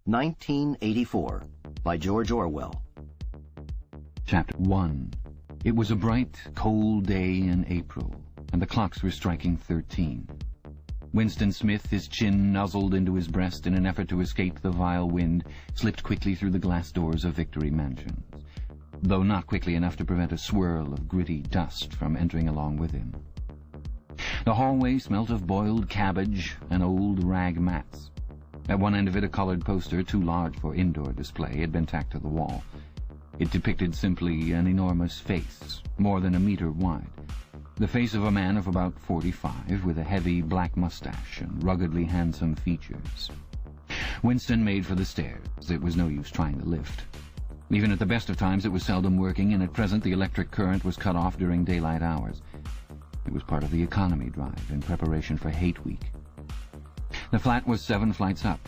1984, by George Orwell. Chapter 1. It was a bright, cold day in April, and the clocks were striking 13. Winston Smith, his chin nuzzled into his breast in an effort to escape the vile wind, slipped quickly through the glass doors of Victory Mansions, though not quickly enough to prevent a swirl of gritty dust from entering along with him. The hallway smelt of boiled cabbage and old rag mats. At one end of it, a colored poster, too large for indoor display, had been tacked to the wall. It depicted simply an enormous face, more than a meter wide. The face of a man of about 45, with a heavy black mustache and ruggedly handsome features. Winston made for the stairs. It was no use trying the lift. Even at the best of times it was seldom working, and at present the electric current was cut off during daylight hours. It was part of the economy drive in preparation for Hate Week. The flat was 7 flights up,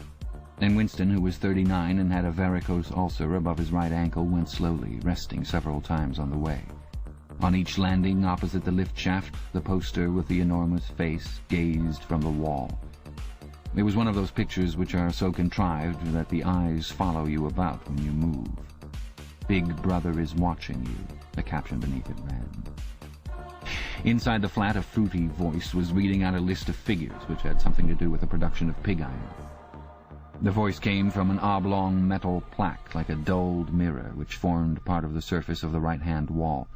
and Winston, who was 39 and had a varicose ulcer above his right ankle, went slowly, resting several times on the way. On each landing opposite the lift shaft, the poster with the enormous face gazed from the wall. It was one of those pictures which are so contrived that the eyes follow you about when you move. "Big Brother is watching you," the caption beneath it read. Inside the flat, a fruity voice was reading out a list of figures which had something to do with the production of pig iron. The voice came from an oblong metal plaque like a dulled mirror which formed part of the surface of the right-hand wall.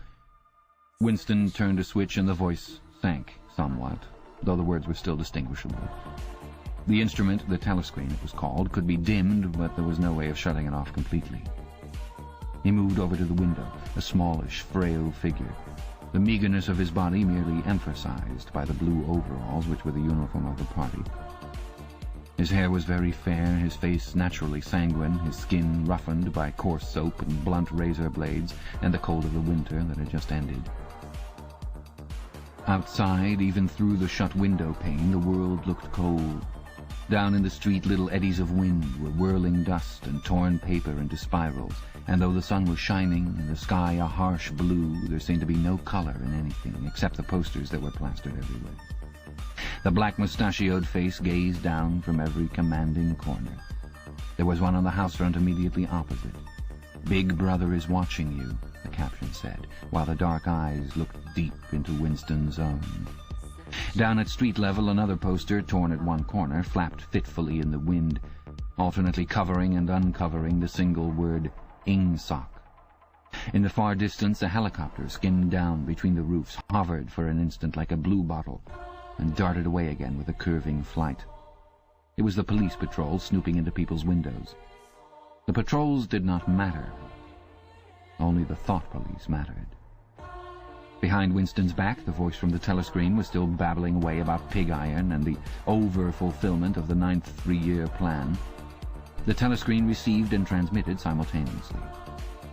Winston turned a switch and the voice sank somewhat, though the words were still distinguishable. The instrument, the telescreen it was called, could be dimmed, but there was no way of shutting it off completely. He moved over to the window, a smallish, frail figure, the meagerness of his body merely emphasized by the blue overalls which were the uniform of the party. His hair was very fair, his face naturally sanguine, his skin roughened by coarse soap and blunt razor blades and the cold of the winter that had just ended. Outside, even through the shut window pane, the world looked cold. Down in the street, little eddies of wind were whirling dust and torn paper into spirals, and though the sun was shining and the sky a harsh blue, there seemed to be no color in anything except the posters that were plastered everywhere. The black mustachioed face gazed down from every commanding corner. There was one on the house front immediately opposite. "Big Brother is watching you," the caption said, while the dark eyes looked deep into Winston's own. Down at street level, another poster, torn at one corner, flapped fitfully in the wind, alternately covering and uncovering the single word "Ingsoc." In the far distance, a helicopter skimmed down between the roofs, hovered for an instant like a bluebottle, and darted away again with a curving flight. It was the police patrol snooping into people's windows. The patrols did not matter. Only the thought police mattered. Behind Winston's back, the voice from the telescreen was still babbling away about pig iron and the over-fulfillment of the 9th three-year plan. The telescreen received and transmitted simultaneously.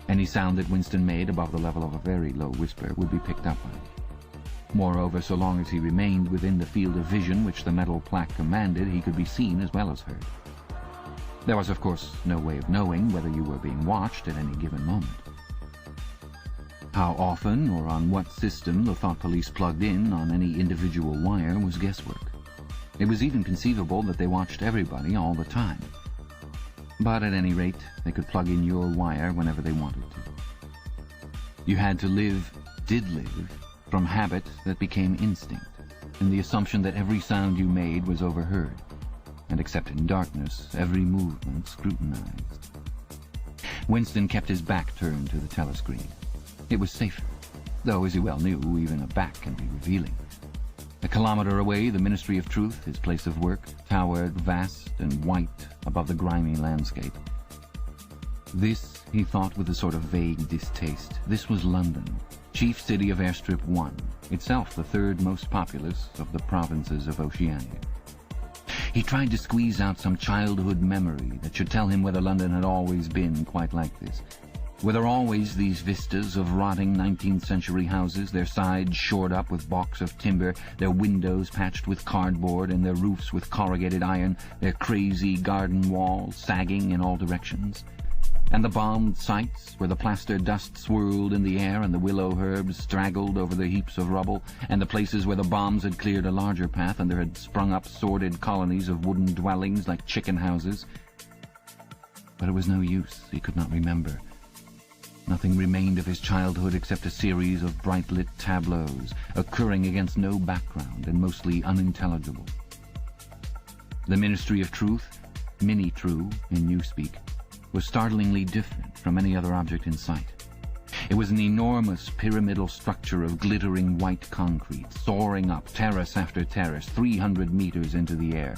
Any sound that Winston made above the level of a very low whisper would be picked up by it. Moreover, so long as he remained within the field of vision which the metal plaque commanded, he could be seen as well as heard. There was, of course, no way of knowing whether you were being watched at any given moment. How often or on what system the thought police plugged in on any individual wire was guesswork. It was even conceivable that they watched everybody all the time. But at any rate, they could plug in your wire whenever they wanted to. You had to live, did live, from habit that became instinct, in the assumption that every sound you made was overheard, and except in darkness, every movement scrutinized. Winston kept his back turned to the telescreen. It was safer, though, as he well knew, even a back can be revealing. A kilometer away, the Ministry of Truth, his place of work, towered vast and white above the grimy landscape. This, he thought with a sort of vague distaste, this was London, chief city of Airstrip 1, itself the third most populous of the provinces of Oceania. He tried to squeeze out some childhood memory that should tell him whether London had always been quite like this. Were there always these vistas of rotting 19th century houses, their sides shored up with balks of timber, their windows patched with cardboard, and their roofs with corrugated iron, their crazy garden walls sagging in all directions? And the bombed sites, where the plaster dust swirled in the air and the willow herbs straggled over the heaps of rubble, and the places where the bombs had cleared a larger path and there had sprung up sordid colonies of wooden dwellings like chicken houses? But it was no use. He could not remember. Nothing remained of his childhood except a series of bright-lit tableaus, occurring against no background and mostly unintelligible. The Ministry of Truth, Mini-True in Newspeak, was startlingly different from any other object in sight. It was an enormous pyramidal structure of glittering white concrete, soaring up terrace after terrace, 300 meters into the air.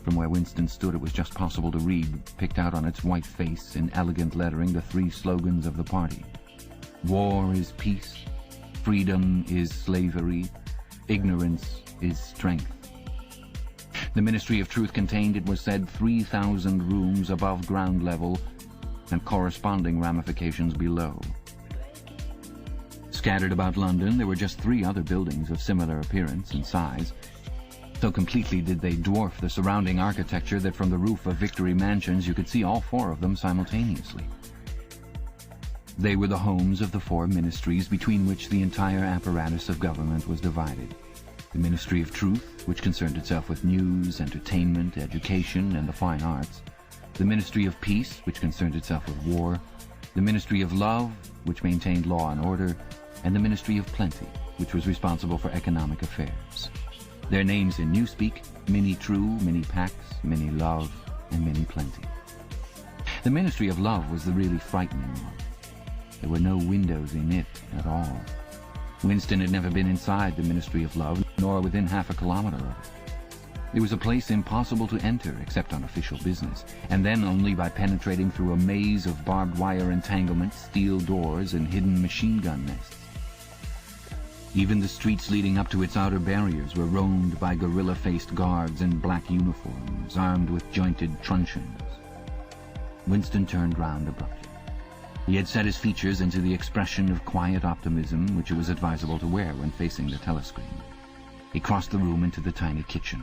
From where Winston stood, it was just possible to read, picked out on its white face in elegant lettering, the three slogans of the party. War is peace, freedom is slavery, ignorance is strength. The Ministry of Truth contained, it was said, 3,000 rooms above ground level and corresponding ramifications below. Scattered about London, there were just 3 other buildings of similar appearance and size. So completely did they dwarf the surrounding architecture that from the roof of Victory Mansions you could see all 4 of them simultaneously. They were the homes of the 4 ministries between which the entire apparatus of government was divided. The Ministry of Truth, which concerned itself with news, entertainment, education, and the fine arts. The Ministry of Peace, which concerned itself with war. The Ministry of Love, which maintained law and order. And the Ministry of Plenty, which was responsible for economic affairs. Their names in Newspeak: Mini-True, Mini-Pax, Mini-Love, and Mini-Plenty. The Ministry of Love was the really frightening one. There were no windows in it at all. Winston had never been inside the Ministry of Love, nor within half a kilometer of it. It was a place impossible to enter except on official business, and then only by penetrating through a maze of barbed wire entanglements, steel doors, and hidden machine gun nests. Even the streets leading up to its outer barriers were roamed by gorilla-faced guards in black uniforms, armed with jointed truncheons. Winston turned round abruptly. He had set his features into the expression of quiet optimism which it was advisable to wear when facing the telescreen. He crossed the room into the tiny kitchen.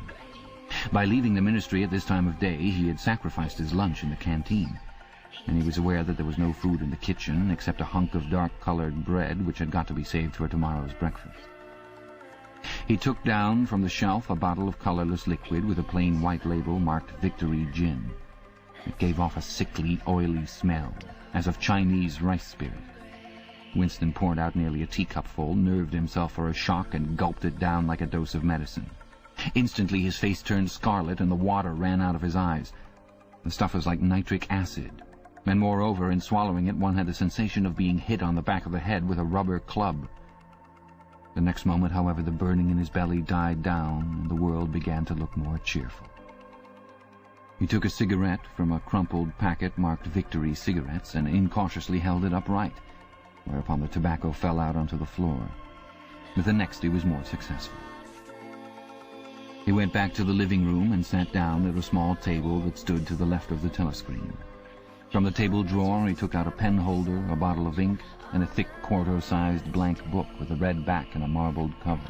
By leaving the ministry at this time of day, he had sacrificed his lunch in the canteen, and he was aware that there was no food in the kitchen except a hunk of dark-colored bread which had got to be saved for tomorrow's breakfast. He took down from the shelf a bottle of colorless liquid with a plain white label marked Victory Gin. It gave off a sickly, oily smell, as of Chinese rice spirit. Winston poured out nearly a teacupful, nerved himself for a shock, and gulped it down like a dose of medicine. Instantly his face turned scarlet and the water ran out of his eyes. The stuff was like nitric acid, and moreover, in swallowing it, one had the sensation of being hit on the back of the head with a rubber club. The next moment, however, the burning in his belly died down, and the world began to look more cheerful. He took a cigarette from a crumpled packet marked Victory Cigarettes and incautiously held it upright, whereupon the tobacco fell out onto the floor. With the next he was more successful. He went back to the living room and sat down at a small table that stood to the left of the telescreen. From the table drawer he took out a pen holder, a bottle of ink, and a thick quarto-sized blank book with a red back and a marbled cover.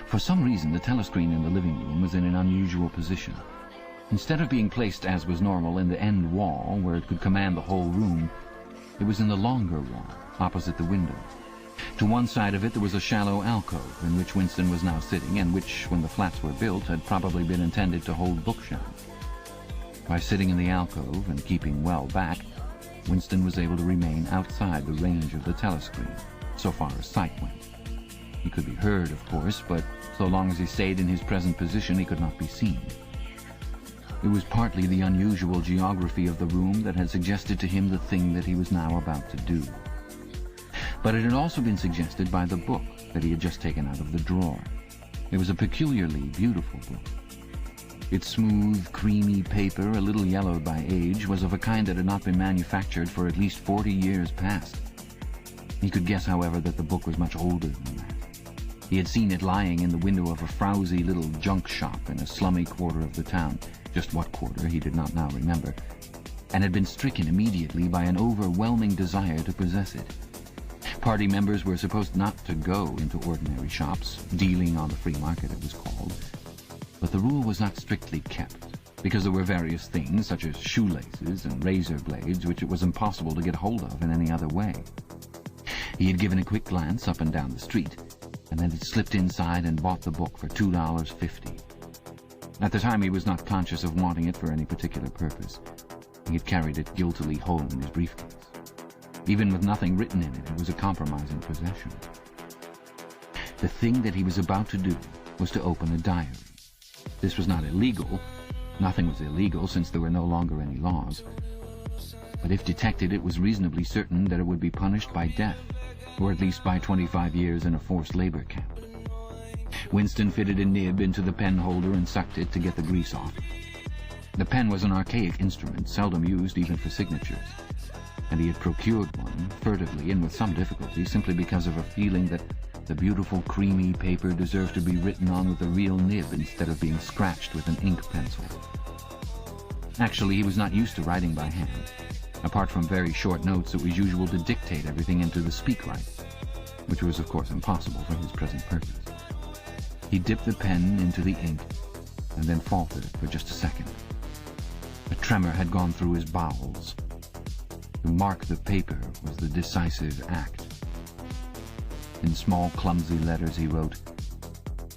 For some reason the telescreen in the living room was in an unusual position. Instead of being placed, as was normal, in the end wall, where it could command the whole room, it was in the longer wall, opposite the window. To one side of it there was a shallow alcove, in which Winston was now sitting, and which, when the flats were built, had probably been intended to hold bookshelves. By sitting in the alcove and keeping well back, Winston was able to remain outside the range of the telescreen, so far as sight went. He could be heard, of course, but so long as he stayed in his present position he could not be seen. It was partly the unusual geography of the room that had suggested to him the thing that he was now about to do. But it had also been suggested by the book that he had just taken out of the drawer. It was a peculiarly beautiful book. Its smooth, creamy paper, a little yellowed by age, was of a kind that had not been manufactured for at least 40 years past. He could guess, however, that the book was much older than that. He had seen it lying in the window of a frowsy little junk shop in a slummy quarter of the town, just what quarter he did not now remember, and had been stricken immediately by an overwhelming desire to possess it. Party members were supposed not to go into ordinary shops, dealing on the free market it was called, but the rule was not strictly kept, because there were various things, such as shoelaces and razor blades, which it was impossible to get hold of in any other way. He had given a quick glance up and down the street, and then had slipped inside and bought the book for $2.50. At the time he was not conscious of wanting it for any particular purpose. He had carried it guiltily home in his briefcase. Even with nothing written in it, it was a compromising possession. The thing that he was about to do was to open a diary. This was not illegal. Nothing was illegal, since there were no longer any laws. But if detected, it was reasonably certain that it would be punished by death, or at least by 25 years in a forced labor camp. Winston fitted a nib into the pen holder and sucked it to get the grease off. The pen was an archaic instrument, seldom used even for signatures, and he had procured one, furtively and with some difficulty, simply because of a feeling that the beautiful creamy paper deserved to be written on with a real nib instead of being scratched with an ink pencil. Actually, he was not used to writing by hand. Apart from very short notes, it was usual to dictate everything into the speak-write, which was of course impossible for his present purpose. He dipped the pen into the ink and then faltered for just a second. A tremor had gone through his bowels. To mark the paper was the decisive act. In small, clumsy letters he wrote,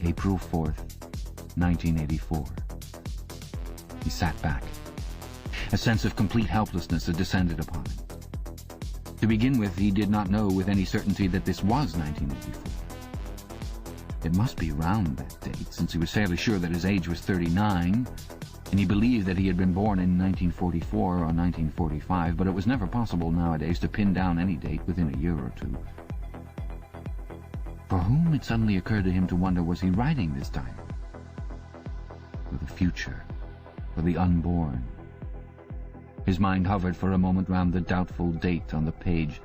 April 4th, 1984. He sat back. A sense of complete helplessness had descended upon him. To begin with, he did not know with any certainty that this was 1984. It must be around that date, since he was fairly sure that his age was 39, and he believed that he had been born in 1944 or 1945, but it was never possible nowadays to pin down any date within a year or two. For whom, it suddenly occurred to him to wonder, was he writing this diary? For the future, for the unborn. His mind hovered for a moment round the doubtful date on the page,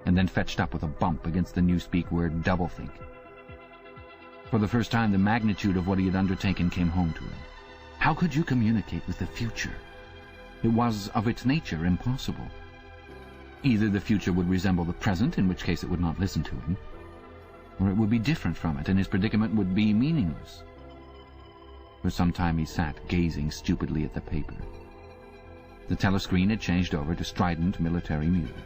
and then fetched up with a bump against the newspeak word doublethink. For the first time, the magnitude of what he had undertaken came home to him. How could you communicate with the future? It was, of its nature, impossible. Either the future would resemble the present, in which case it would not listen to him, or it would be different from it, and his predicament would be meaningless. For some time he sat, gazing stupidly at the paper. The telescreen had changed over to strident military music.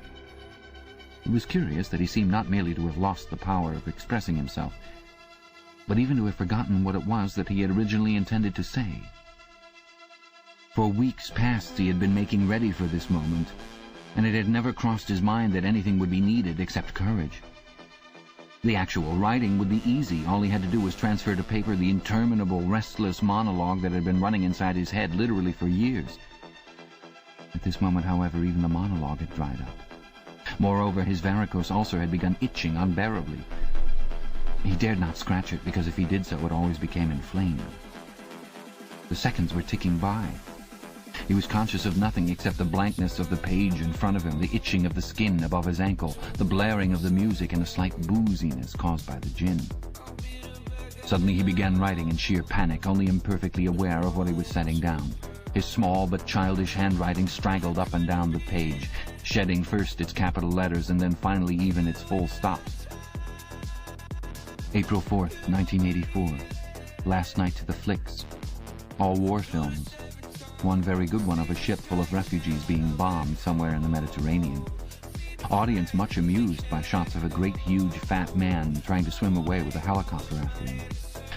It was curious that he seemed not merely to have lost the power of expressing himself, but even to have forgotten what it was that he had originally intended to say. For weeks past he had been making ready for this moment, and it had never crossed his mind that anything would be needed except courage. The actual writing would be easy. All he had to do was transfer to paper the interminable, restless monologue that had been running inside his head literally for years. At this moment, however, even the monologue had dried up. Moreover, his varicose ulcer had begun itching unbearably. He dared not scratch it, because if he did so, it always became inflamed. The seconds were ticking by. He was conscious of nothing except the blankness of the page in front of him, the itching of the skin above his ankle, the blaring of the music, and a slight booziness caused by the gin. Suddenly he began writing in sheer panic, only imperfectly aware of what he was setting down. His small but childish handwriting straggled up and down the page, shedding first its capital letters and then finally even its full stops. April 4th, 1984. Last night to the flicks. All war films. One very good one of a ship full of refugees being bombed somewhere in the Mediterranean. Audience much amused by shots of a great huge fat man trying to swim away with a helicopter after him.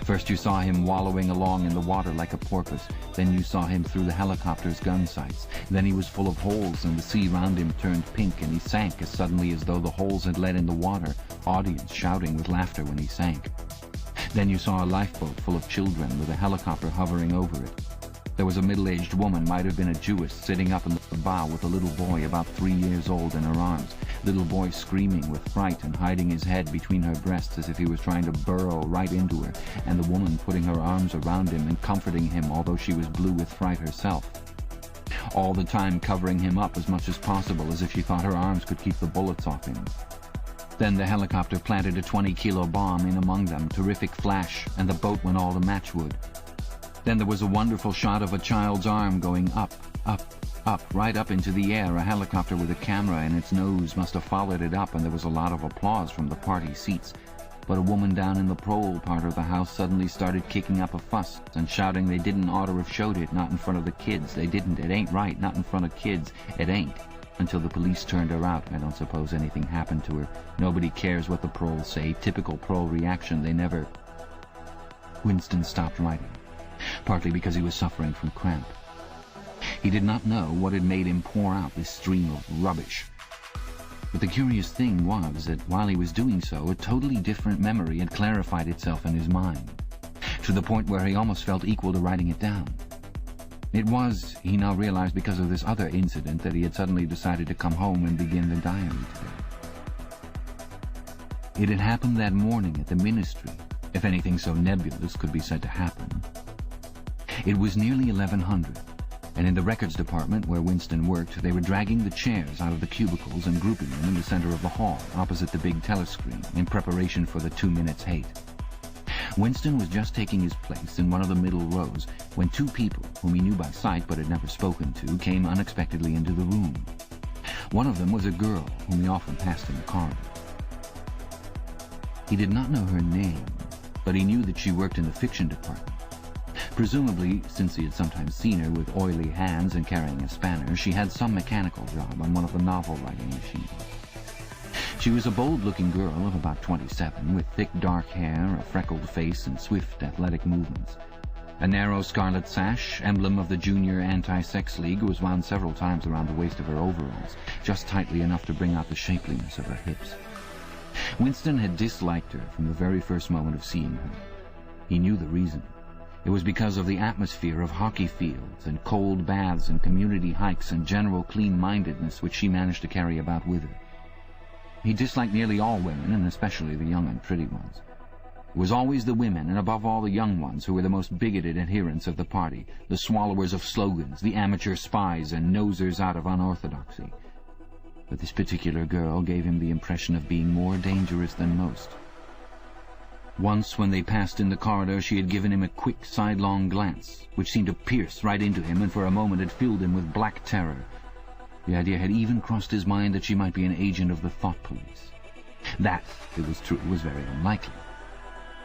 First you saw him wallowing along in the water like a porpoise, then you saw him through the helicopter's gun sights. Then he was full of holes and the sea round him turned pink and he sank as suddenly as though the holes had let in the water, audience shouting with laughter when he sank. Then you saw a lifeboat full of children with a helicopter hovering over it. There was a middle-aged woman, might have been a Jewess, sitting up in the bow with a little boy about 3 years old in her arms. Little boy screaming with fright and hiding his head between her breasts as if he was trying to burrow right into her, and the woman putting her arms around him and comforting him although she was blue with fright herself. All the time covering him up as much as possible as if she thought her arms could keep the bullets off him. Then the helicopter planted a 20-kilo bomb in among them, terrific flash, and the boat went all to matchwood. Then there was a wonderful shot of a child's arm going up, up, up, right up into the air. A helicopter with a camera in its nose must have followed it up, and there was a lot of applause from the party seats. But a woman down in the prole part of the house suddenly started kicking up a fuss and shouting they didn't ought to have showed it, not in front of the kids. They didn't. It ain't right, not in front of kids. It ain't. Until the police turned her out. I don't suppose anything happened to her. Nobody cares what the proles say. Typical prole reaction. They never... Winston stopped writing, partly because he was suffering from cramp. He did not know what had made him pour out this stream of rubbish. But the curious thing was that while he was doing so, a totally different memory had clarified itself in his mind, to the point where he almost felt equal to writing it down. It was, he now realized, because of this other incident that he had suddenly decided to come home and begin the diary today. It had happened that morning at the ministry, if anything so nebulous could be said to happen. It was nearly 1100, and in the records department where Winston worked, they were dragging the chairs out of the cubicles and grouping them in the center of the hall, opposite the big telescreen, in preparation for the 2 minutes hate. Winston was just taking his place in one of the middle rows when two people, whom he knew by sight but had never spoken to, came unexpectedly into the room. One of them was a girl whom he often passed in the corridor. He did not know her name, but he knew that she worked in the fiction department. Presumably, since he had sometimes seen her with oily hands and carrying a spanner, she had some mechanical job on one of the novel-writing machines. She was a bold-looking girl of about 27, with thick dark hair, a freckled face, and swift, athletic movements. A narrow scarlet sash, emblem of the Junior Anti-Sex League, was wound several times around the waist of her overalls, just tightly enough to bring out the shapeliness of her hips. Winston had disliked her from the very first moment of seeing her. He knew the reason. It was because of the atmosphere of hockey fields and cold baths and community hikes and general clean-mindedness which she managed to carry about with her. He disliked nearly all women, and especially the young and pretty ones. It was always the women, and above all the young ones, who were the most bigoted adherents of the party, the swallowers of slogans, the amateur spies and nosers out of unorthodoxy. But this particular girl gave him the impression of being more dangerous than most. Once, when they passed in the corridor, she had given him a quick, sidelong glance, which seemed to pierce right into him and for a moment had filled him with black terror. The idea had even crossed his mind that she might be an agent of the thought police. That, it was true, was very unlikely.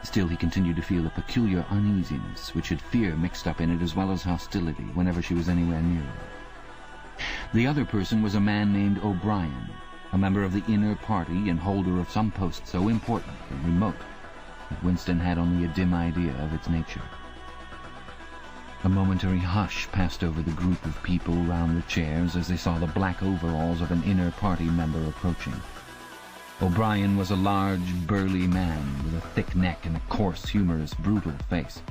Still, he continued to feel a peculiar uneasiness, which had fear mixed up in it as well as hostility, whenever she was anywhere near him. The other person was a man named O'Brien, a member of the inner party and holder of some post so important and remote that Winston had only a dim idea of its nature. A momentary hush passed over the group of people round the chairs as they saw the black overalls of an inner party member approaching. O'Brien was a large, burly man with a thick neck and a coarse, humorous, brutal face.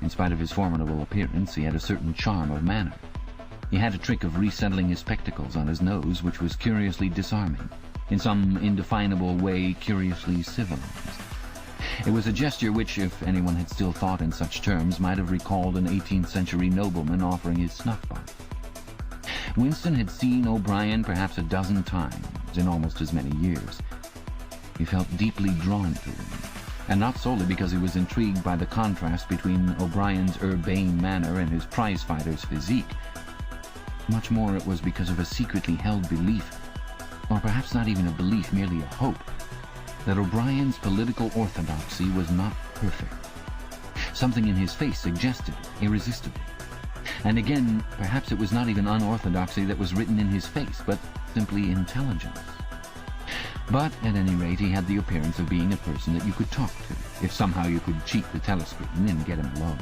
In spite of his formidable appearance, he had a certain charm of manner. He had a trick of resettling his spectacles on his nose, which was curiously disarming, in some indefinable way curiously civilized. It was a gesture which, if anyone had still thought in such terms, might have recalled an 18th century nobleman offering his snuff-box. Winston had seen O'Brien perhaps a dozen times in almost as many years. He felt deeply drawn to him, and not solely because he was intrigued by the contrast between O'Brien's urbane manner and his prize-fighter's physique. Much more it was because of a secretly held belief, or perhaps not even a belief, merely a hope, that O'Brien's political orthodoxy was not perfect. Something in his face suggested it, irresistibly. And again, perhaps it was not even unorthodoxy that was written in his face, but simply intelligence. But, at any rate, he had the appearance of being a person that you could talk to, if somehow you could cheat the telescreen and get him alone.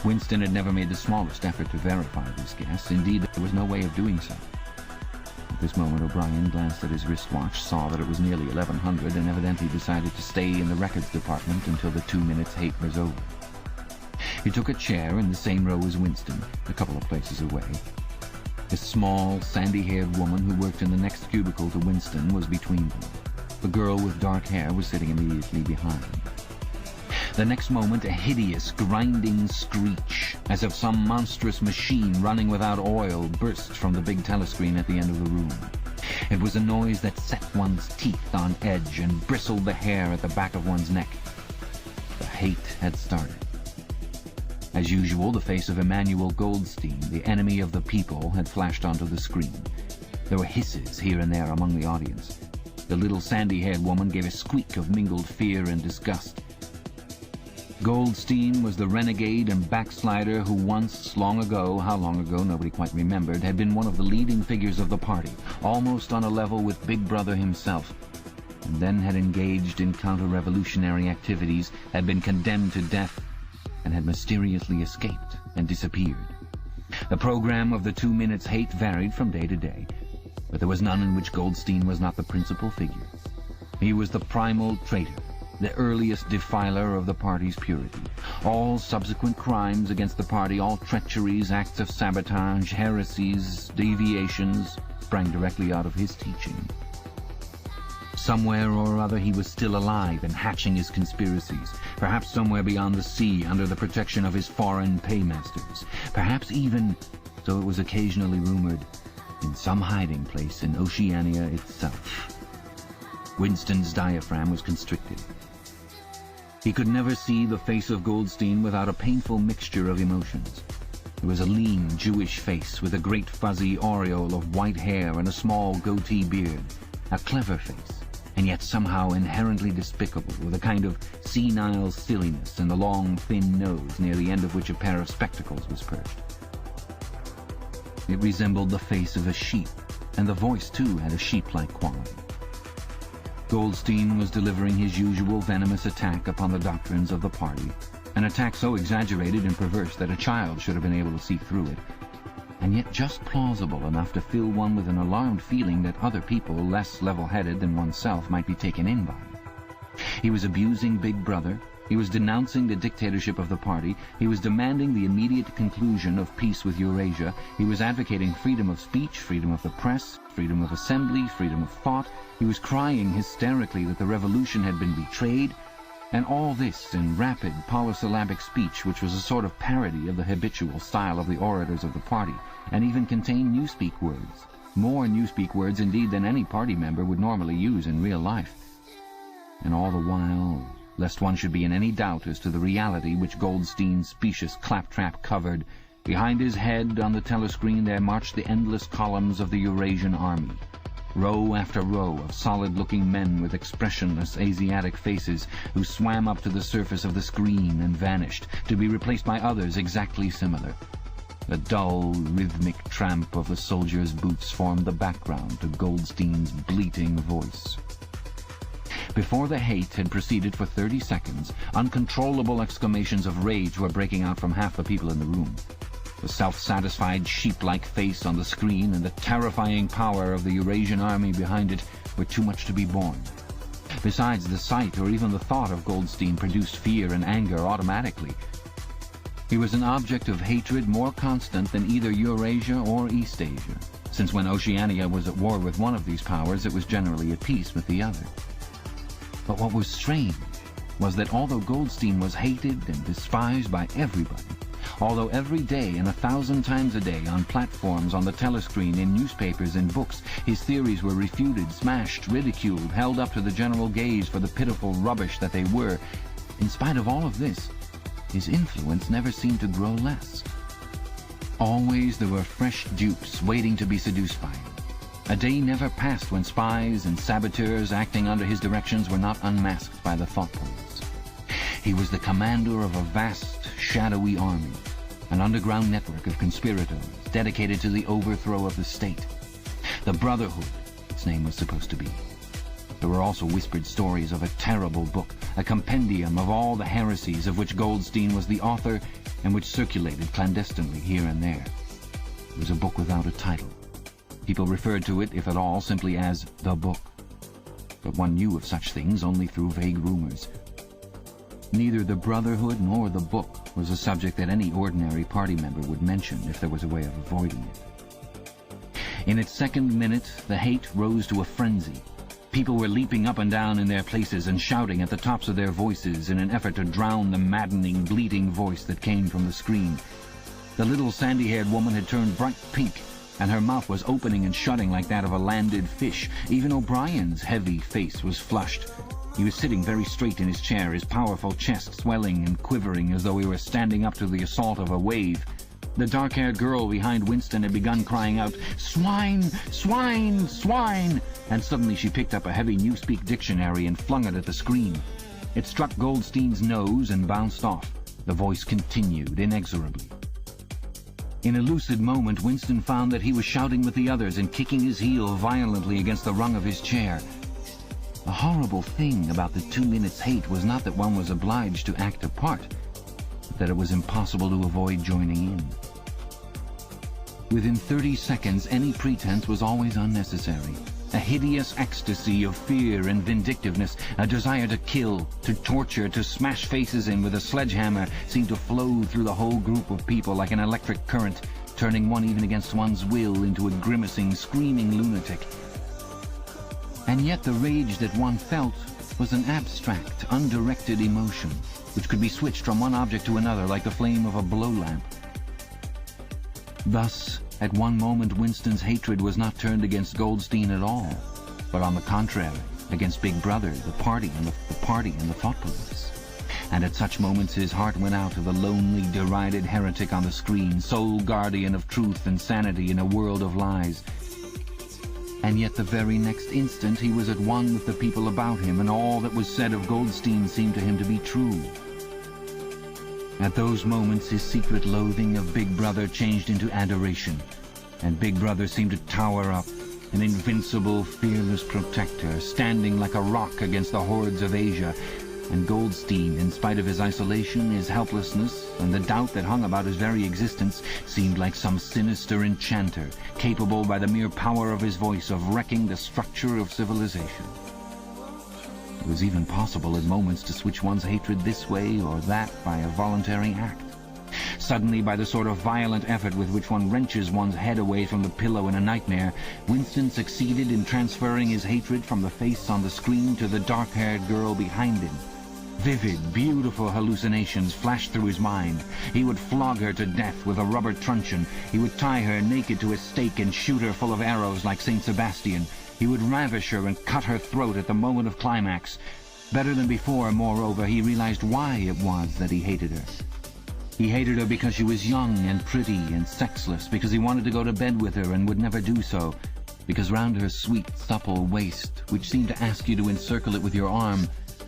Winston had never made the smallest effort to verify this guess. Indeed, there was no way of doing so. At this moment, O'Brien glanced at his wristwatch, saw that it was nearly 1100, and evidently decided to stay in the records department until the 2 minutes hate was over. He took a chair in the same row as Winston, a couple of places away. A small, sandy-haired woman who worked in the next cubicle to Winston was between them. The girl with dark hair was sitting immediately behind. The next moment, a hideous, grinding screech, as of some monstrous machine running without oil, burst from the big telescreen at the end of the room. It was a noise that set one's teeth on edge and bristled the hair at the back of one's neck. The hate had started. As usual, the face of Emmanuel Goldstein, the enemy of the people, had flashed onto the screen. There were hisses here and there among the audience. The little sandy-haired woman gave a squeak of mingled fear and disgust. Goldstein was the renegade and backslider who once, long ago, how long ago nobody quite remembered, had been one of the leading figures of the party, almost on a level with Big Brother himself, and then had engaged in counter-revolutionary activities, had been condemned to death, and had mysteriously escaped and disappeared. The program of the 2 minutes hate varied from day to day, but there was none in which Goldstein was not the principal figure. He was the primal traitor, the earliest defiler of the party's purity. All subsequent crimes against the party, all treacheries, acts of sabotage, heresies, deviations, sprang directly out of his teaching. Somewhere or other he was still alive and hatching his conspiracies, perhaps somewhere beyond the sea under the protection of his foreign paymasters, perhaps even, so it was occasionally rumored, in some hiding place in Oceania itself. Winston's diaphragm was constricted. He could never see the face of Goldstein without a painful mixture of emotions. It was a lean Jewish face with a great fuzzy aureole of white hair and a small goatee beard, a clever face, and yet somehow inherently despicable, with a kind of senile silliness in the long, thin nose near the end of which a pair of spectacles was perched. It resembled the face of a sheep, and the voice, too, had a sheep-like quality. Goldstein was delivering his usual venomous attack upon the doctrines of the party, an attack so exaggerated and perverse that a child should have been able to see through it, and yet just plausible enough to fill one with an alarmed feeling that other people, less level-headed than oneself, might be taken in by it. He was abusing Big Brother, he was denouncing the dictatorship of the party, he was demanding the immediate conclusion of peace with Eurasia, he was advocating freedom of speech, freedom of the press, freedom of assembly, freedom of thought, he was crying hysterically that the revolution had been betrayed, and all this in rapid, polysyllabic speech which was a sort of parody of the habitual style of the orators of the party, and even contained newspeak words, more newspeak words indeed than any party member would normally use in real life. And all the while, lest one should be in any doubt as to the reality which Goldstein's specious claptrap covered, behind his head on the telescreen there marched the endless columns of the Eurasian army. Row after row of solid-looking men with expressionless Asiatic faces who swam up to the surface of the screen and vanished, to be replaced by others exactly similar. The dull, rhythmic tramp of the soldiers' boots formed the background to Goldstein's bleating voice. Before the hate had proceeded for 30 seconds, uncontrollable exclamations of rage were breaking out from half the people in the room. The self-satisfied sheep-like face on the screen and the terrifying power of the Eurasian army behind it were too much to be borne. Besides, the sight or even the thought of Goldstein produced fear and anger automatically. He was an object of hatred more constant than either Eurasia or Eastasia, since when Oceania was at war with one of these powers, it was generally at peace with the other. But what was strange was that although Goldstein was hated and despised by everybody, although every day and 1,000 times a day on platforms, on the telescreen, in newspapers and books, his theories were refuted, smashed, ridiculed, held up to the general gaze for the pitiful rubbish that they were, in spite of all of this, his influence never seemed to grow less. Always there were fresh dupes waiting to be seduced by him. A day never passed when spies and saboteurs acting under his directions were not unmasked by the thought police. He was the commander of a vast, shadowy army, an underground network of conspirators dedicated to the overthrow of the state. The Brotherhood, its name was supposed to be. There were also whispered stories of a terrible book, a compendium of all the heresies of which Goldstein was the author and which circulated clandestinely here and there. It was a book without a title. People referred to it, if at all, simply as the book. But one knew of such things only through vague rumors. Neither the Brotherhood nor the book was a subject that any ordinary party member would mention if there was a way of avoiding it. In its second minute, the hate rose to a frenzy. People were leaping up and down in their places and shouting at the tops of their voices in an effort to drown the maddening, bleating voice that came from the screen. The little sandy-haired woman had turned bright pink, and her mouth was opening and shutting like that of a landed fish. Even O'Brien's heavy face was flushed. He was sitting very straight in his chair, his powerful chest swelling and quivering as though he were standing up to the assault of a wave. The dark-haired girl behind Winston had begun crying out, "Swine! Swine! Swine!" And suddenly she picked up a heavy Newspeak dictionary and flung it at the screen. It struck Goldstein's nose and bounced off. The voice continued inexorably. In a lucid moment, Winston found that he was shouting with the others and kicking his heel violently against the rung of his chair. The horrible thing about the 2 minutes hate was not that one was obliged to act a part, but that it was impossible to avoid joining in. Within 30 seconds, any pretense was always unnecessary. A hideous ecstasy of fear and vindictiveness, a desire to kill, to torture, to smash faces in with a sledgehammer seemed to flow through the whole group of people like an electric current, turning one even against one's will into a grimacing, screaming lunatic. And yet the rage that one felt was an abstract, undirected emotion, which could be switched from one object to another like the flame of a blow lamp. Thus, at one moment Winston's hatred was not turned against Goldstein at all, but on the contrary, against Big Brother, the party, and the thought police. And at such moments his heart went out to the lonely, derided heretic on the screen, sole guardian of truth and sanity in a world of lies. And yet the very next instant he was at one with the people about him, and all that was said of Goldstein seemed to him to be true. At those moments his secret loathing of Big Brother changed into adoration, and Big Brother seemed to tower up, an invincible, fearless protector, standing like a rock against the hordes of Asia, and Goldstein, in spite of his isolation, his helplessness, and the doubt that hung about his very existence, seemed like some sinister enchanter, capable by the mere power of his voice of wrecking the structure of civilization. It was even possible at moments to switch one's hatred this way or that by a voluntary act. Suddenly, by the sort of violent effort with which one wrenches one's head away from the pillow in a nightmare, Winston succeeded in transferring his hatred from the face on the screen to the dark-haired girl behind him. Vivid, beautiful hallucinations flashed through his mind. He would flog her to death with a rubber truncheon. He would tie her naked to a stake and shoot her full of arrows like St. Sebastian. He would ravish her and cut her throat at the moment of climax. Better than before, moreover, he realized why it was that he hated her. He hated her because she was young and pretty and sexless, because he wanted to go to bed with her and would never do so, because round her sweet, supple waist, which seemed to ask you to encircle it with your arm,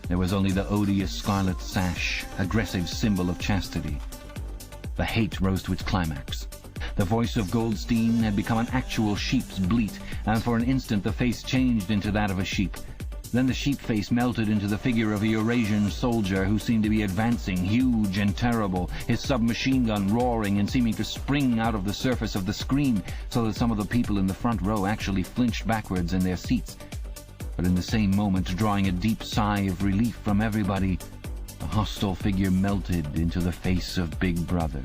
there was only the odious scarlet sash, aggressive symbol of chastity. The hate rose to its climax. The voice of Goldstein had become an actual sheep's bleat, and for an instant the face changed into that of a sheep. Then the sheep face melted into the figure of a Eurasian soldier who seemed to be advancing, huge and terrible, his submachine gun roaring and seeming to spring out of the surface of the screen, so that some of the people in the front row actually flinched backwards in their seats. But in the same moment, drawing a deep sigh of relief from everybody, the hostile figure melted into the face of Big Brother.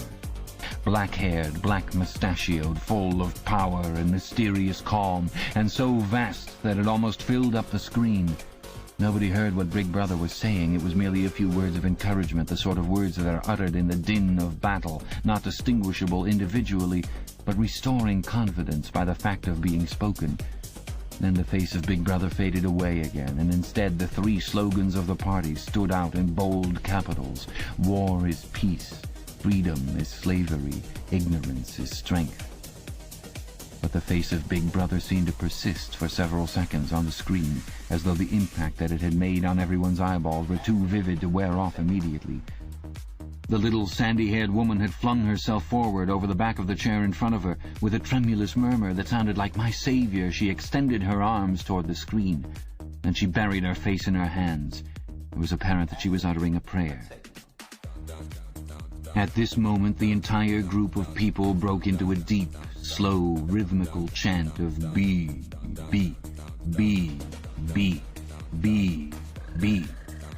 Black-haired, black-mustachioed, full of power and mysterious calm, and so vast that it almost filled up the screen. Nobody heard what Big Brother was saying. It was merely a few words of encouragement, the sort of words that are uttered in the din of battle, not distinguishable individually, but restoring confidence by the fact of being spoken. Then the face of Big Brother faded away again, and instead the three slogans of the party stood out in bold capitals. War is peace. Freedom is slavery, ignorance is strength. But the face of Big Brother seemed to persist for several seconds on the screen, as though the impact that it had made on everyone's eyeballs were too vivid to wear off immediately. The little sandy-haired woman had flung herself forward over the back of the chair in front of her. With a tremulous murmur that sounded like "My Savior," she extended her arms toward the screen. Then she buried her face in her hands. It was apparent that she was uttering a prayer. At this moment, the entire group of people broke into a deep, slow, rhythmical chant of B, B, B, B, B, B,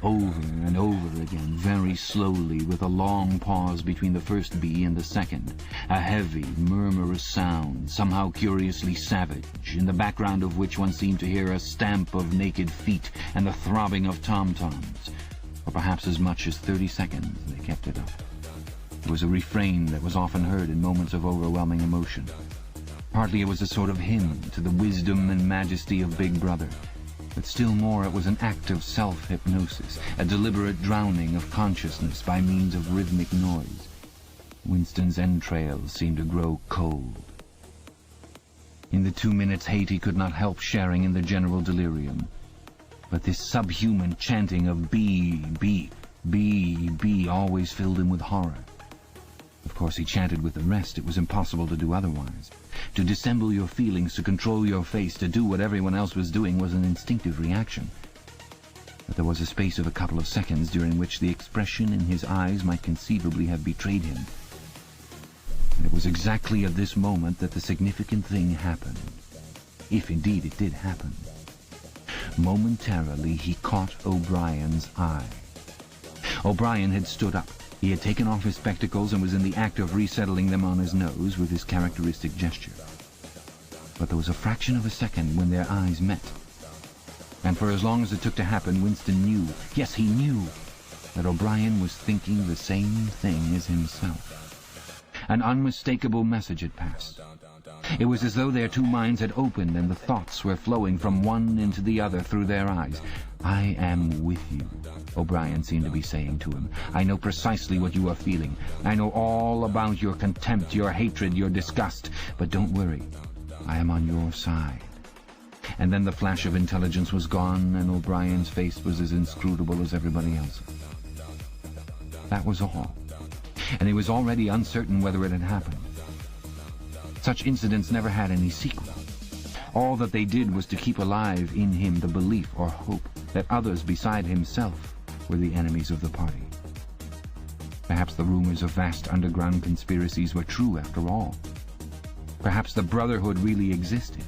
over and over again, very slowly, with a long pause between the first B and the second. A heavy, murmurous sound, somehow curiously savage, in the background of which one seemed to hear a stamp of naked feet and the throbbing of tom-toms. For perhaps as much as 30 seconds they kept it up. It was a refrain that was often heard in moments of overwhelming emotion. Partly it was a sort of hymn to the wisdom and majesty of Big Brother, but still more it was an act of self-hypnosis, a deliberate drowning of consciousness by means of rhythmic noise. Winston's entrails seemed to grow cold. In the 2 minutes' hate he could not help sharing in the general delirium. But this subhuman chanting of B, B, B, B always filled him with horror. Of course, he chanted with the rest. It was impossible to do otherwise. To dissemble your feelings, to control your face, to do what everyone else was doing was an instinctive reaction. But there was a space of a couple of seconds during which the expression in his eyes might conceivably have betrayed him. And it was exactly at this moment that the significant thing happened. If indeed it did happen. Momentarily he caught O'Brien's eye. O'Brien had stood up. He had taken off his spectacles and was in the act of resettling them on his nose with his characteristic gesture. But there was a fraction of a second when their eyes met. And for as long as it took to happen, Winston knew, yes, he knew, that O'Brien was thinking the same thing as himself. An unmistakable message had passed. It was as though their two minds had opened and the thoughts were flowing from one into the other through their eyes. "I am with you," O'Brien seemed to be saying to him. "I know precisely what you are feeling. I know all about your contempt, your hatred, your disgust. But don't worry. I am on your side." And then the flash of intelligence was gone, and O'Brien's face was as inscrutable as everybody else's. That was all. And he was already uncertain whether it had happened. Such incidents never had any sequel. All that they did was to keep alive in him the belief or hope that others beside himself were the enemies of the party. Perhaps the rumors of vast underground conspiracies were true after all. Perhaps the Brotherhood really existed.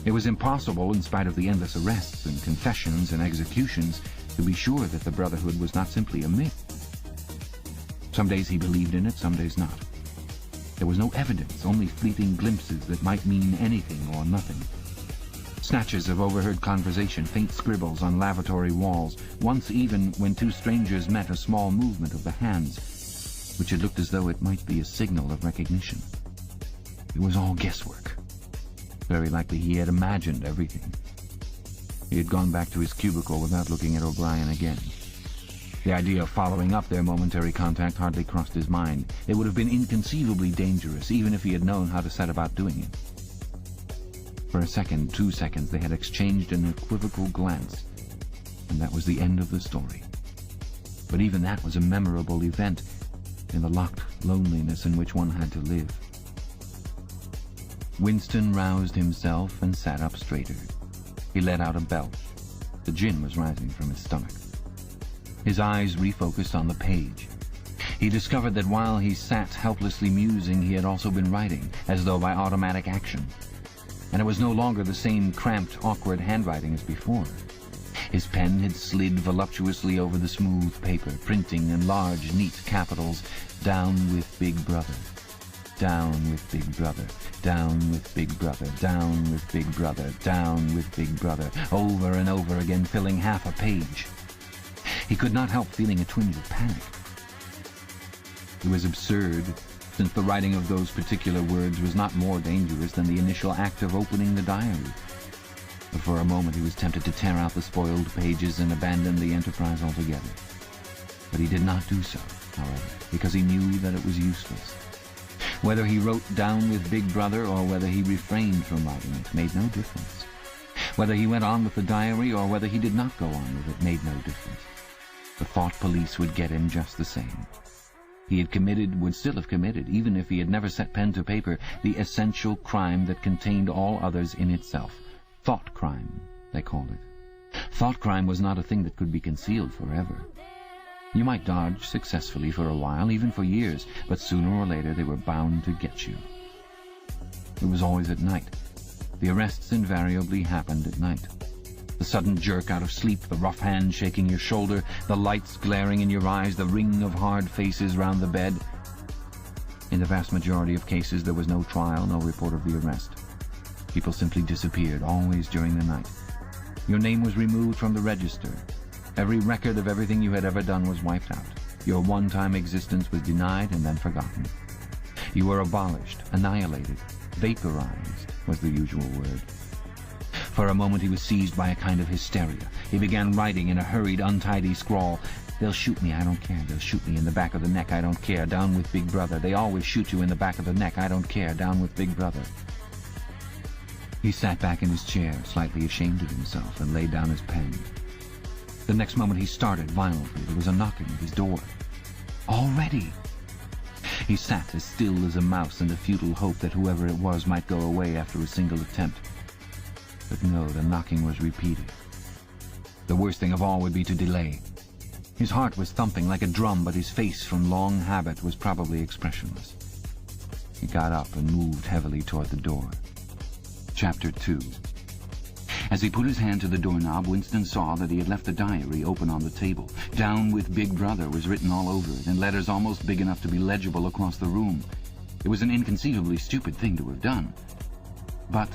It was impossible, in spite of the endless arrests and confessions and executions, to be sure that the Brotherhood was not simply a myth. Some days he believed in it, some days not. There was no evidence, only fleeting glimpses that might mean anything or nothing. Snatches of overheard conversation, faint scribbles on lavatory walls, once even, when two strangers met, a small movement of the hands, which had looked as though it might be a signal of recognition. It was all guesswork. Very likely he had imagined everything. He had gone back to his cubicle without looking at O'Brien again. The idea of following up their momentary contact hardly crossed his mind. It would have been inconceivably dangerous, even if he had known how to set about doing it. For a second, 2 seconds, they had exchanged an equivocal glance, and that was the end of the story. But even that was a memorable event in the locked loneliness in which one had to live. Winston roused himself and sat up straighter. He let out a belch. The gin was rising from his stomach. His eyes refocused on the page. He discovered that while he sat helplessly musing, he had also been writing, as though by automatic action. And it was no longer the same cramped, awkward handwriting as before. His pen had slid voluptuously over the smooth paper, printing in large, neat capitals, "Down with Big Brother. Down with Big Brother. Down with Big Brother. Down with Big Brother. Down with Big Brother," over and over again, filling half a page. He could not help feeling a twinge of panic. It was absurd, since the writing of those particular words was not more dangerous than the initial act of opening the diary. But for a moment he was tempted to tear out the spoiled pages and abandon the enterprise altogether. But he did not do so, however, because he knew that it was useless. Whether he wrote "Down with Big Brother" or whether he refrained from writing it made no difference. Whether he went on with the diary or whether he did not go on with it made no difference. The thought police would get him just the same. He had committed, would still have committed, even if he had never set pen to paper, the essential crime that contained all others in itself. Thought crime, they called it. Thought crime was not a thing that could be concealed forever. You might dodge successfully for a while, even for years, but sooner or later they were bound to get you. It was always at night. The arrests invariably happened at night. The sudden jerk out of sleep, the rough hand shaking your shoulder, the lights glaring in your eyes, the ring of hard faces round the bed. In the vast majority of cases there was no trial, no report of the arrest. People simply disappeared, always during the night. Your name was removed from the register. Every record of everything you had ever done was wiped out. Your one-time existence was denied and then forgotten. You were abolished, annihilated, vaporized was the usual word. For a moment he was seized by a kind of hysteria. He began writing in a hurried, untidy scrawl. "They'll shoot me, I don't care. They'll shoot me in the back of the neck, I don't care. Down with Big Brother. They always shoot you in the back of the neck, I don't care. Down with Big Brother." He sat back in his chair, slightly ashamed of himself, and laid down his pen. The next moment he started violently. There was a knocking at his door. Already! He sat as still as a mouse in the futile hope that whoever it was might go away after a single attempt. But no, the knocking was repeated. The worst thing of all would be to delay. His heart was thumping like a drum, but his face, from long habit, was probably expressionless. He got up and moved heavily toward the door. Chapter 2. As he put his hand to the doorknob, Winston saw that he had left the diary open on the table. "Down with Big Brother" was written all over it, in letters almost big enough to be legible across the room. It was an inconceivably stupid thing to have done. But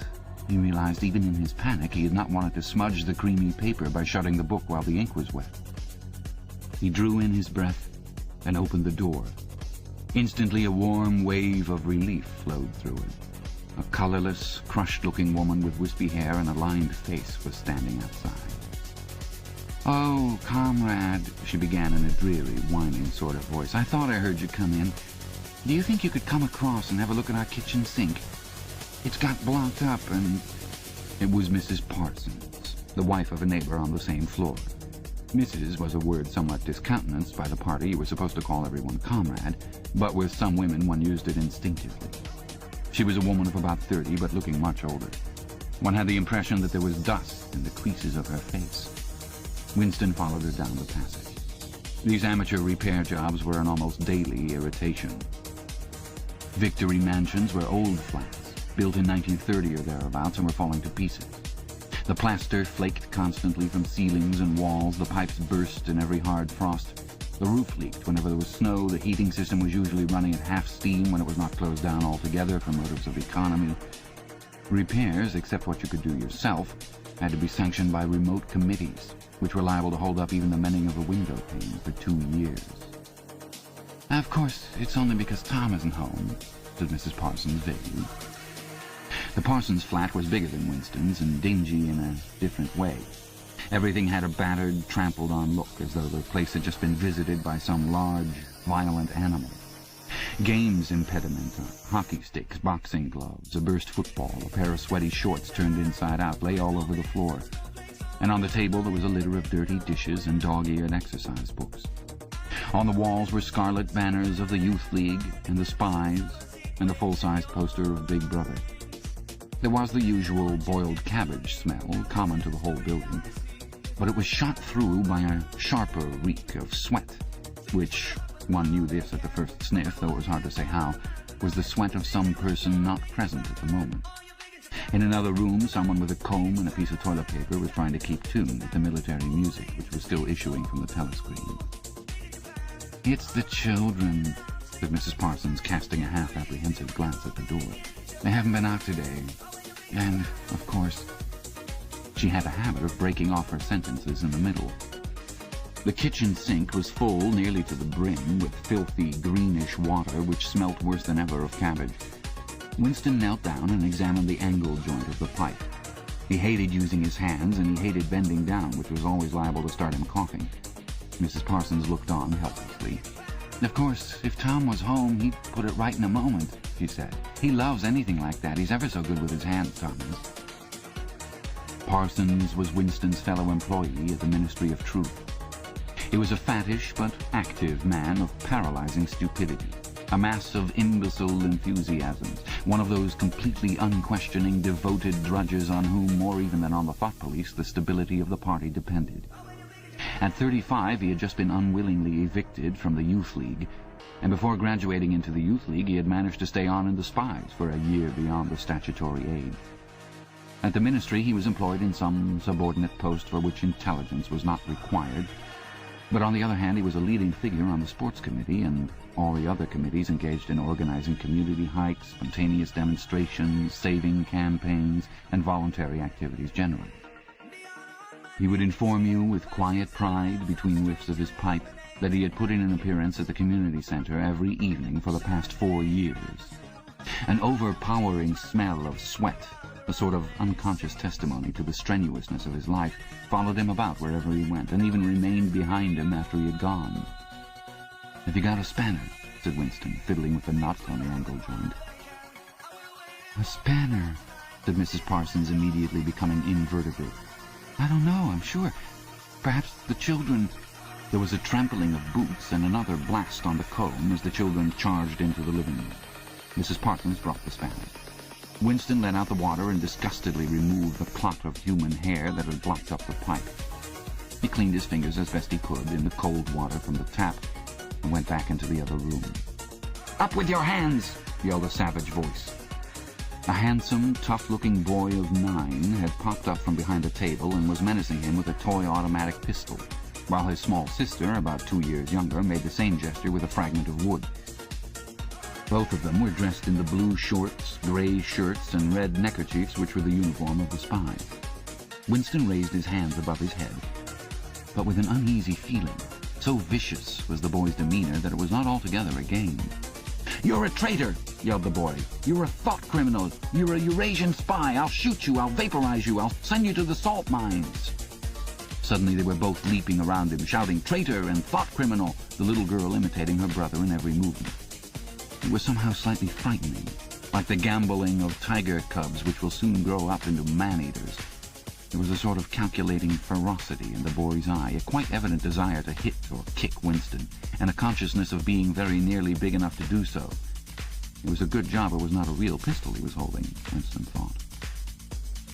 he realized even in his panic he had not wanted to smudge the creamy paper by shutting the book while the ink was wet. He drew in his breath and opened the door. Instantly a warm wave of relief flowed through him. A colorless, crushed-looking woman with wispy hair and a lined face was standing outside. "Oh, comrade," she began in a dreary, whining sort of voice. "I thought I heard you come in. Do you think you could come across and have a look at our kitchen sink? It's got blocked up and—" It was Mrs. Parsons, the wife of a neighbor on the same floor. Mrs. was a word somewhat discountenanced by the party who were supposed to call everyone comrade, but with some women one used it instinctively. She was a woman of about 30, but looking much older. One had the impression that there was dust in the creases of her face. Winston followed her down the passage. These amateur repair jobs were an almost daily irritation. Victory mansions were old flats, built in 1930 or thereabouts, and were falling to pieces. The plaster flaked constantly from ceilings and walls, the pipes burst in every hard frost. The roof leaked whenever there was snow, the heating system was usually running at half steam when it was not closed down altogether for motives of economy. Repairs, except what you could do yourself, had to be sanctioned by remote committees, which were liable to hold up even the mending of a window pane for 2 years. "Of course, it's only because Tom isn't home," said Mrs. Parsons vaguely. The Parsons flat was bigger than Winston's and dingy in a different way. Everything had a battered, trampled-on look, as though the place had just been visited by some large, violent animal. Games impedimenta, hockey sticks, boxing gloves, a burst football, a pair of sweaty shorts turned inside out lay all over the floor, and on the table there was a litter of dirty dishes and dog-eared exercise books. On the walls were scarlet banners of the Youth League and the Spies, and a full-size poster of Big Brother. There was the usual boiled cabbage smell, common to the whole building, but it was shot through by a sharper reek of sweat, which, one knew this at the first sniff, though it was hard to say how, was the sweat of some person not present at the moment. In another room, someone with a comb and a piece of toilet paper was trying to keep tune with the military music, which was still issuing from the telescreen. "It's the children," said Mrs. Parsons, casting a half-apprehensive glance at the door. "They haven't been out today. And, of course—" She had a habit of breaking off her sentences in the middle. The kitchen sink was full nearly to the brim with filthy, greenish water which smelt worse than ever of cabbage. Winston knelt down and examined the angle joint of the pipe. He hated using his hands, and he hated bending down, which was always liable to start him coughing. Mrs. Parsons looked on helplessly. "Of course, if Tom was home, he'd put it right in a moment," she said. "He loves anything like that. He's ever so good with his hands, Tom is." Parsons was Winston's fellow employee at the Ministry of Truth. He was a fattish but active man of paralyzing stupidity, a mass of imbecile enthusiasms, one of those completely unquestioning, devoted drudges on whom, more even than on the thought police, the stability of the party depended. At 35, he had just been unwillingly evicted from the Youth League, and before graduating into the Youth League he had managed to stay on in the Spies for a year beyond the statutory age. At the ministry he was employed in some subordinate post for which intelligence was not required, but on the other hand he was a leading figure on the sports committee and all the other committees engaged in organizing community hikes, spontaneous demonstrations, saving campaigns, and voluntary activities generally. He would inform you with quiet pride, between whiffs of his pipe, that he had put in an appearance at the community center every evening for the past 4 years. An overpowering smell of sweat, a sort of unconscious testimony to the strenuousness of his life, followed him about wherever he went, and even remained behind him after he had gone. "Have you got a spanner?" said Winston, fiddling with the nut on the angle joint. "A spanner," said Mrs. Parsons, immediately becoming invertebrate. "I don't know, I'm sure. Perhaps the children—" There was a trampling of boots and another blast on the comb as the children charged into the living room. Mrs. Parsons brought the spanner. Winston let out the water and disgustedly removed the clot of human hair that had blocked up the pipe. He cleaned his fingers as best he could in the cold water from the tap and went back into the other room. "Up with your hands!" yelled a savage voice. A handsome, tough-looking boy of 9 had popped up from behind a table and was menacing him with a toy automatic pistol, while his small sister, about 2 years younger, made the same gesture with a fragment of wood. Both of them were dressed in the blue shorts, grey shirts, and red neckerchiefs which were the uniform of the spies. Winston raised his hands above his head, but with an uneasy feeling. So vicious was the boy's demeanour that it was not altogether a game. "You're a traitor!" yelled the boy. "You're a thought criminal! You're a Eurasian spy! I'll shoot you! I'll vaporize you! I'll send you to the salt mines!" Suddenly they were both leaping around him, shouting "traitor" and "thought criminal," the little girl imitating her brother in every movement. It was somehow slightly frightening, like the gambolling of tiger cubs which will soon grow up into man-eaters. There was a sort of calculating ferocity in the boy's eye, a quite evident desire to hit or kick Winston, and a consciousness of being very nearly big enough to do so. It was a good job it was not a real pistol he was holding, Winston thought.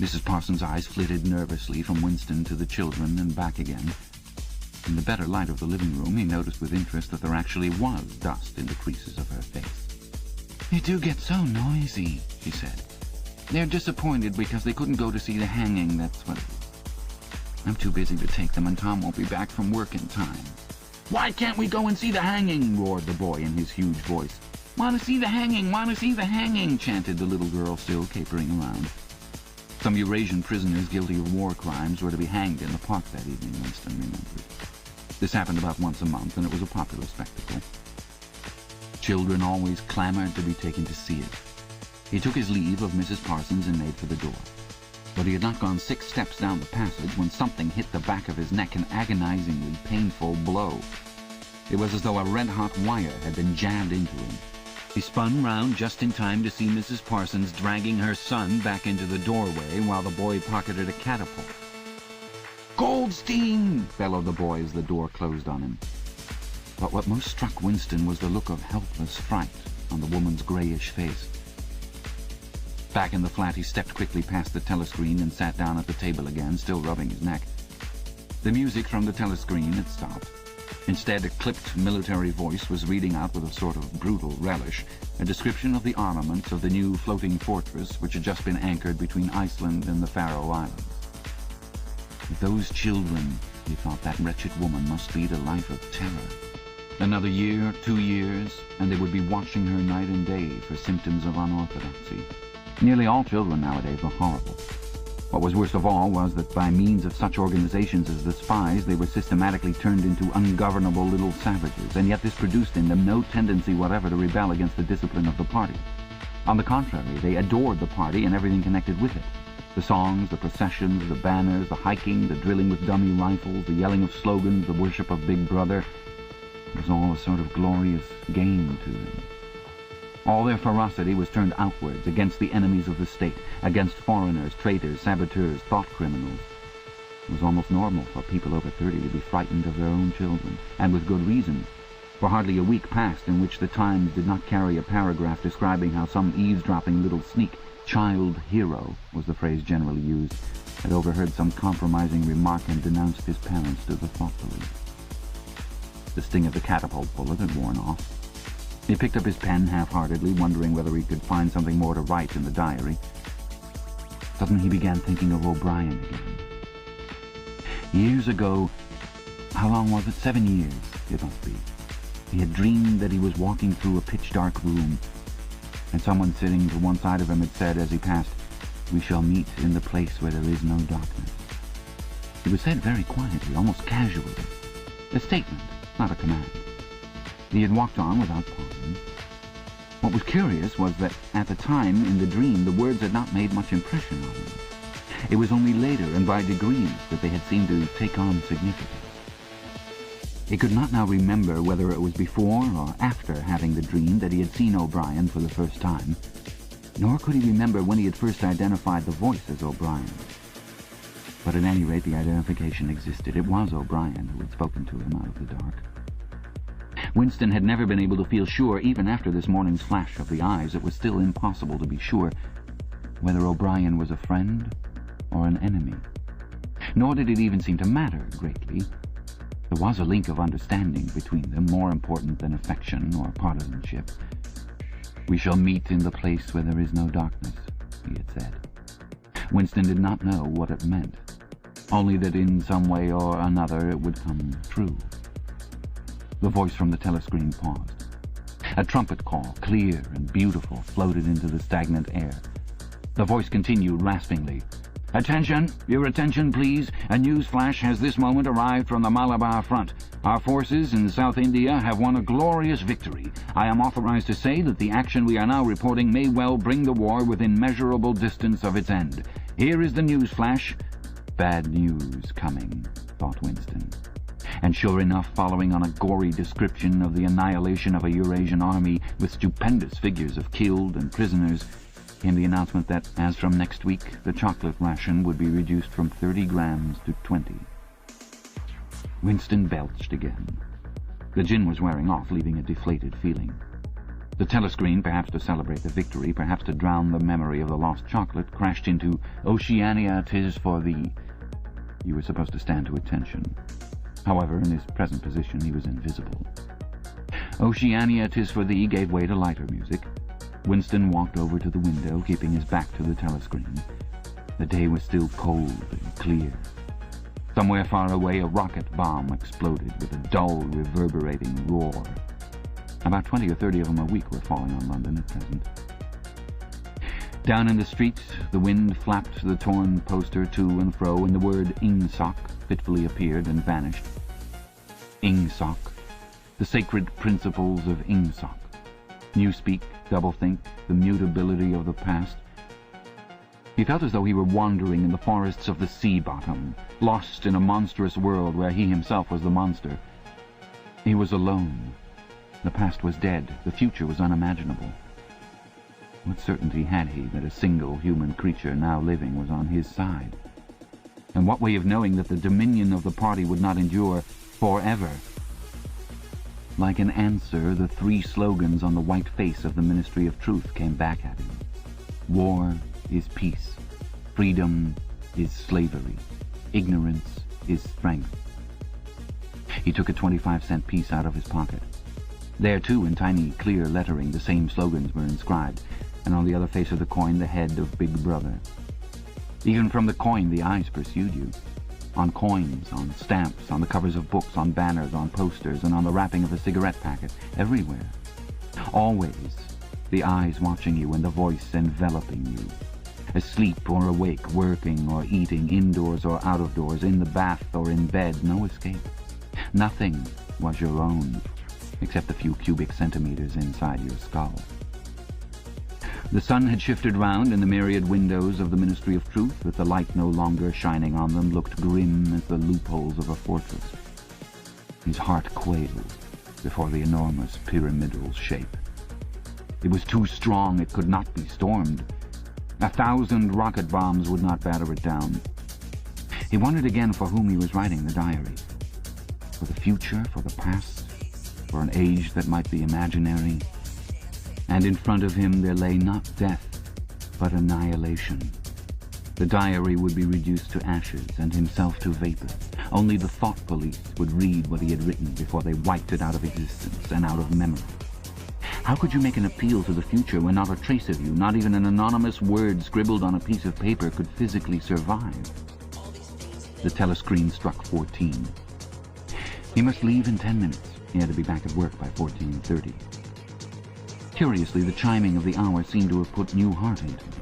Mrs. Parsons' eyes flitted nervously from Winston to the children and back again. In the better light of the living room, he noticed with interest that there actually was dust in the creases of her face. "They do get so noisy," she said. "They're disappointed because they couldn't go to see the hanging, that's what it is. I'm too busy to take them, and Tom won't be back from work in time." "Why can't we go and see the hanging?" roared the boy in his huge voice. "Want to see the hanging, want to see the hanging," chanted the little girl, still capering around. Some Eurasian prisoners guilty of war crimes were to be hanged in the park that evening, Winston remembered. This happened about once a month, and it was a popular spectacle. Children always clamoured to be taken to see it. He took his leave of Mrs. Parsons and made for the door. But he had not gone 6 steps down the passage when something hit the back of his neck, an agonizingly painful blow. It was as though a red-hot wire had been jabbed into him. He spun round just in time to see Mrs. Parsons dragging her son back into the doorway while the boy pocketed a catapult. "Goldstein!" bellowed the boy as the door closed on him. But what most struck Winston was the look of helpless fright on the woman's greyish face. Back in the flat, he stepped quickly past the telescreen and sat down at the table again, still rubbing his neck. The music from the telescreen had stopped. Instead, a clipped military voice was reading out with a sort of brutal relish a description of the armaments of the new floating fortress which had just been anchored between Iceland and the Faroe Islands. With those children, he thought, that wretched woman must lead a life of terror. Another year, 2 years, and they would be watching her night and day for symptoms of unorthodoxy. Nearly all children nowadays were horrible. What was worst of all was that by means of such organizations as the spies, they were systematically turned into ungovernable little savages, and yet this produced in them no tendency whatever to rebel against the discipline of the party. On the contrary, they adored the party and everything connected with it. The songs, the processions, the banners, the hiking, the drilling with dummy rifles, the yelling of slogans, the worship of Big Brother. It was all a sort of glorious game to them. All their ferocity was turned outwards, against the enemies of the state, against foreigners, traitors, saboteurs, thought criminals. It was almost normal for people over 30 to be frightened of their own children, and with good reason, for hardly a week passed in which the Times did not carry a paragraph describing how some eavesdropping little sneak, child hero was the phrase generally used, had overheard some compromising remark and denounced his parents to the thought police. The sting of the catapult bullet had worn off. He picked up his pen half-heartedly, wondering whether he could find something more to write in the diary. Suddenly he began thinking of O'Brien again. Years ago, how long was it? 7 years, it must be. He had dreamed that he was walking through a pitch-dark room, and someone sitting to one side of him had said as he passed, "We shall meet in the place where there is no darkness." It was said very quietly, almost casually. A statement, not a command. He had walked on without pausing. What was curious was that at the time in the dream the words had not made much impression on him. It was only later and by degrees that they had seemed to take on significance. He could not now remember whether it was before or after having the dream that he had seen O'Brien for the first time, nor could he remember when he had first identified the voice as O'Brien. But at any rate the identification existed. It was O'Brien who had spoken to him out of the dark. Winston had never been able to feel sure, even after this morning's flash of the eyes. It was still impossible to be sure whether O'Brien was a friend or an enemy. Nor did it even seem to matter greatly. There was a link of understanding between them, more important than affection or partisanship. "We shall meet in the place where there is no darkness," he had said. Winston did not know what it meant, only that in some way or another it would come true. The voice from the telescreen paused. A trumpet call, clear and beautiful, floated into the stagnant air. The voice continued raspingly. "Attention! Your attention, please. A news flash has this moment arrived from the Malabar front. Our forces in South India have won a glorious victory. I am authorized to say that the action we are now reporting may well bring the war within measurable distance of its end. Here is the news flash." Bad news coming, thought Winston. And sure enough, following on a gory description of the annihilation of a Eurasian army with stupendous figures of killed and prisoners, came the announcement that, as from next week, the chocolate ration would be reduced from 30 grams to 20. Winston belched again. The gin was wearing off, leaving a deflated feeling. The telescreen, perhaps to celebrate the victory, perhaps to drown the memory of the lost chocolate, crashed into "Oceania, 'tis for thee." You were supposed to stand to attention. However, in his present position, he was invisible. "Oceania, 'tis for thee" gave way to lighter music. Winston walked over to the window, keeping his back to the telescreen. The day was still cold and clear. Somewhere far away, a rocket bomb exploded with a dull, reverberating roar. About 20 or 30 of them a week were falling on London at present. Down in the street, the wind flapped the torn poster to and fro, and the word "Ingsoc" fitfully appeared and vanished. Ingsoc. The sacred principles of Ingsoc. Newspeak, doublethink, the mutability of the past. He felt as though he were wandering in the forests of the sea bottom, lost in a monstrous world where he himself was the monster. He was alone. The past was dead. The future was unimaginable. What certainty had he that a single human creature now living was on his side? And what way of knowing that the dominion of the party would not endure forever? Like an answer, the three slogans on the white face of the Ministry of Truth came back at him. War is peace. Freedom is slavery. Ignorance is strength. He took a 25-cent piece out of his pocket. There, too, in tiny, clear lettering, the same slogans were inscribed, and on the other face of the coin the head of Big Brother. Even from the coin the eyes pursued you. On coins, on stamps, on the covers of books, on banners, on posters, and on the wrapping of a cigarette packet. Everywhere. Always the eyes watching you and the voice enveloping you. Asleep or awake, working or eating, indoors or out of doors, in the bath or in bed, no escape. Nothing was your own, except the few cubic centimeters inside your skull. The sun had shifted round, and the myriad windows of the Ministry of Truth, with the light no longer shining on them, looked grim as the loopholes of a fortress. His heart quailed before the enormous pyramidal shape. It was too strong, it could not be stormed. 1,000 rocket bombs would not batter it down. He wondered again for whom he was writing the diary. For the future, for the past, for an age that might be imaginary. And in front of him there lay not death, but annihilation. The diary would be reduced to ashes, and himself to vapor. Only the thought police would read what he had written before they wiped it out of existence and out of memory. How could you make an appeal to the future when not a trace of you, not even an anonymous word scribbled on a piece of paper, could physically survive? The telescreen struck 14. He must leave in 10 minutes. He had to be back at work by 14:30. Curiously, the chiming of the hour seemed to have put new heart into him.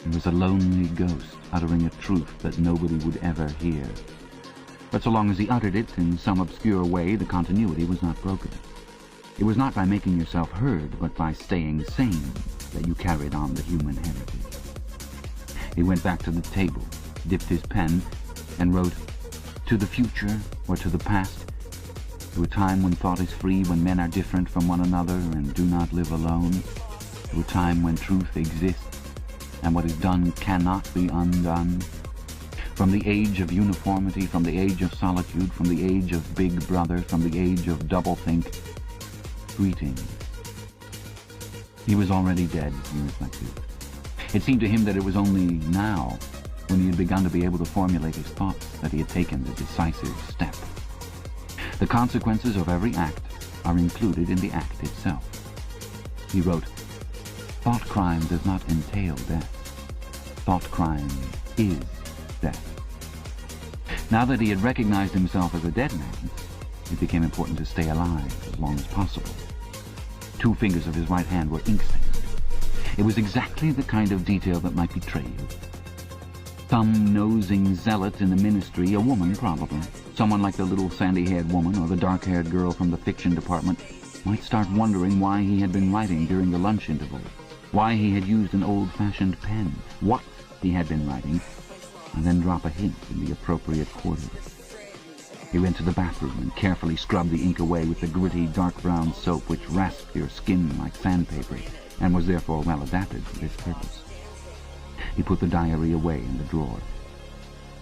He was a lonely ghost, uttering a truth that nobody would ever hear. But so long as he uttered it in some obscure way, the continuity was not broken. It was not by making yourself heard, but by staying sane, that you carried on the human heritage. He went back to the table, dipped his pen, and wrote, "To the future, or to the past, to a time when thought is free, when men are different from one another and do not live alone, to a time when truth exists, and what is done cannot be undone. From the age of uniformity, from the age of solitude, from the age of Big Brother, from the age of doublethink, greetings." He was already dead, he reflected. It seemed to him that it was only now, when he had begun to be able to formulate his thoughts, that he had taken the decisive step. The consequences of every act are included in the act itself. He wrote, Thought crime does not entail death. Thought crime is death. Now that he had recognized himself as a dead man, it became important to stay alive as long as possible. 2 fingers of his right hand were ink-stained. It was exactly the kind of detail that might betray you. Some nosing zealot in the ministry, a woman probably, someone like the little sandy-haired woman or the dark-haired girl from the fiction department, might start wondering why he had been writing during the lunch interval, why he had used an old-fashioned pen, what he had been writing, and then drop a hint in the appropriate quarter. He went to the bathroom and carefully scrubbed the ink away with the gritty, dark-brown soap which rasped your skin like sandpaper and was therefore well adapted for this purpose. He put the diary away in the drawer.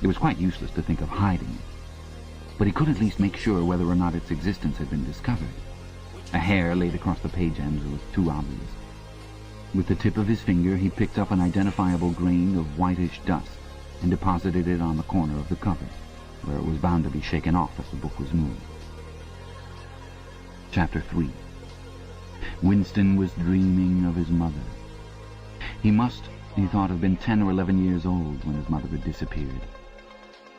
It was quite useless to think of hiding it, but he could at least make sure whether or not its existence had been discovered. A hair laid across the page ends was too obvious. With the tip of his finger he picked up an identifiable grain of whitish dust and deposited it on the corner of the cover, where it was bound to be shaken off as the book was moved. Chapter 3. Winston was dreaming of his mother. He must, he thought, have been 10 or 11 years old when his mother had disappeared.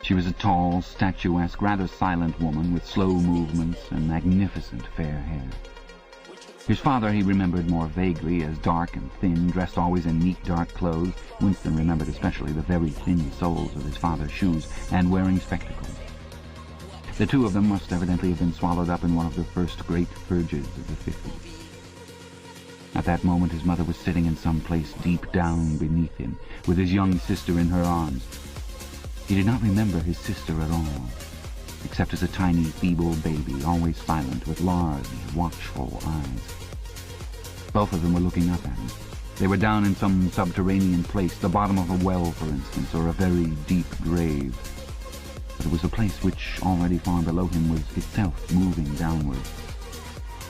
She was a tall, statuesque, rather silent woman with slow movements and magnificent fair hair. His father he remembered more vaguely as dark and thin, dressed always in neat dark clothes. Winston remembered especially the very thin soles of his father's shoes, and wearing spectacles. The 2 of them must evidently have been swallowed up in one of the first great purges of the 50s. At that moment his mother was sitting in some place deep down beneath him, with his young sister in her arms. He did not remember his sister at all, except as a tiny, feeble baby, always silent, with large, watchful eyes. Both of them were looking up at him. They were down in some subterranean place, the bottom of a well, for instance, or a very deep grave. But it was a place which, already far below him, was itself moving downward.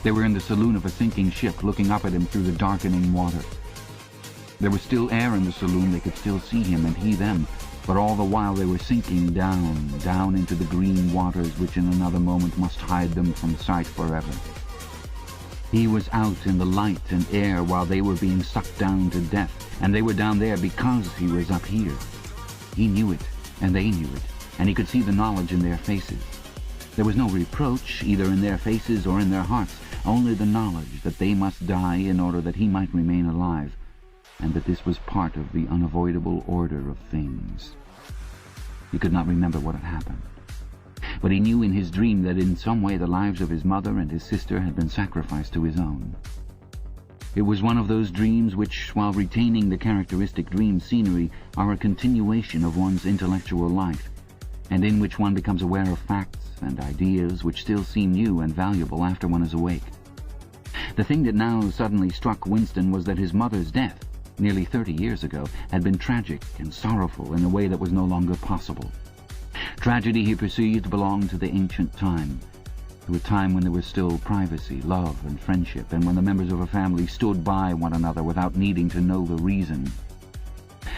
They were in the saloon of a sinking ship, looking up at him through the darkening water. There was still air in the saloon, they could still see him and he them, but all the while they were sinking down, down into the green waters which in another moment must hide them from sight forever. He was out in the light and air while they were being sucked down to death, and they were down there because he was up here. He knew it, and they knew it, and he could see the knowledge in their faces. There was no reproach, either in their faces or in their hearts, only the knowledge that they must die in order that he might remain alive, and that this was part of the unavoidable order of things. He could not remember what had happened, but he knew in his dream that in some way the lives of his mother and his sister had been sacrificed to his own. It was one of those dreams which, while retaining the characteristic dream scenery, are a continuation of one's intellectual life, and in which one becomes aware of facts and ideas which still seem new and valuable after one is awake. The thing that now suddenly struck Winston was that his mother's death, nearly 30 years ago, had been tragic and sorrowful in a way that was no longer possible. Tragedy, he perceived, belonged to the ancient time, to a time when there was still privacy, love, and friendship, and when the members of a family stood by one another without needing to know the reason.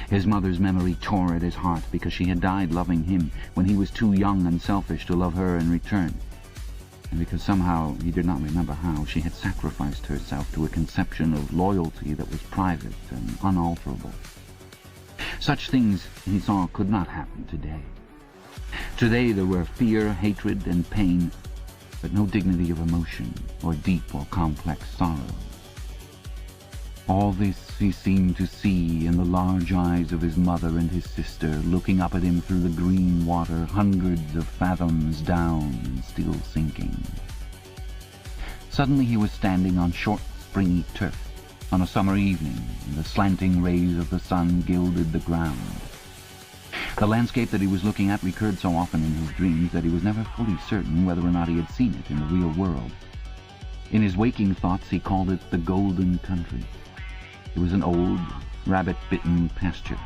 His mother's memory tore at his heart because she had died loving him when he was too young and selfish to love her in return, and because somehow, he did not remember how, she had sacrificed herself to a conception of loyalty that was private and unalterable. Such things, he saw, could not happen today. Today there were fear, hatred, and pain, but no dignity of emotion or deep or complex sorrow. All this he seemed to see in the large eyes of his mother and his sister, looking up at him through the green water, hundreds of fathoms down and still sinking. Suddenly he was standing on short, springy turf, on a summer evening, and the slanting rays of the sun gilded the ground. The landscape that he was looking at recurred so often in his dreams that he was never fully certain whether or not he had seen it in the real world. In his waking thoughts he called it the Golden Country. It was an old, rabbit-bitten pasture,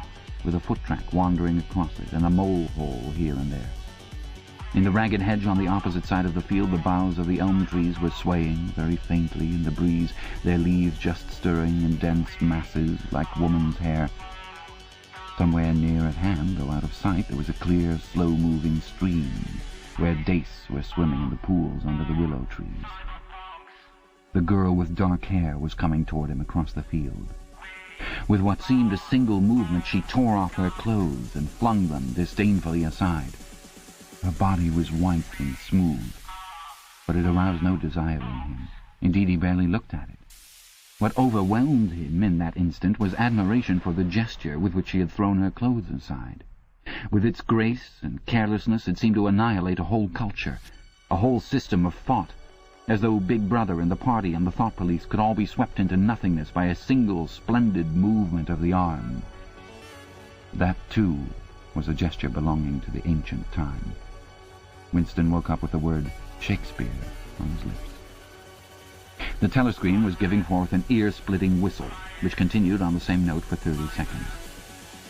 with a foot-track wandering across it, and a mole-hole here and there. In the ragged hedge on the opposite side of the field, the boughs of the elm trees were swaying very faintly in the breeze, their leaves just stirring in dense masses like woman's hair. Somewhere near at hand, though out of sight, there was a clear, slow-moving stream, where dace were swimming in the pools under the willow trees. The girl with dark hair was coming toward him across the field. With what seemed a single movement, she tore off her clothes and flung them disdainfully aside. Her body was white and smooth, but it aroused no desire in him. Indeed, he barely looked at it. What overwhelmed him in that instant was admiration for the gesture with which she had thrown her clothes aside. With its grace and carelessness, it seemed to annihilate a whole culture, a whole system of thought, as though Big Brother and the party and the thought police could all be swept into nothingness by a single splendid movement of the arm. That, too, was a gesture belonging to the ancient time. Winston woke up with the word Shakespeare on his lips. The telescreen was giving forth an ear-splitting whistle, which continued on the same note for 30 seconds.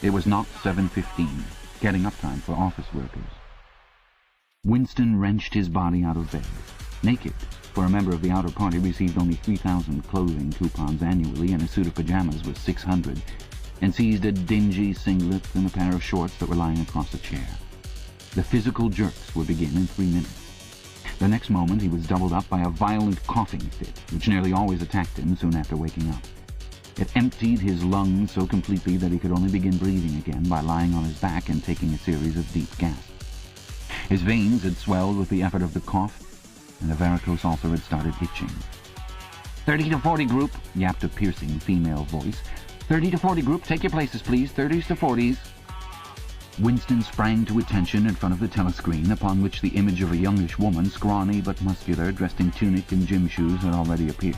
It was not 7:15, getting up time for office workers. Winston wrenched his body out of bed. Naked, for a member of the outer party received only 3,000 clothing coupons annually, and a suit of pajamas was 600, and seized a dingy singlet and a pair of shorts that were lying across a chair. The physical jerks would begin in 3 minutes. The next moment he was doubled up by a violent coughing fit, which nearly always attacked him soon after waking up. It emptied his lungs so completely that he could only begin breathing again by lying on his back and taking a series of deep gasps. His veins had swelled with the effort of the cough, and the varicose ulcer had started itching. 30 to 40 group, yapped a piercing female voice. 30 to 40 group, take your places, please. 30s to 40s. Winston sprang to attention in front of the telescreen, upon which the image of a youngish woman, scrawny but muscular, dressed in tunic and gym shoes, had already appeared.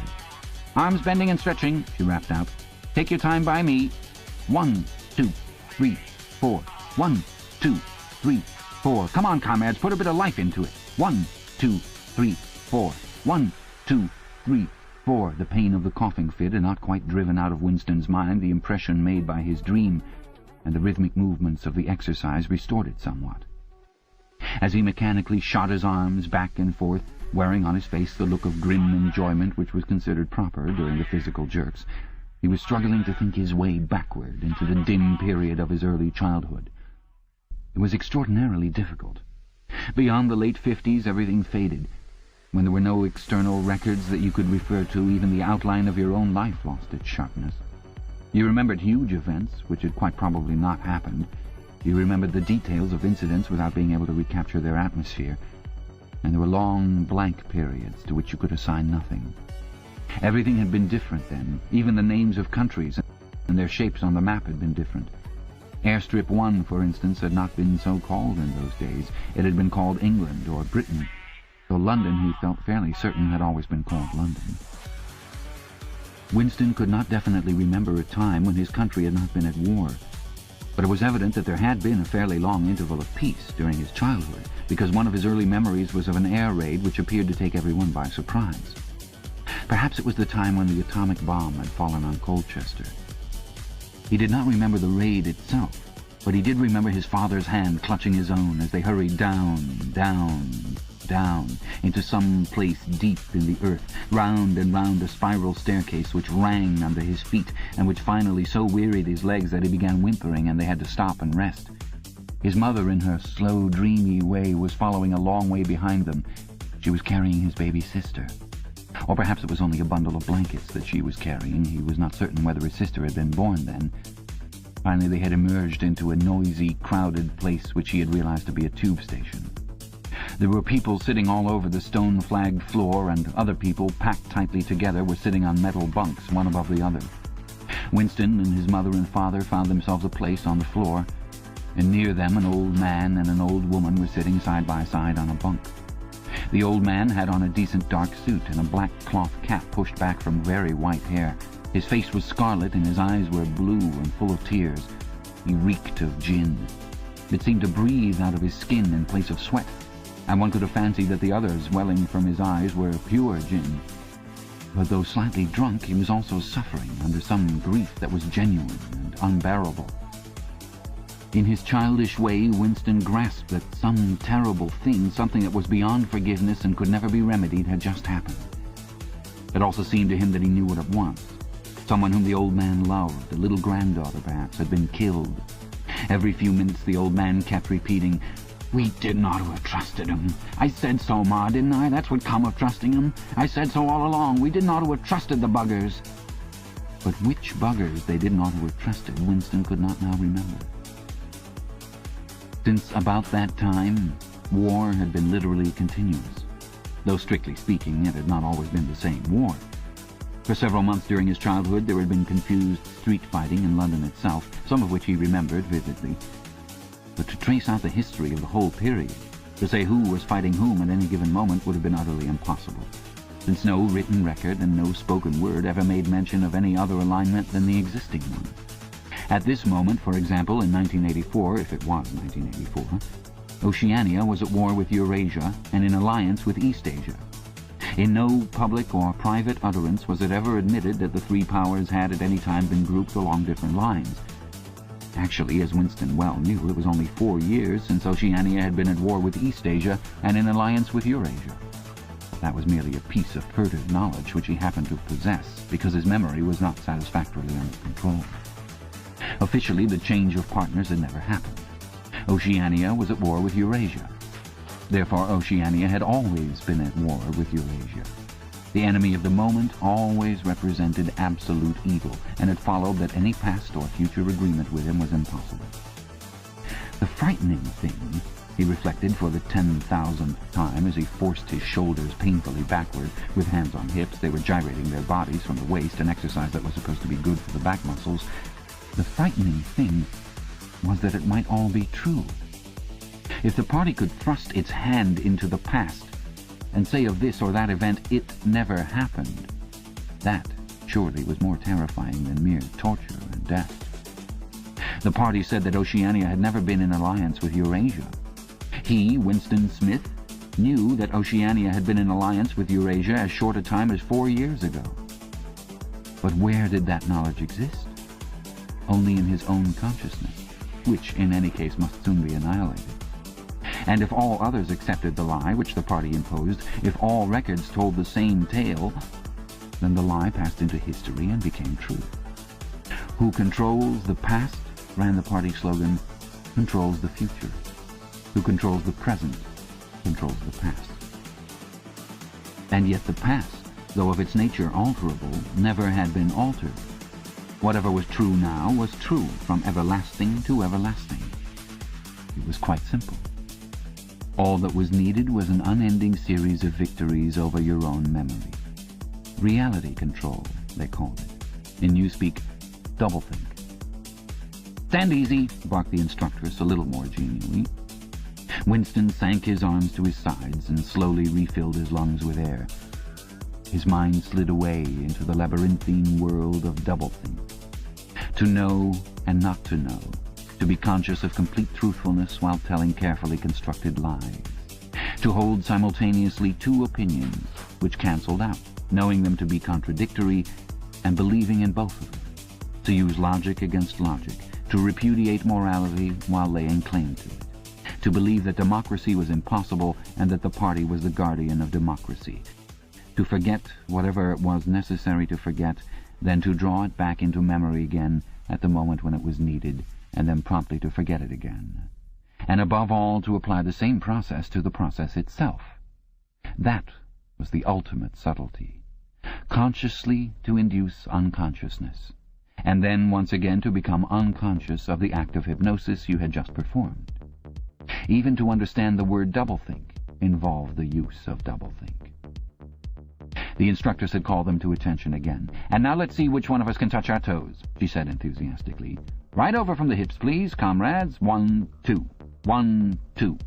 Arms bending and stretching, she rapped out. Take your time by me. 1, 2, 3, 4. 1, 2, 3, 4. Come on, comrades, put a bit of life into it. 1, 2, 3, 4. 1, 2, 3, 4. The pain of the coughing fit had not quite driven out of Winston's mind the impression made by his dream, and the rhythmic movements of the exercise restored it somewhat. As he mechanically shot his arms back and forth, wearing on his face the look of grim enjoyment which was considered proper during the physical jerks, he was struggling to think his way backward into the dim period of his early childhood. It was extraordinarily difficult. Beyond the late 50s, everything faded. When there were no external records that you could refer to, even the outline of your own life lost its sharpness. You remembered huge events, which had quite probably not happened. You remembered the details of incidents without being able to recapture their atmosphere. And there were long, blank periods to which you could assign nothing. Everything had been different then. Even the names of countries and their shapes on the map had been different. Airstrip 1, for instance, had not been so called in those days. It had been called England or Britain, though London, he felt fairly certain, had always been called London. Winston could not definitely remember a time when his country had not been at war, but it was evident that there had been a fairly long interval of peace during his childhood, because one of his early memories was of an air raid which appeared to take everyone by surprise. Perhaps it was the time when the atomic bomb had fallen on Colchester. He did not remember the raid itself, but he did remember his father's hand clutching his own as they hurried down, down, down, into some place deep in the earth, round and round a spiral staircase which rang under his feet, and which finally so wearied his legs that he began whimpering and they had to stop and rest. His mother, in her slow, dreamy way, was following a long way behind them. She was carrying his baby sister. Or perhaps it was only a bundle of blankets that she was carrying. He was not certain whether his sister had been born then. Finally they had emerged into a noisy, crowded place which he had realized to be a tube station. There were people sitting all over the stone-flagged floor, and other people, packed tightly together, were sitting on metal bunks, one above the other. Winston and his mother and father found themselves a place on the floor, and near them an old man and an old woman were sitting side by side on a bunk. The old man had on a decent dark suit and a black cloth cap pushed back from very white hair. His face was scarlet and his eyes were blue and full of tears. He reeked of gin. It seemed to breathe out of his skin in place of sweat, and one could have fancied that the others welling from his eyes were pure gin. But though slightly drunk, he was also suffering under some grief that was genuine and unbearable. In his childish way, Winston grasped that some terrible thing, something that was beyond forgiveness and could never be remedied, had just happened. It also seemed to him that he knew it at once. Someone whom the old man loved, a little granddaughter perhaps, had been killed. Every few minutes the old man kept repeating, "We did not have trusted him. I said so, Ma, didn't I? That's what come of trusting him. I said so all along. We did not have trusted the buggers." But which buggers they didn't ought to have trusted, Winston could not now remember. Since about that time, war had been literally continuous, though strictly speaking it had not always been the same war. For several months during his childhood there had been confused street fighting in London itself, some of which he remembered vividly. But to trace out the history of the whole period, to say who was fighting whom at any given moment, would have been utterly impossible, since no written record and no spoken word ever made mention of any other alignment than the existing one. At this moment, for example, in 1984, if it was 1984, Oceania was at war with Eurasia and in alliance with Eastasia. In no public or private utterance was it ever admitted that the three powers had at any time been grouped along different lines. Actually, as Winston well knew, it was only 4 years since Oceania had been at war with Eastasia and in alliance with Eurasia. That was merely a piece of furtive knowledge which he happened to possess, because his memory was not satisfactorily under control. Officially, the change of partners had never happened. Oceania was at war with Eurasia. Therefore, Oceania had always been at war with Eurasia. The enemy of the moment always represented absolute evil, and it followed that any past or future agreement with him was impossible. The frightening thing, he reflected for the 10,000th time as he forced his shoulders painfully backward, with hands on hips. They were gyrating their bodies from the waist, an exercise that was supposed to be good for the back muscles. The frightening thing was that it might all be true. If the party could thrust its hand into the past and say of this or that event, it never happened, that surely was more terrifying than mere torture and death. The party said that Oceania had never been in alliance with Eurasia. He, Winston Smith, knew that Oceania had been in alliance with Eurasia as short a time as 4 years ago. But where did that knowledge exist? Only in his own consciousness, which in any case must soon be annihilated. And if all others accepted the lie which the party imposed, if all records told the same tale, then the lie passed into history and became true. Who controls the past, ran the party slogan, controls the future. Who controls the present, controls the past. And yet the past, though of its nature alterable, never had been altered. Whatever was true now was true, from everlasting to everlasting. It was quite simple. All that was needed was an unending series of victories over your own memory. Reality control, they called it. In newspeak, doublethink. "Stand easy," barked the instructress a little more genially. Winston sank his arms to his sides and slowly refilled his lungs with air. His mind slid away into the labyrinthine world of doublethink. To know and not to know. To be conscious of complete truthfulness while telling carefully constructed lies. To hold simultaneously two opinions which cancelled out, knowing them to be contradictory and believing in both of them. To use logic against logic. To repudiate morality while laying claim to it. To believe that democracy was impossible and that the party was the guardian of democracy. To forget whatever it was necessary to forget, then to draw it back into memory again at the moment when it was needed, and then promptly to forget it again. And above all, to apply the same process to the process itself. That was the ultimate subtlety. Consciously to induce unconsciousness, and then once again to become unconscious of the act of hypnosis you had just performed. Even to understand the word doublethink involved the use of doublethink. The instructress had called them to attention again. "And now let's see which one of us can touch our toes," she said enthusiastically. "Right over from the hips, please, comrades. 1, 2. 1, 2.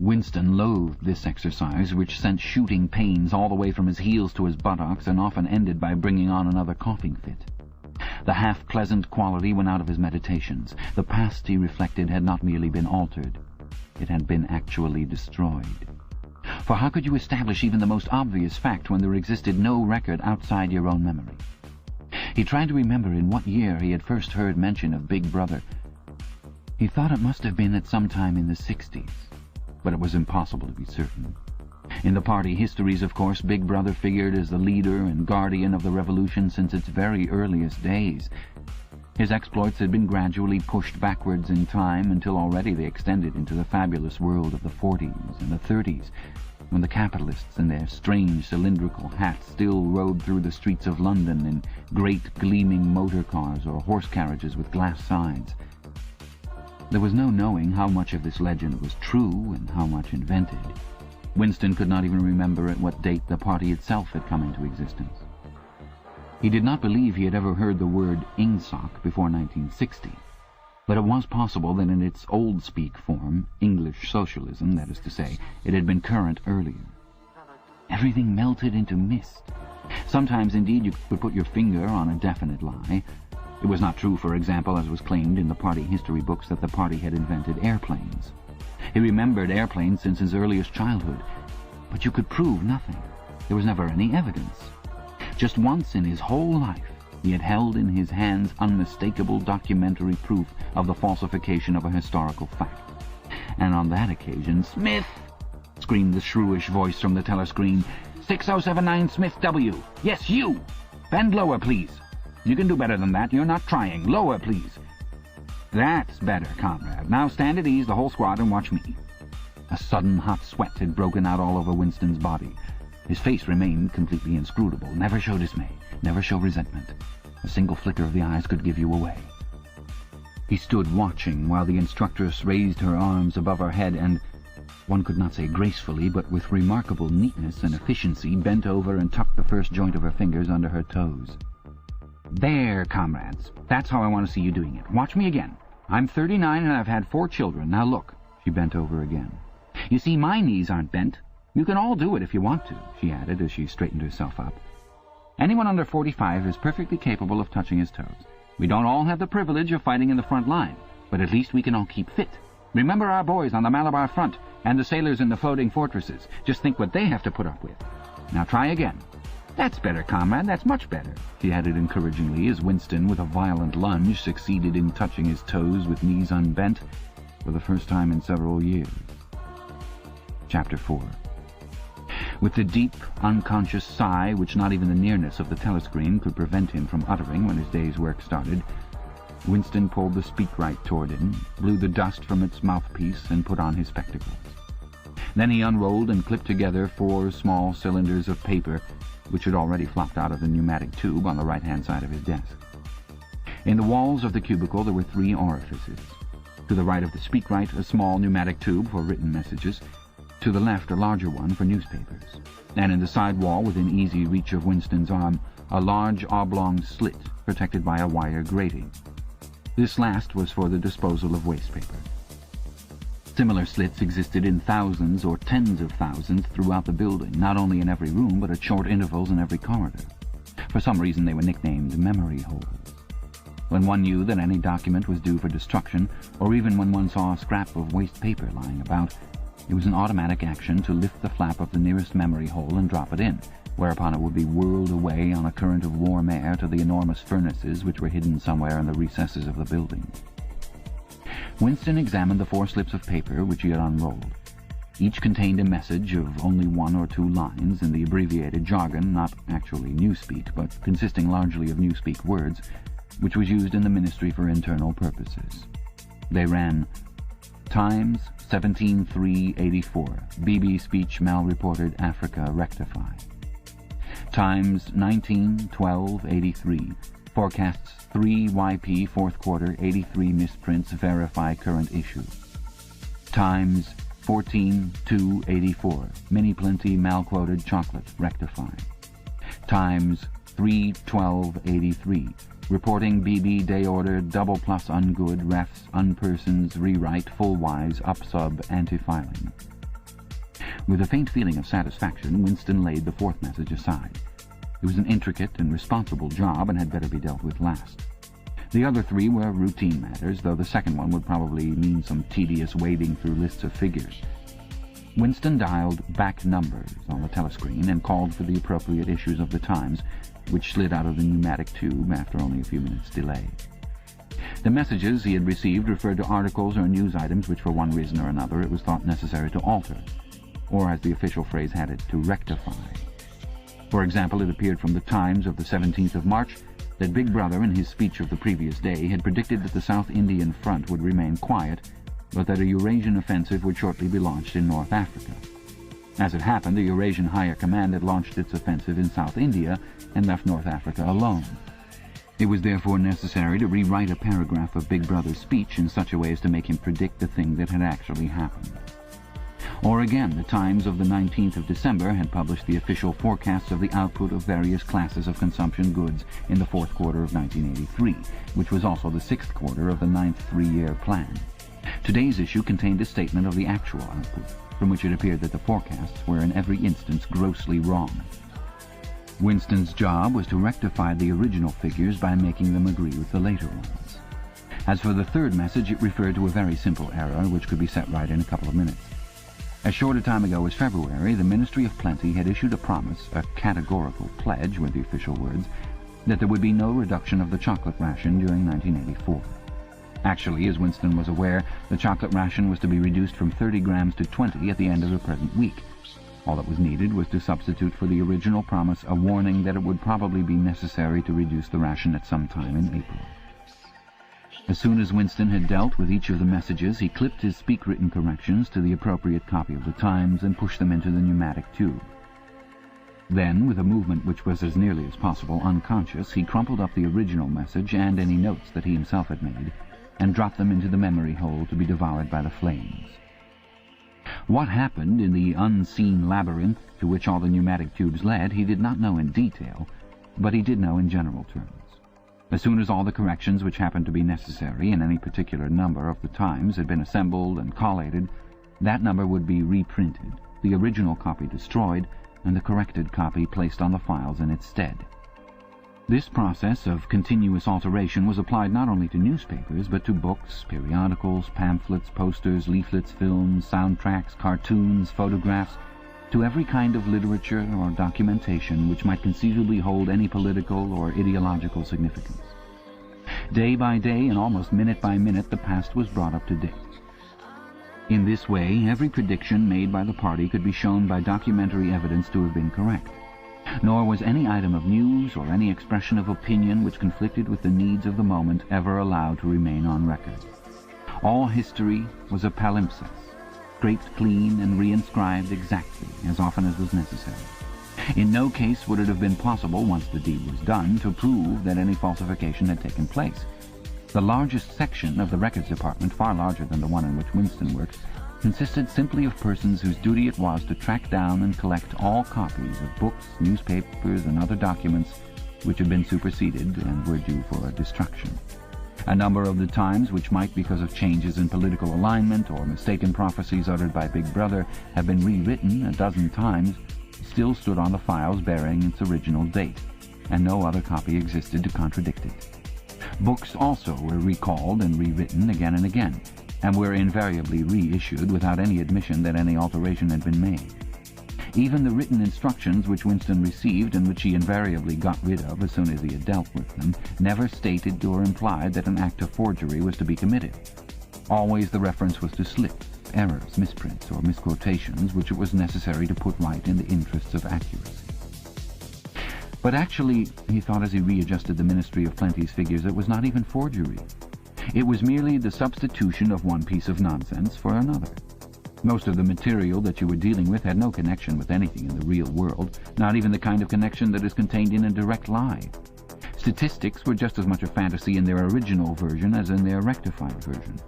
Winston loathed this exercise, which sent shooting pains all the way from his heels to his buttocks and often ended by bringing on another coughing fit. The half-pleasant quality went out of his meditations. The past, he reflected, had not merely been altered. It had been actually destroyed. For how could you establish even the most obvious fact when there existed no record outside your own memory? He tried to remember in what year he had first heard mention of Big Brother. He thought it must have been at some time in the 60s, but it was impossible to be certain. In the party histories, of course, Big Brother figured as the leader and guardian of the revolution since its very earliest days. His exploits had been gradually pushed backwards in time until already they extended into the fabulous world of the 40s and the 30s. when the capitalists in their strange cylindrical hats still rode through the streets of London in great gleaming motor cars or horse carriages with glass sides. There was no knowing how much of this legend was true and how much invented. Winston could not even remember at what date the party itself had come into existence. He did not believe he had ever heard the word Ingsoc before 1960, but it was possible that in its old-speak form, English socialism, that is to say, it had been current earlier. Everything melted into mist. Sometimes, indeed, you could put your finger on a definite lie. It was not true, for example, as was claimed in the party history books, that the party had invented airplanes. He remembered airplanes since his earliest childhood, but you could prove nothing. There was never any evidence. Just once in his whole life, he had held in his hands unmistakable documentary proof of the falsification of a historical fact. And on that occasion, "Smith!" screamed the shrewish voice from the telescreen. 6079 Smith W. Yes, you! Bend lower, please. You can do better than that. You're not trying. Lower, please. That's better, comrade. Now stand at ease, the whole squad, and watch me. A sudden hot sweat had broken out all over Winston's body. His face remained completely inscrutable. Never show dismay. Never show resentment. A single flicker of the eyes could give you away. He stood watching while the instructress raised her arms above her head and, one could not say gracefully, but with remarkable neatness and efficiency, bent over and tucked the first joint of her fingers under her toes. There, comrades. That's how I want to see you doing it. Watch me again. I'm 39 and I've had 4 children. Now look. She bent over again. You see, my knees aren't bent. You can all do it if you want to, she added as she straightened herself up. Anyone under 45 is perfectly capable of touching his toes. We don't all have the privilege of fighting in the front line, but at least we can all keep fit. Remember our boys on the Malabar front and the sailors in the floating fortresses. Just think what they have to put up with. Now try again. That's better, comrade. That's much better, she added encouragingly as Winston, with a violent lunge, succeeded in touching his toes with knees unbent for the first time in several years. Chapter 4. With the deep, unconscious sigh which not even the nearness of the telescreen could prevent him from uttering when his day's work started, Winston pulled the speakwrite toward him, blew the dust from its mouthpiece, and put on his spectacles. Then he unrolled and clipped together 4 small cylinders of paper which had already flopped out of the pneumatic tube on the right-hand side of his desk. In the walls of the cubicle there were 3 orifices. To the right of the speakwrite, a small pneumatic tube for written messages. To the left, a larger one for newspapers. And in the side wall, within easy reach of Winston's arm, a large oblong slit protected by a wire grating. This last was for the disposal of waste paper. Similar slits existed in thousands or tens of thousands throughout the building, not only in every room, but at short intervals in every corridor. For some reason they were nicknamed memory holes. When one knew that any document was due for destruction, or even when one saw a scrap of waste paper lying about, it was an automatic action to lift the flap of the nearest memory hole and drop it in, whereupon it would be whirled away on a current of warm air to the enormous furnaces which were hidden somewhere in the recesses of the building. Winston examined the 4 slips of paper which he had unrolled. Each contained a message of only 1 or 2 lines in the abbreviated jargon, not actually Newspeak, but consisting largely of Newspeak words, which was used in the Ministry for Internal Purposes. They ran, Times 17-3-84, BB speech mal-reported, Africa rectify. Times 19-12-83, forecasts 3 YP 4th quarter 83 misprints verify current issue. Times 14-2-84, mini plenty mal-quoted chocolate rectify. Times 3-12-83, reporting BB day order double plus ungood refs unpersons rewrite full wise up sub anti-filing. With a faint feeling of satisfaction, Winston laid the 4th message aside. It was an intricate and responsible job and had better be dealt with last. The other 3 were routine matters, though the second one would probably mean some tedious wading through lists of figures. Winston dialed back numbers on the telescreen and called for the appropriate issues of the Times, which slid out of the pneumatic tube after only a few minutes' delay. The messages he had received referred to articles or news items which for one reason or another it was thought necessary to alter, or as the official phrase had it, to rectify. For example, it appeared from the Times of the 17th of March that Big Brother, in his speech of the previous day, had predicted that the South Indian front would remain quiet, but that a Eurasian offensive would shortly be launched in North Africa. As it happened, the Eurasian Higher Command had launched its offensive in South India and left North Africa alone. It was therefore necessary to rewrite a paragraph of Big Brother's speech in such a way as to make him predict the thing that had actually happened. Or again, the Times of the 19th of December had published the official forecasts of the output of various classes of consumption goods in the fourth quarter of 1983, which was also the sixth quarter of the ninth three-year plan. Today's issue contained a statement of the actual output, from which it appeared that the forecasts were in every instance grossly wrong. Winston's job was to rectify the original figures by making them agree with the later ones. As for the third message, it referred to a very simple error which could be set right in a couple of minutes. As short a time ago as February, the Ministry of Plenty had issued a promise, a categorical pledge were the official words, that there would be no reduction of the chocolate ration during 1984. Actually, as Winston was aware, the chocolate ration was to be reduced from 30 grams to 20 at the end of the present week. All that was needed was to substitute for the original promise a warning that it would probably be necessary to reduce the ration at some time in April. As soon as Winston had dealt with each of the messages, he clipped his speak-written corrections to the appropriate copy of the Times and pushed them into the pneumatic tube. Then, with a movement which was as nearly as possible unconscious, he crumpled up the original message and any notes that he himself had made, and dropped them into the memory hole to be devoured by the flames. What happened in the unseen labyrinth to which all the pneumatic tubes led he did not know in detail, but he did know in general terms. As soon as all the corrections which happened to be necessary in any particular number of the Times had been assembled and collated, that number would be reprinted, the original copy destroyed, and the corrected copy placed on the files in its stead. This process of continuous alteration was applied not only to newspapers, but to books, periodicals, pamphlets, posters, leaflets, films, soundtracks, cartoons, photographs, to every kind of literature or documentation which might conceivably hold any political or ideological significance. Day by day and almost minute by minute the past was brought up to date. In this way, every prediction made by the party could be shown by documentary evidence to have been correct. Nor was any item of news or any expression of opinion which conflicted with the needs of the moment ever allowed to remain on record. All history was a palimpsest, scraped clean and reinscribed exactly as often as was necessary. In no case would it have been possible, once the deed was done, to prove that any falsification had taken place. The largest section of the Records Department, far larger than the one in which Winston worked, consisted simply of persons whose duty it was to track down and collect all copies of books, newspapers, and other documents which had been superseded and were due for destruction. A number of the Times which might, because of changes in political alignment or mistaken prophecies uttered by Big Brother, have been rewritten a dozen times, still stood on the files bearing its original date, and no other copy existed to contradict it. Books also were recalled and rewritten again and again, and were invariably reissued without any admission that any alteration had been made. Even the written instructions which Winston received, and which he invariably got rid of as soon as he had dealt with them, never stated or implied that an act of forgery was to be committed. Always the reference was to slips, errors, misprints, or misquotations which it was necessary to put right in the interests of accuracy. But actually, he thought as he readjusted the Ministry of Plenty's figures, it was not even forgery. It was merely the substitution of one piece of nonsense for another. Most of the material that you were dealing with had no connection with anything in the real world, not even the kind of connection that is contained in a direct lie. Statistics were just as much a fantasy in their original version as in their rectified version.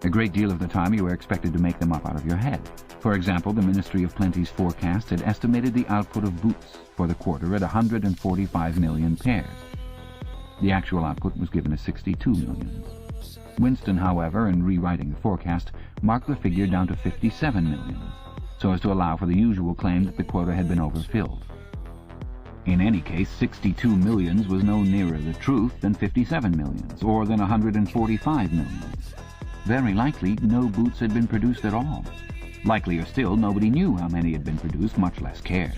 A great deal of the time you were expected to make them up out of your head. For example, the Ministry of Plenty's forecast had estimated the output of boots for the quarter at 145 million pairs. The actual output was given as 62 million. Winston, however, in rewriting the forecast, marked the figure down to 57 million, so as to allow for the usual claim that the quota had been overfilled. In any case, 62 millions was no nearer the truth than 57 millions, or than 145 millions. Very likely, no boots had been produced at all. Likelier still, nobody knew how many had been produced, much less cared.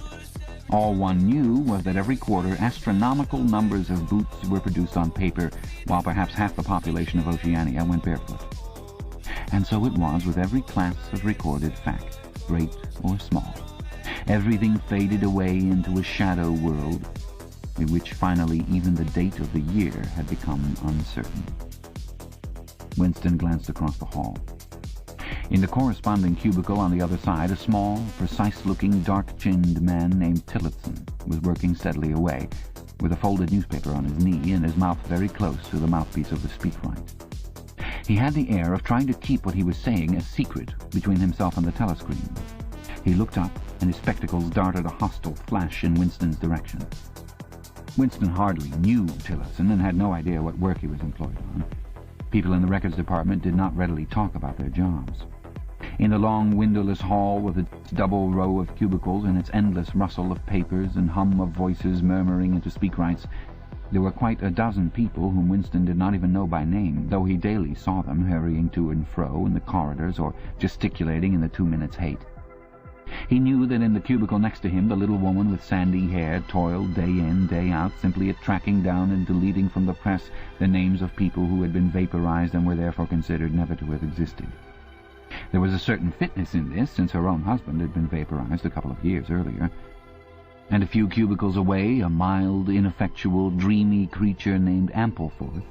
All one knew was that every quarter astronomical numbers of boots were produced on paper, while perhaps half the population of Oceania went barefoot. And so it was with every class of recorded fact, great or small. Everything faded away into a shadow world, in which finally even the date of the year had become uncertain. Winston glanced across the hall. In the corresponding cubicle on the other side, a small, precise-looking, dark-chinned man named Tillotson was working steadily away, with a folded newspaper on his knee and his mouth very close to the mouthpiece of the speakwrite. He had the air of trying to keep what he was saying a secret between himself and the telescreen. He looked up, and his spectacles darted a hostile flash in Winston's direction. Winston hardly knew Tillotson and had no idea what work he was employed on. People in the records department did not readily talk about their jobs. In the long windowless hall with its double row of cubicles and its endless rustle of papers and hum of voices murmuring into speakwrites, there were quite a dozen people whom Winston did not even know by name, though he daily saw them hurrying to and fro in the corridors or gesticulating in the 2 minutes hate. He knew that in the cubicle next to him the little woman with sandy hair toiled day in, day out, simply at tracking down and deleting from the press the names of people who had been vaporized and were therefore considered never to have existed. There was a certain fitness in this, since her own husband had been vaporized a couple of years earlier. And a few cubicles away, a mild, ineffectual, dreamy creature named Ampleforth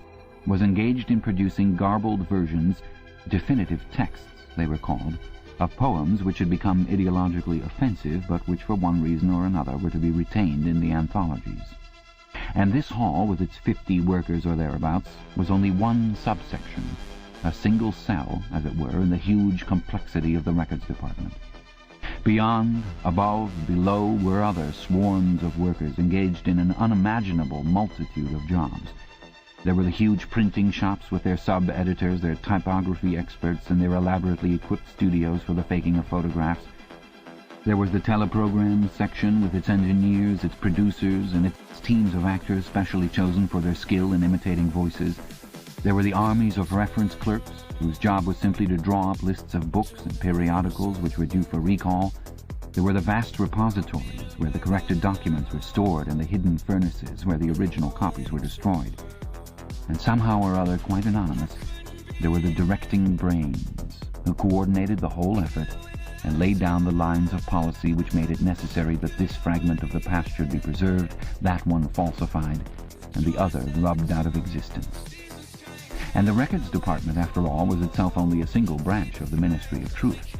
was engaged in producing garbled versions, definitive texts they were called, of poems which had become ideologically offensive, but which for one reason or another were to be retained in the anthologies. And this hall, with its 50 workers or thereabouts, was only one subsection, a single cell, as it were, in the huge complexity of the records department. Beyond, above, below were other swarms of workers engaged in an unimaginable multitude of jobs. There were the huge printing shops with their sub-editors, their typography experts, and their elaborately equipped studios for the faking of photographs. There was the teleprogram section with its engineers, its producers, and its teams of actors specially chosen for their skill in imitating voices. There were the armies of reference clerks, whose job was simply to draw up lists of books and periodicals which were due for recall. There were the vast repositories, where the corrected documents were stored, and the hidden furnaces, where the original copies were destroyed. And somehow or other, quite anonymous, there were the directing brains, who coordinated the whole effort and laid down the lines of policy which made it necessary that this fragment of the past should be preserved, that one falsified, and the other rubbed out of existence. And the records department, after all, was itself only a single branch of the Ministry of Truth,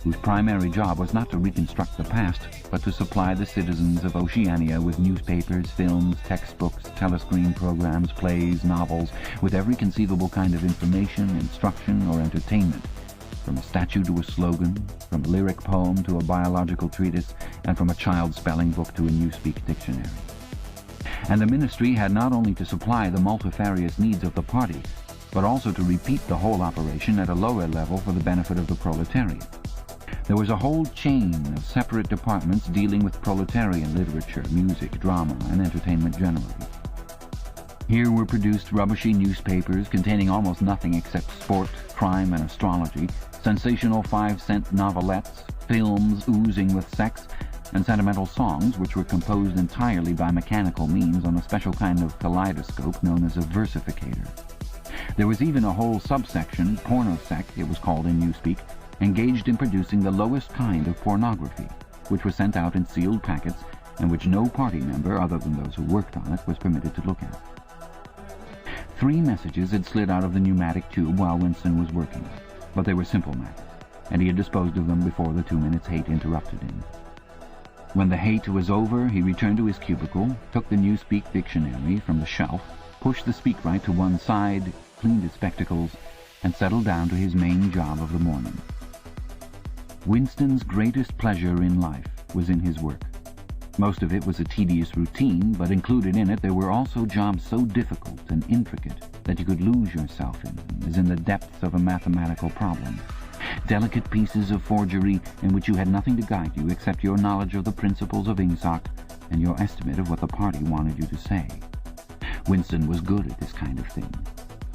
whose primary job was not to reconstruct the past, but to supply the citizens of Oceania with newspapers, films, textbooks, telescreen programs, plays, novels, with every conceivable kind of information, instruction, or entertainment, from a statue to a slogan, from a lyric poem to a biological treatise, and from a child's spelling book to a Newspeak dictionary. And the ministry had not only to supply the multifarious needs of the party, but also to repeat the whole operation at a lower level for the benefit of the proletariat. There was a whole chain of separate departments dealing with proletarian literature, music, drama, and entertainment generally. Here were produced rubbishy newspapers containing almost nothing except sport, crime, and astrology, sensational 5-cent novelettes, films oozing with sex, and sentimental songs which were composed entirely by mechanical means on a special kind of kaleidoscope known as a versificator. There was even a whole subsection, pornosec it was called in Newspeak, engaged in producing the lowest kind of pornography, which was sent out in sealed packets and which no party member, other than those who worked on it, was permitted to look at. 3 messages had slid out of the pneumatic tube while Winston was working, but they were simple matters, and he had disposed of them before the 2 minutes hate interrupted him. When the hate was over, he returned to his cubicle, took the Newspeak dictionary from the shelf, pushed the speakwrite to one side, cleaned his spectacles, and settled down to his main job of the morning. Winston's greatest pleasure in life was in his work. Most of it was a tedious routine, but included in it there were also jobs so difficult and intricate that you could lose yourself in them, as in the depths of a mathematical problem. Delicate pieces of forgery in which you had nothing to guide you except your knowledge of the principles of Ingsoc and your estimate of what the party wanted you to say. Winston was good at this kind of thing.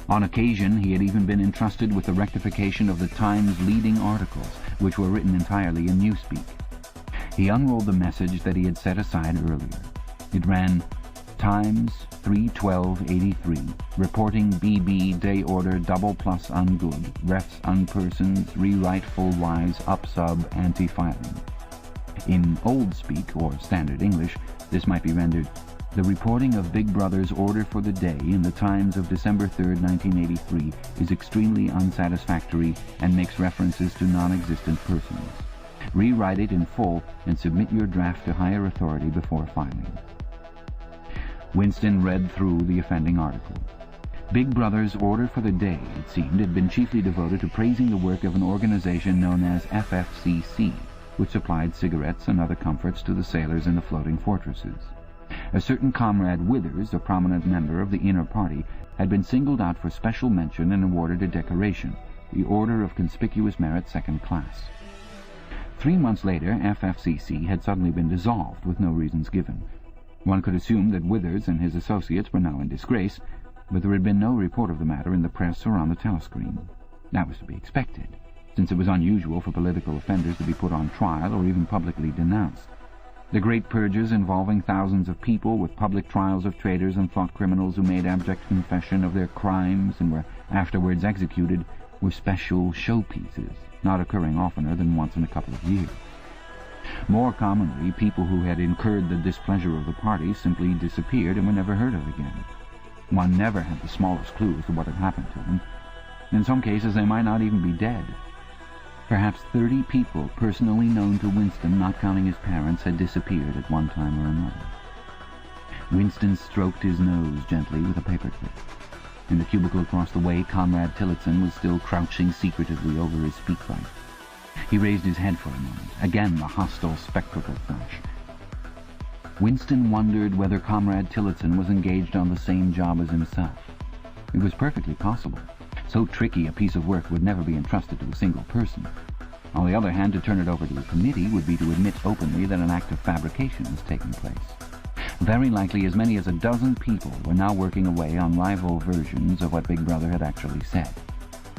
On occasion he had even been entrusted with the rectification of the Times' leading articles, which were written entirely in Newspeak. He unrolled the message that he had set aside earlier. It ran, Times 3/12/83, reporting BB day order double plus ungood, refs unpersons, rewrite full wise, up sub, anti-filing. In old speak, or standard English, this might be rendered, The reporting of Big Brother's order for the day in the Times of December 3rd, 1983 is extremely unsatisfactory and makes references to non-existent persons. Rewrite it in full and submit your draft to higher authority before filing. Winston read through the offending article. Big Brother's order for the day, it seemed, had been chiefly devoted to praising the work of an organization known as FFCC, which supplied cigarettes and other comforts to the sailors in the floating fortresses. A certain Comrade Withers, a prominent member of the inner party, had been singled out for special mention and awarded a decoration, the Order of Conspicuous Merit Second Class. 3 months later, FFCC had suddenly been dissolved with no reasons given. One could assume that Withers and his associates were now in disgrace, but there had been no report of the matter in the press or on the telescreen. That was to be expected, since it was unusual for political offenders to be put on trial or even publicly denounced. The great purges involving thousands of people, with public trials of traitors and thought criminals who made abject confession of their crimes and were afterwards executed, were special showpieces, not occurring oftener than once in a couple of years. More commonly, people who had incurred the displeasure of the party simply disappeared and were never heard of again. One never had the smallest clue as to what had happened to them. In some cases, they might not even be dead. Perhaps 30 people personally known to Winston, not counting his parents, had disappeared at one time or another. Winston stroked his nose gently with a paperclip. In the cubicle across the way, Comrade Tillotson was still crouching secretively over his speakwrite. He raised his head for a moment. Again the hostile spectacle flash. Winston wondered whether Comrade Tillotson was engaged on the same job as himself. It was perfectly possible. So tricky a piece of work would never be entrusted to a single person. On the other hand, to turn it over to a committee would be to admit openly that an act of fabrication was taking place. Very likely as many as a dozen people were now working away on rival versions of what Big Brother had actually said.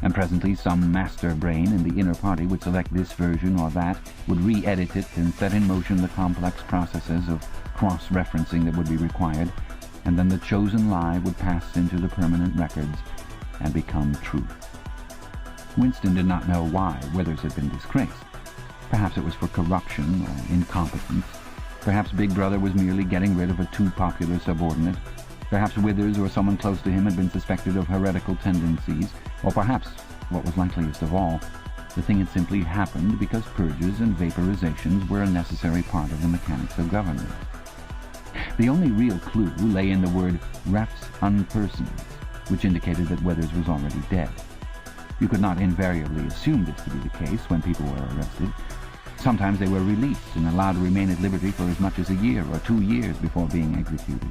And presently some master brain in the inner party would select this version or that, would re-edit it and set in motion the complex processes of cross-referencing that would be required, and then the chosen lie would pass into the permanent records and become truth. Winston did not know why Withers had been disgraced. Perhaps it was for corruption or incompetence. Perhaps Big Brother was merely getting rid of a too popular subordinate. Perhaps Withers or someone close to him had been suspected of heretical tendencies. Or perhaps, what was likeliest of all, the thing had simply happened because purges and vaporizations were a necessary part of the mechanics of government. The only real clue lay in the word refs unpersons, which indicated that Withers was already dead. You could not invariably assume this to be the case when people were arrested. Sometimes they were released and allowed to remain at liberty for as much as a year or 2 years before being executed.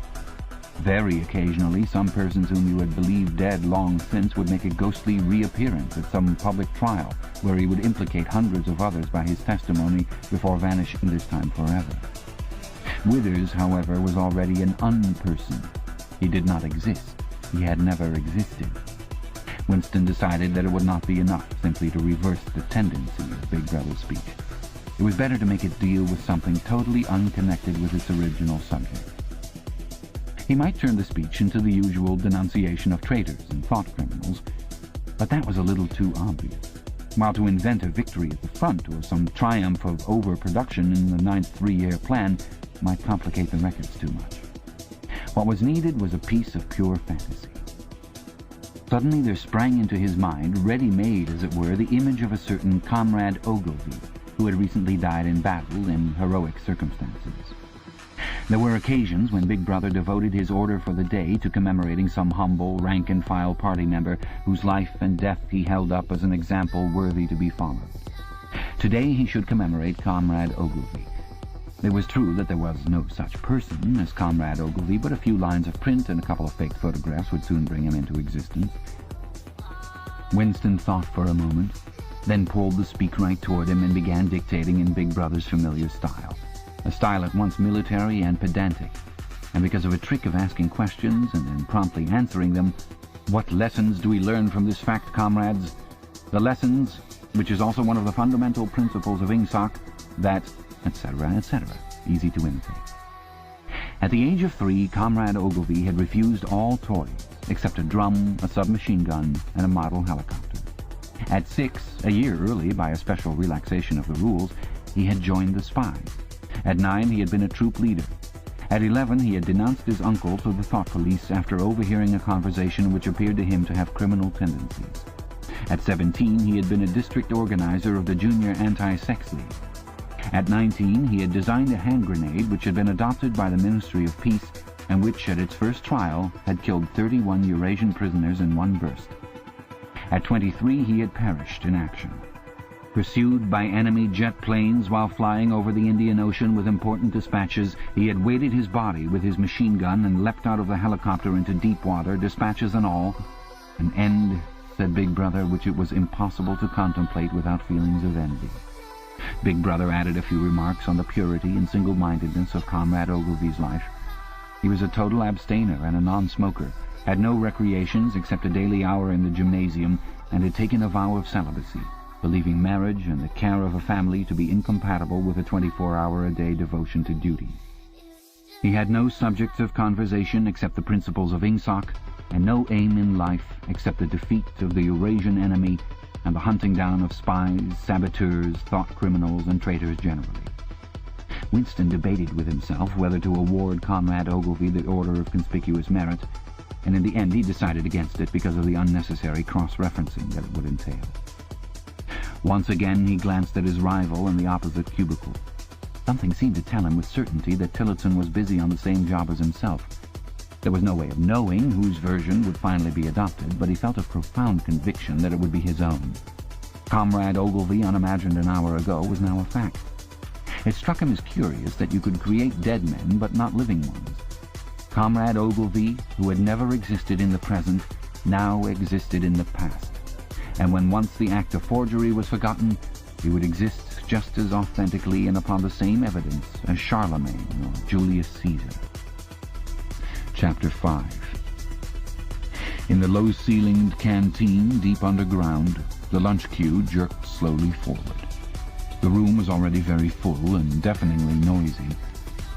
Very occasionally, some persons whom you had believed dead long since would make a ghostly reappearance at some public trial, where he would implicate hundreds of others by his testimony before vanishing this time forever. Withers, however, was already an unperson. He did not exist. He had never existed. Winston decided that it would not be enough simply to reverse the tendency of Big Brother's speech. It was better to make it deal with something totally unconnected with its original subject. He might turn the speech into the usual denunciation of traitors and thought criminals, but that was a little too obvious. While to invent a victory at the front or some triumph of overproduction in the 9th three-year plan might complicate the records too much. What was needed was a piece of pure fantasy. Suddenly there sprang into his mind, ready-made as it were, the image of a certain Comrade Ogilvy, who had recently died in battle in heroic circumstances. There were occasions when Big Brother devoted his order for the day to commemorating some humble, rank-and-file party member whose life and death he held up as an example worthy to be followed. Today he should commemorate Comrade Ogilvy. It was true that there was no such person as Comrade Ogilvy, but a few lines of print and a couple of faked photographs would soon bring him into existence. Winston thought for a moment, then pulled the speakwrite toward him and began dictating in Big Brother's familiar style. A style at once military and pedantic, and because of a trick of asking questions and then promptly answering them, "What lessons do we learn from this fact, comrades? The lessons, which is also one of the fundamental principles of INGSOC, that," etc., etc., easy to imitate. At the age of 3, Comrade Ogilvy had refused all toys, except a drum, a submachine gun, and a model helicopter. At 6, a year early by a special relaxation of the rules, he had joined the spies. At 9, he had been a troop leader. At 11, he had denounced his uncle to the thought police after overhearing a conversation which appeared to him to have criminal tendencies. At 17, he had been a district organizer of the Junior Anti-Sex League. At 19, he had designed a hand grenade which had been adopted by the Ministry of Peace and which, at its first trial, had killed 31 Eurasian prisoners in one burst. At 23, he had perished in action. Pursued by enemy jet planes while flying over the Indian Ocean with important dispatches, he had weighted his body with his machine gun and leapt out of the helicopter into deep water, dispatches and all. An end, said Big Brother, which it was impossible to contemplate without feelings of envy. Big Brother added a few remarks on the purity and single-mindedness of Comrade Ogilvy's life. He was a total abstainer and a non-smoker, had no recreations except a daily hour in the gymnasium, and had taken a vow of celibacy, believing marriage and the care of a family to be incompatible with a 24-hour-a-day devotion to duty. He had no subjects of conversation except the principles of Ingsoc, and no aim in life except the defeat of the Eurasian enemy and the hunting down of spies, saboteurs, thought criminals, and traitors generally. Winston debated with himself whether to award Comrade Ogilvy the Order of Conspicuous Merit, and in the end he decided against it because of the unnecessary cross-referencing that it would entail. Once again he glanced at his rival in the opposite cubicle. Something seemed to tell him with certainty that Tillotson was busy on the same job as himself. There was no way of knowing whose version would finally be adopted, but he felt a profound conviction that it would be his own. Comrade Ogilvy, unimagined an hour ago, was now a fact. It struck him as curious that you could create dead men but not living ones. Comrade Ogilvy, who had never existed in the present, now existed in the past. And when once the act of forgery was forgotten, he would exist just as authentically and upon the same evidence as Charlemagne or Julius Caesar. Chapter 5. In the low-ceilinged canteen deep underground, the lunch queue jerked slowly forward. The room was already very full and deafeningly noisy.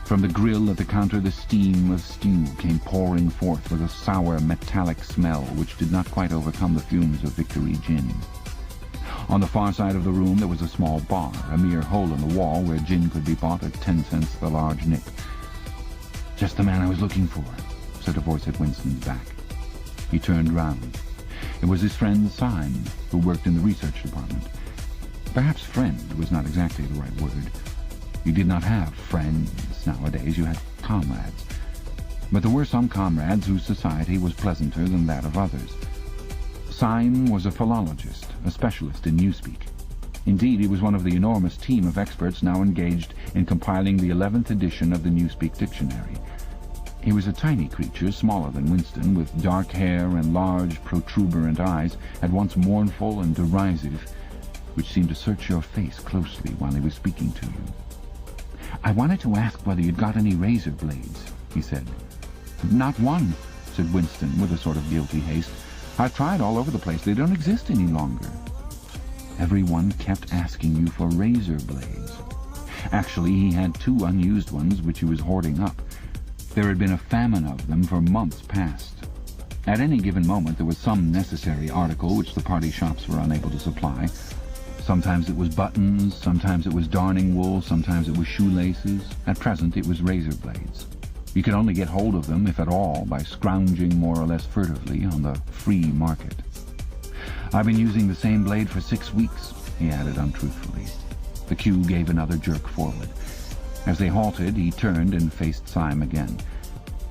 From the grill at the counter the steam of stew came pouring forth with a sour metallic smell which did not quite overcome the fumes of Victory gin. On the far side of the room there was a small bar, a mere hole in the wall where gin could be bought at 10 cents the large nip. "Just the man I was looking for," said a voice at Winston's back. He turned round. It was his friend Syme, who worked in the research department. Perhaps friend was not exactly the right word. You did not have friends nowadays, you had comrades. But there were some comrades whose society was pleasanter than that of others. Syme was a philologist, a specialist in newspeak. Indeed, he was one of the enormous team of experts now engaged in compiling the 11th edition of the Newspeak Dictionary. He was a tiny creature, smaller than Winston, with dark hair and large, protuberant eyes, at once mournful and derisive, which seemed to search your face closely while he was speaking to you. "I wanted to ask whether you'd got any razor blades," he said. "Not one," said Winston, with a sort of guilty haste. "I've tried all over the place. They don't exist any longer." Everyone kept asking you for razor blades. Actually, he had 2 unused ones which he was hoarding up. There had been a famine of them for months past. At any given moment there was some necessary article which the party shops were unable to supply. Sometimes it was buttons, sometimes it was darning wool, sometimes it was shoelaces. At present it was razor blades. You could only get hold of them, if at all, by scrounging more or less furtively on the free market. "I've been using the same blade for 6 weeks, he added untruthfully. The queue gave another jerk forward. As they halted, he turned and faced Syme again.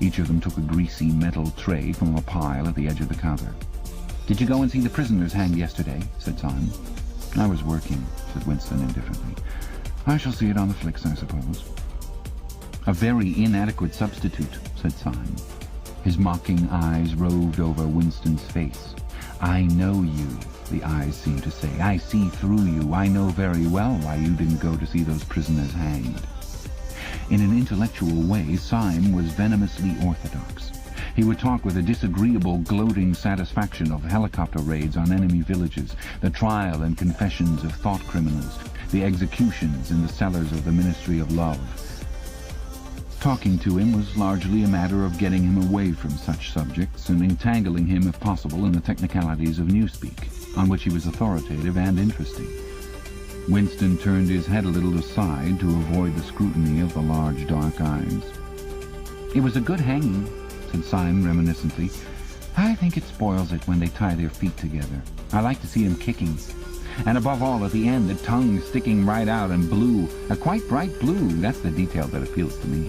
Each of them took a greasy metal tray from a pile at the edge of the counter. "Did you go and see the prisoners hanged yesterday?" said Syme. "I was working," said Winston indifferently. "I shall see it on the flicks, I suppose." "A very inadequate substitute," said Syme. His mocking eyes roved over Winston's face. "I know you," the eyes seemed to say. "I see through you. I know very well why you didn't go to see those prisoners hanged." In an intellectual way, Syme was venomously orthodox. He would talk with a disagreeable, gloating satisfaction of helicopter raids on enemy villages, the trial and confessions of thought criminals, the executions in the cellars of the Ministry of Love. Talking to him was largely a matter of getting him away from such subjects and entangling him, if possible, in the technicalities of newspeak, on which he was authoritative and interesting. Winston turned his head a little aside to avoid the scrutiny of the large dark eyes. "It was a good hanging," said Syme reminiscently. "I think it spoils it when they tie their feet together. I like to see them kicking. And above all, at the end, the tongue sticking right out and blue. A quite bright blue. That's the detail that appeals to me."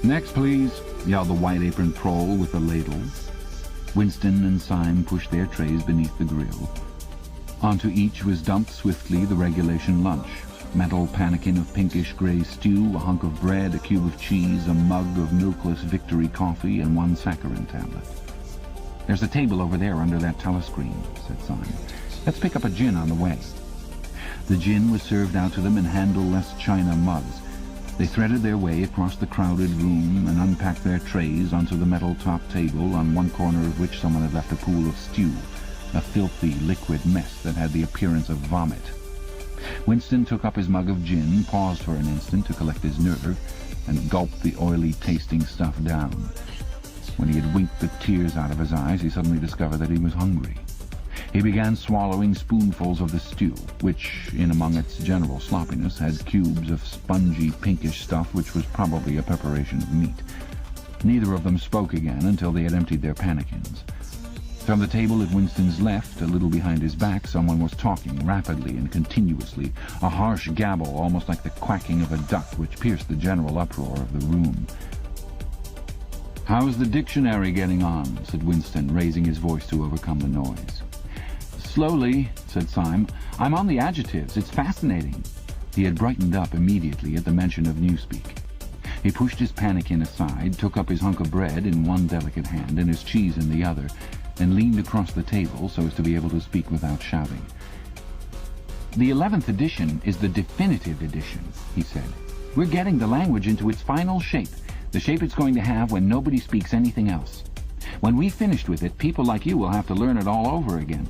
"Next, please," yelled the white-aproned proll with the ladle. Winston and Syme pushed their trays beneath the grill. Onto each was dumped swiftly the regulation lunch. Metal pannikin of pinkish-grey stew, a hunk of bread, a cube of cheese, a mug of milkless Victory coffee, and one saccharin tablet. "There's a table over there under that telescreen," said Syme. "Let's pick up a gin on the way." The gin was served out to them in handle-less china mugs. They threaded their way across the crowded room and unpacked their trays onto the metal-top table, on one corner of which someone had left a pool of stew, a filthy liquid mess that had the appearance of vomit. Winston took up his mug of gin, paused for an instant to collect his nerve, and gulped the oily-tasting stuff down. When he had winked the tears out of his eyes, he suddenly discovered that he was hungry. He began swallowing spoonfuls of the stew, which, in among its general sloppiness, had cubes of spongy, pinkish stuff which was probably a preparation of meat. Neither of them spoke again until they had emptied their pannikins. From the table at Winston's left, a little behind his back, someone was talking rapidly and continuously, a harsh gabble almost like the quacking of a duck which pierced the general uproar of the room. "How's the dictionary getting on?" said Winston, raising his voice to overcome the noise. "Slowly," said Syme. "I'm on the adjectives. It's fascinating." He had brightened up immediately at the mention of Newspeak. He pushed his pannikin aside, took up his hunk of bread in one delicate hand and his cheese in the other, and leaned across the table so as to be able to speak without shouting. "The 11th edition is the definitive edition," he said. "We're getting the language into its final shape, the shape it's going to have when nobody speaks anything else. When we've finished with it, people like you will have to learn it all over again.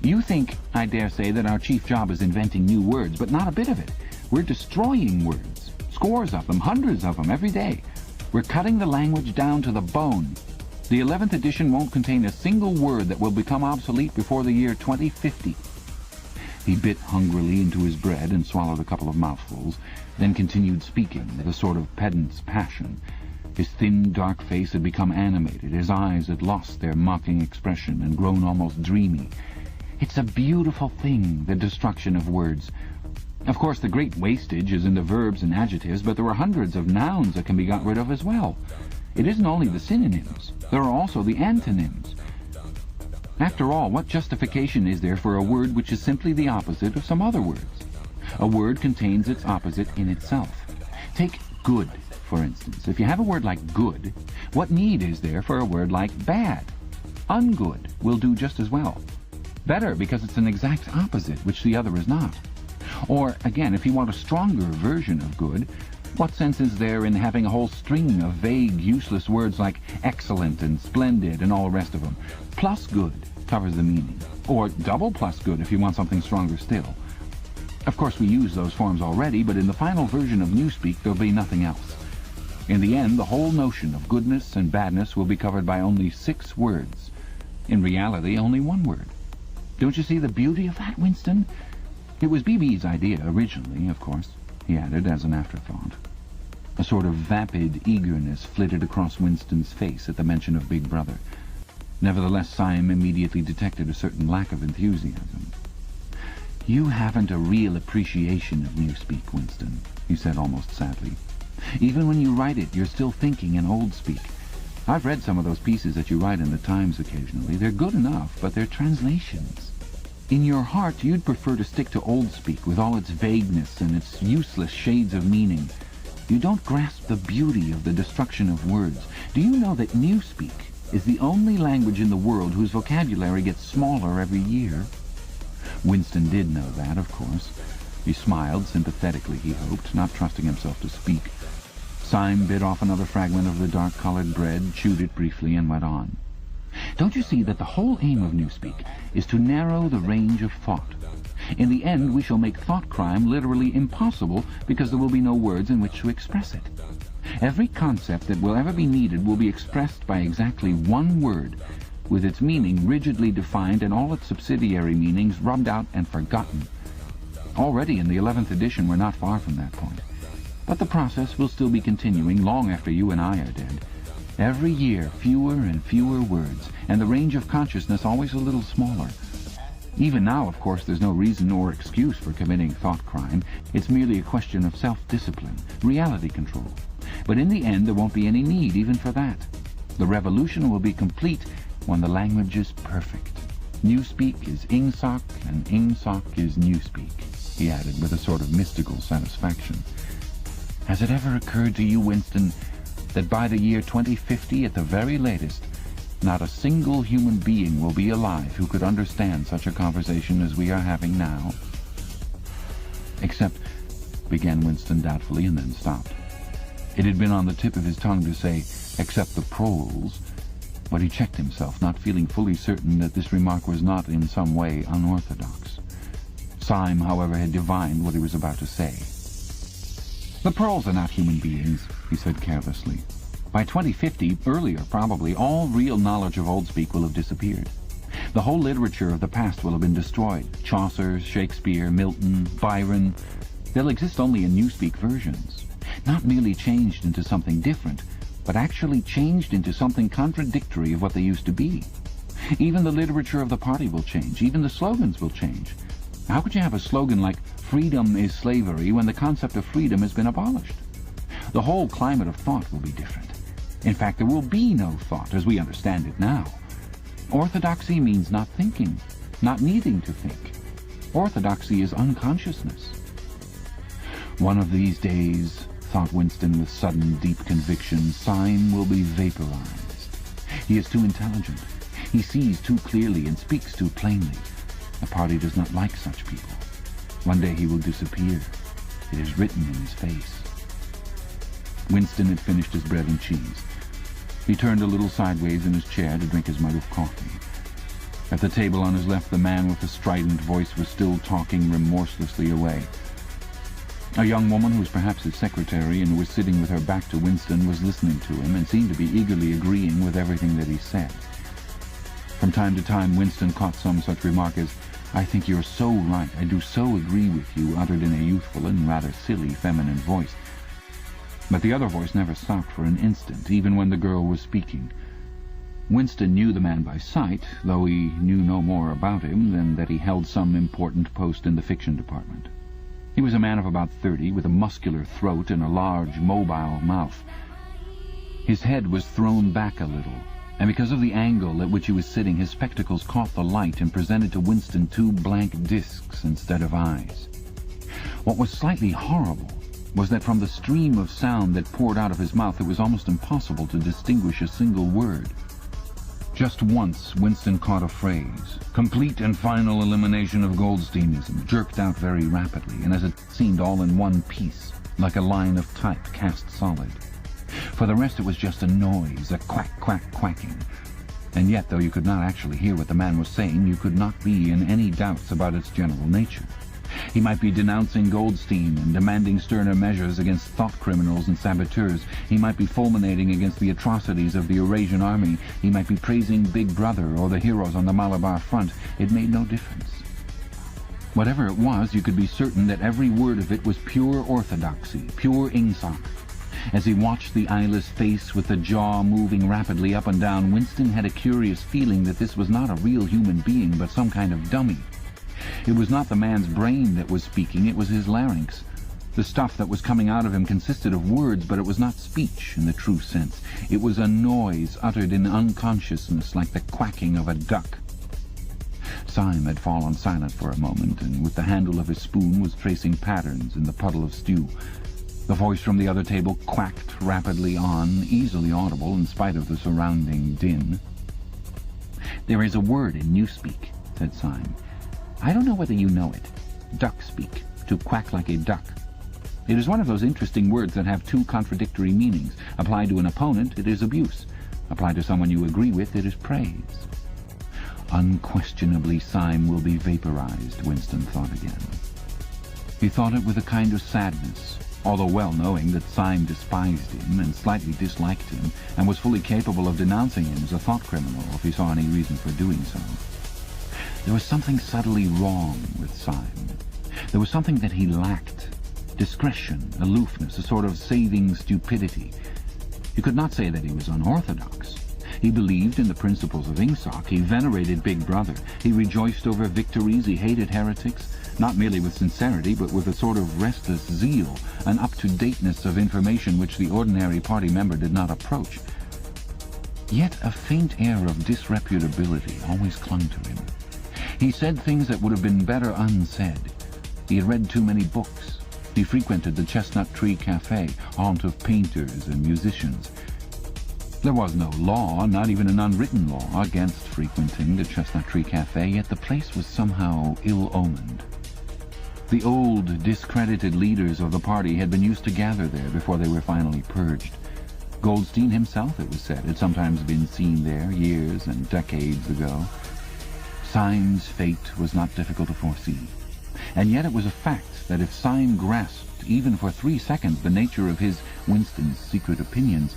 You think, I dare say, that our chief job is inventing new words, but not a bit of it. We're destroying words, scores of them, hundreds of them, every day. We're cutting the language down to the bone. The 11th edition won't contain a single word that will become obsolete before the year 2050. He bit hungrily into his bread and swallowed a couple of mouthfuls, then continued speaking with a sort of pedant's passion. His thin, dark face had become animated. His eyes had lost their mocking expression and grown almost dreamy. "It's a beautiful thing, the destruction of words. Of course, the great wastage is in the verbs and adjectives, but there are hundreds of nouns that can be got rid of as well. It isn't only the synonyms. There are also the antonyms. After all, what justification is there for a word which is simply the opposite of some other words? A word contains its opposite in itself. Take good, for instance. If you have a word like good, what need is there for a word like bad? Ungood will do just as well. Better, because it's an exact opposite, which the other is not. Or, again, if you want a stronger version of good, what sense is there in having a whole string of vague, useless words like excellent and splendid and all the rest of them? Plus good covers the meaning. Or double plus good if you want something stronger still. Of course, we use those forms already, but in the final version of Newspeak there'll be nothing else. In the end, the whole notion of goodness and badness will be covered by only 6 words. In reality, only 1 word. Don't you see the beauty of that, Winston? It was B.B.'s idea originally, of course, he added as an afterthought. A sort of vapid eagerness flitted across Winston's face at the mention of Big Brother. Nevertheless, Syme immediately detected a certain lack of enthusiasm. "You haven't a real appreciation of Newspeak, Winston," he said almost sadly. "Even when you write it, you're still thinking in old speak. I've read some of those pieces that you write in the Times occasionally. They're good enough, but they're translations. In your heart, you'd prefer to stick to old speak with all its vagueness and its useless shades of meaning. You don't grasp the beauty of the destruction of words. Do you know that Newspeak is the only language in the world whose vocabulary gets smaller every year?" Winston did know that, of course. He smiled sympathetically, he hoped, not trusting himself to speak. Syme bit off another fragment of the dark-coloured bread, chewed it briefly, and went on. "Don't you see that the whole aim of Newspeak is to narrow the range of thought? In the end, we shall make thought crime literally impossible because there will be no words in which to express it. Every concept that will ever be needed will be expressed by exactly 1 word, with its meaning rigidly defined and all its subsidiary meanings rubbed out and forgotten. Already in the 11th edition we're not far from that point. But the process will still be continuing long after you and I are dead. Every year, fewer and fewer words, and the range of consciousness always a little smaller. Even now, of course, there's no reason or excuse for committing thought crime. It's merely a question of self-discipline, reality control. But in the end, there won't be any need even for that. The revolution will be complete when the language is perfect. Newspeak is Ingsoc, and Ingsoc is Newspeak, he added with a sort of mystical satisfaction. Has it ever occurred to you, Winston, that by the year 2050 at the very latest, not a single human being will be alive who could understand such a conversation as we are having now? Except, began Winston doubtfully, and then stopped. It had been on the tip of his tongue to say, except the proles, but he checked himself, not feeling fully certain that this remark was not in some way unorthodox. Syme, however, had divined what he was about to say. The proles are not human beings, he said carelessly. By 2050, earlier probably, all real knowledge of Oldspeak will have disappeared. The whole literature of the past will have been destroyed. Chaucer, Shakespeare, Milton, Byron. They'll exist only in Newspeak versions. Not merely changed into something different, but actually changed into something contradictory of what they used to be. Even the literature of the party will change. Even the slogans will change. How could you have a slogan like "Freedom is slavery" when the concept of freedom has been abolished? The whole climate of thought will be different. In fact, there will be no thought as we understand it now. Orthodoxy means not thinking, not needing to think. Orthodoxy is unconsciousness. One of these days, thought Winston with sudden, deep conviction, Syme will be vaporized. He is too intelligent. He sees too clearly and speaks too plainly. The party does not like such people. One day he will disappear. It is written in his face. Winston had finished his bread and cheese. He turned a little sideways in his chair to drink his mug of coffee. At the table on his left, the man with the strident voice was still talking remorselessly away. A young woman who was perhaps his secretary and who was sitting with her back to Winston was listening to him and seemed to be eagerly agreeing with everything that he said. From time to time, Winston caught some such remark as, "I think you're so right, I do so agree with you," uttered in a youthful and rather silly feminine voice. But the other voice never stopped for an instant, even when the girl was speaking. Winston knew the man by sight, though he knew no more about him than that he held some important post in the fiction department. He was a man of about 30, with a muscular throat and a large, mobile mouth. His head was thrown back a little, and because of the angle at which he was sitting, his spectacles caught the light and presented to Winston two blank discs instead of eyes. What was slightly horrible was that from the stream of sound that poured out of his mouth it was almost impossible to distinguish a single word. Just once Winston caught a phrase, "complete and final elimination of Goldsteinism," jerked out very rapidly, and as it seemed all in one piece, like a line of type cast solid. For the rest it was just a noise, a quack-quack-quacking. And yet, though you could not actually hear what the man was saying, you could not be in any doubts about its general nature. He might be denouncing Goldstein and demanding sterner measures against thought criminals and saboteurs. He might be fulminating against the atrocities of the Eurasian army. He might be praising Big Brother or the heroes on the Malabar front. It made no difference. Whatever it was, you could be certain that every word of it was pure orthodoxy, pure Ingsoc. As he watched the eyeless face with the jaw moving rapidly up and down, Winston had a curious feeling that this was not a real human being, but some kind of dummy. It was not the man's brain that was speaking, it was his larynx. The stuff that was coming out of him consisted of words, but it was not speech in the true sense. It was a noise uttered in unconsciousness, like the quacking of a duck. Syme had fallen silent for a moment, and with the handle of his spoon was tracing patterns in the puddle of stew. The voice from the other table quacked rapidly on, easily audible in spite of the surrounding din. "There is a word in Newspeak," said Syme. "I don't know whether you know it. Duck speak, to quack like a duck. It is one of those interesting words that have two contradictory meanings. Applied to an opponent, it is abuse. Applied to someone you agree with, it is praise." Unquestionably, Syme will be vaporized, Winston thought again. He thought it with a kind of sadness, although well knowing that Syme despised him and slightly disliked him, and was fully capable of denouncing him as a thought criminal if he saw any reason for doing so. There was something subtly wrong with Syme. There was something that he lacked. discretion, aloofness, a sort of saving stupidity. You could not say that he was unorthodox. He believed in the principles of Ingsoc. He venerated Big Brother. He rejoiced over victories. He hated heretics, not merely with sincerity, but with a sort of restless zeal, an up-to-dateness of information which the ordinary party member did not approach. Yet a faint air of disreputability always clung to him. He said things that would have been better unsaid. He had read too many books. He frequented the Chestnut Tree Cafe, haunt of painters and musicians. There was no law, not even an unwritten law, against frequenting the Chestnut Tree Cafe, yet the place was somehow ill-omened. The old, discredited leaders of the party had been used to gather there before they were finally purged. Goldstein himself, it was said, had sometimes been seen there years and decades ago. Syme's fate was not difficult to foresee. And yet it was a fact that if Syme grasped, even for 3 seconds, the nature of his, Winston's, secret opinions,